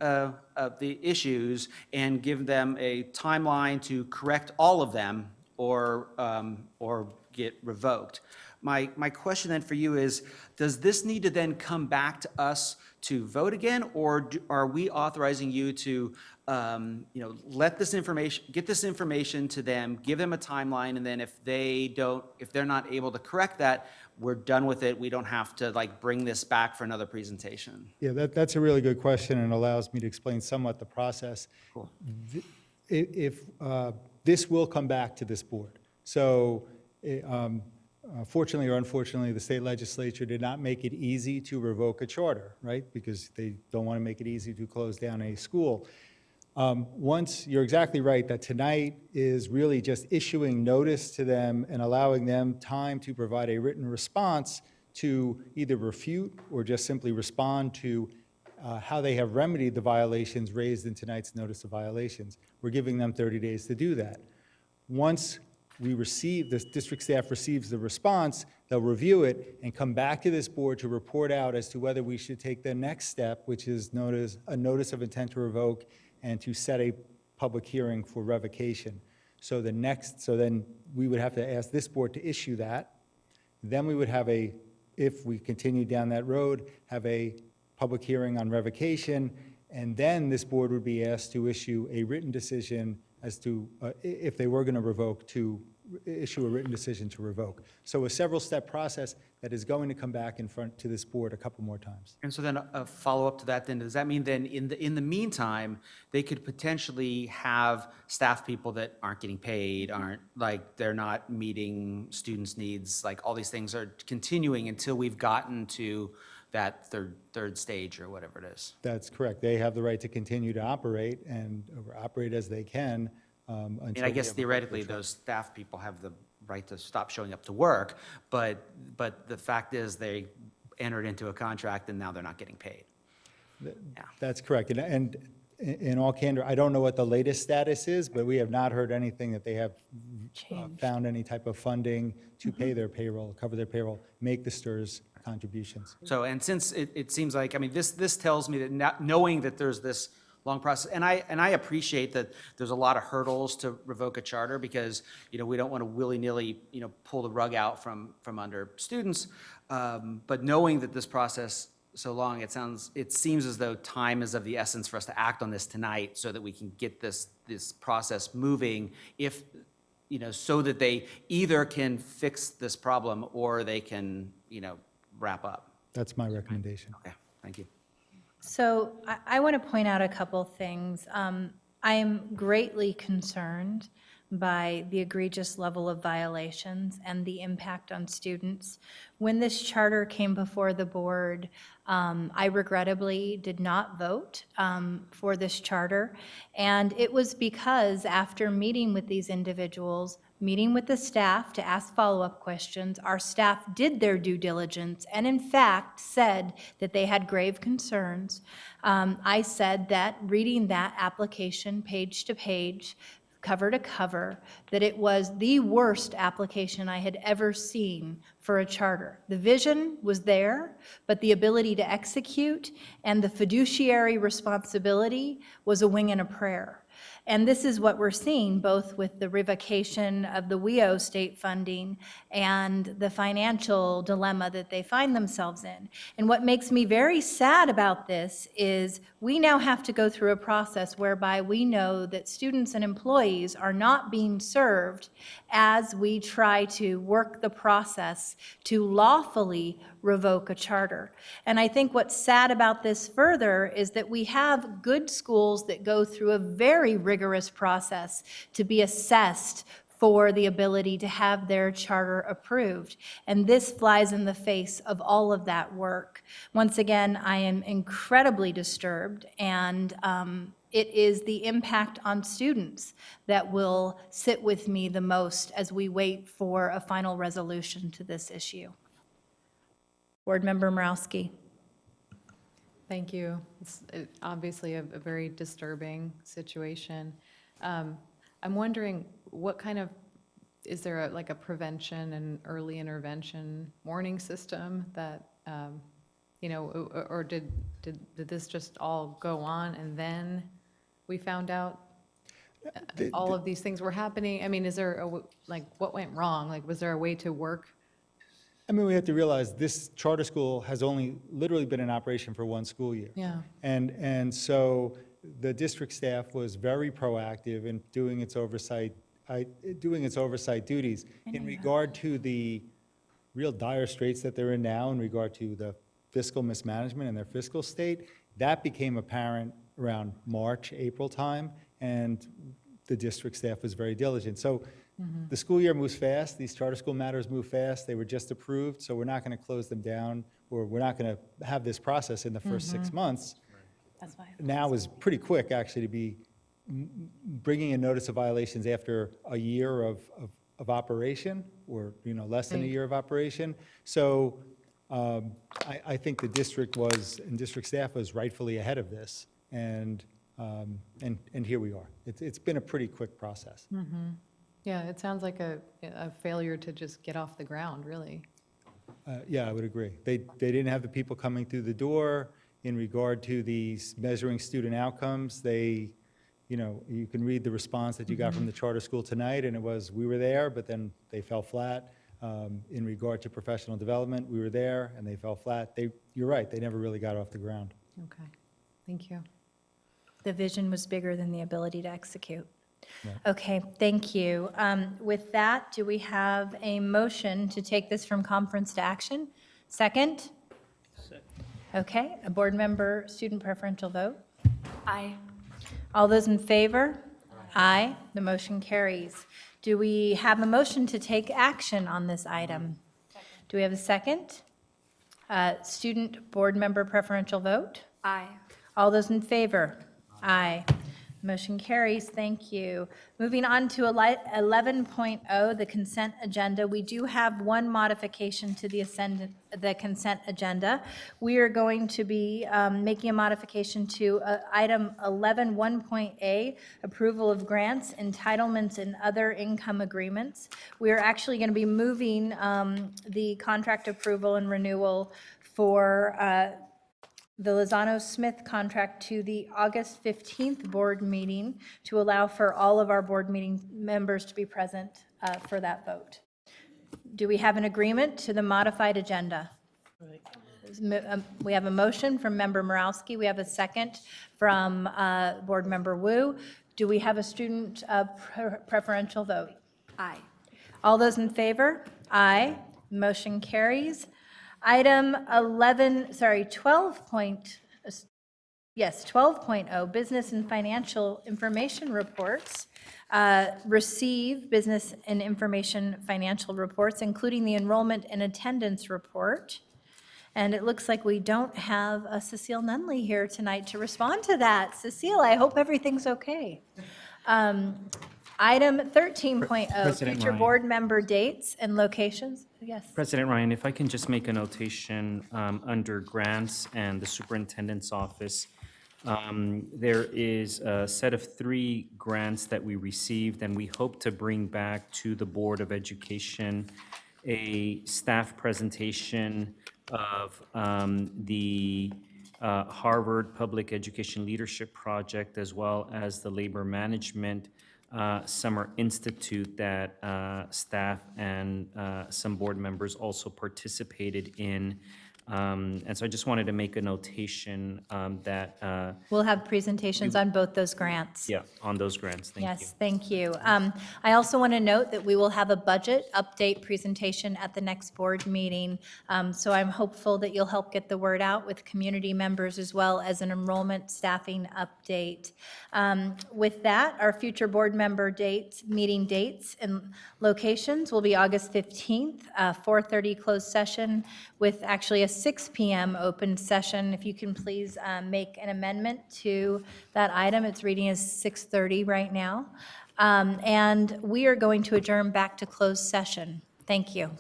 issues and give them a timeline to correct all of them or get revoked. My question then for you is, does this need to then come back to us to vote again, or are we authorizing you to let this information, get this information to them, give them a timeline, and then if they're not able to correct that, we're done with it. We don't have to bring this back for another presentation. Yeah, that's a really good question and allows me to explain somewhat the process. Cool. If this will come back to this board. So fortunately or unfortunately, the state legislature did not make it easy to revoke a charter, right? Because they don't want to make it easy to close down a school. Once, you're exactly right that tonight is really just issuing notice to them and allowing them time to provide a written response to either refute or just simply respond to how they have remedied the violations raised in tonight's notice of violations. We're giving them 30 days to do that. Once the district staff receives the response, they'll review it and come back to this board to report out as to whether we should take the next step, which is a notice of intent to revoke and to set a public hearing for revocation. So then we would have to ask this board to issue that. Then we would have if we continue down that road, have a public hearing on revocation, and then this board would be asked to issue a written decision as to, if they were going to revoke, to issue a written decision to revoke. So a several-step process that is going to come back in front to this board a couple more times. And so then a follow-up to that then, does that mean then in the meantime, they could potentially have staff people that aren't getting paid, they're not meeting students' needs, all these things are continuing until we've gotten to that third stage or whatever it is? That's correct. They have the right to continue to operate and operate as they can until. And I guess theoretically, those staff people have the right to stop showing up to work, but the fact is they entered into a contract and now they're not getting paid. That's correct. And in all candor, I don't know what the latest status is, but we have not heard anything that they have found any type of funding to pay their payroll, cover their payroll, make the STRS contributions. So, and since it seems like, this tells me that knowing that there's this long process, and I appreciate that there's a lot of hurdles to revoke a charter because, we don't want to willy-nilly, pull the rug out from under students, but knowing that this process so long, it seems as though time is of the essence for us to act on this tonight so that we can get this process moving, if, so that they either can fix this problem or they can, wrap up. That's my recommendation. Okay, thank you. So I want to point out a couple things. I am greatly concerned by the egregious level of violations and the impact on students. When this charter came before the board, I regrettably did not vote for this charter. And it was because after meeting with these individuals, meeting with the staff to ask follow-up questions, our staff did their due diligence and in fact said that they had grave concerns. I said that reading that application page to page, cover to cover, that it was the worst application I had ever seen for a charter. The vision was there, but the ability to execute and the fiduciary responsibility was a wing and a prayer. And this is what we're seeing both with the revocation of the WEO state funding and the financial dilemma that they find themselves in. And what makes me very sad about this is we now have to go through a process whereby we know that students and employees are not being served as we try to work the process to lawfully revoke a charter. And I think what's sad about this further is that we have good schools that go through a very rigorous process to be assessed for the ability to have their charter approved. And this flies in the face of all of that work. Once again, I am incredibly disturbed, and it is the impact on students that will sit with me the most as we wait for a final resolution to this issue. Board Member Morowski. Thank you. It's obviously a very disturbing situation. I'm wondering what kind of, is there like a prevention and early intervention warning system that, or did this just all go on and then we found out all of these things were happening? I mean, is there what went wrong? Like, was there a way to work? I mean, we have to realize this charter school has only literally been in operation for one school year. Yeah. And so the district staff was very proactive in doing its oversight duties in regard to the real dire straits that they're in now in regard to the fiscal mismanagement and their fiscal state. That became apparent around March, April time, and the district staff was very diligent. So the school year moves fast. These charter school matters move fast. They were just approved, so we're not going to close them down, or we're not going to have this process in the first 6 months. That's why. Now is pretty quick, actually, to be bringing a notice of violations after a year of operation, or less than a year of operation. So I think the district and district staff was rightfully ahead of this, and here we are. It's been a pretty quick process. Yeah, it sounds like a failure to just get off the ground, really. Yeah, I would agree. They didn't have the people coming through the door in regard to these measuring student outcomes. You can read the response that you got from the charter school tonight, and it was, we were there, but then they fell flat. In regard to professional development, we were there, and they fell flat. You're right, they never really got off the ground. Okay, thank you. The vision was bigger than the ability to execute. Right. Okay, thank you. With that, do we have a motion to take this from conference to action? Second? Second. Okay, a board member, student preferential vote? Aye. All those in favor? Aye. The motion carries. Do we have a motion to take action on this item? Do we have a second? Student board member preferential vote? Aye. All those in favor? Aye. Motion carries. Thank you. Moving on to 11.0, the consent agenda. We do have one modification to the consent agenda. We are going to be making a modification to item 11.1.a, approval of grants, entitlements, and other income agreements. We are actually going to be moving the contract approval and renewal for the Lozano-Smith contract to the August 15th board meeting to allow for all of our board meeting members to be present for that vote. Do we have an agreement to the modified agenda? We have a motion from Member Morowski. We have a second from Board Member Wu. Do we have a student preferential vote? Aye. All those in favor? Aye. Motion carries. Item 12.0, business and financial information reports. Receive business and information financial reports, including the enrollment and attendance report. And it looks like we don't have Cecile Nunley here tonight to respond to that. Cecile, I hope everything's okay. Item 13.0, President future Ryan. board member dates and locations. Yes. President Ryan, if I can just make a notation under grants and the superintendent's office. There is a set of 3 grants that we received, and we hope to bring back to the Board of Education a staff presentation of the Harvard Public Education Leadership Project, as well as the Labor Management Summer Institute that staff and some board members also participated in. And so I just wanted to make a notation that, We'll have presentations on both those grants. yeah, on those grants. Thank you. Yes, thank you. I also want to note that we will have a budget update presentation at the next board meeting. So I'm hopeful that you'll help get the word out with community members as well as an enrollment staffing update. With that, our future board member dates, meeting dates and locations will be August 15th, 4:30 closed session with actually a 6 p.m. open session. If you can please make an amendment to that item. It's reading as 6:30 right now. And we are going to adjourn back to closed session. Thank you.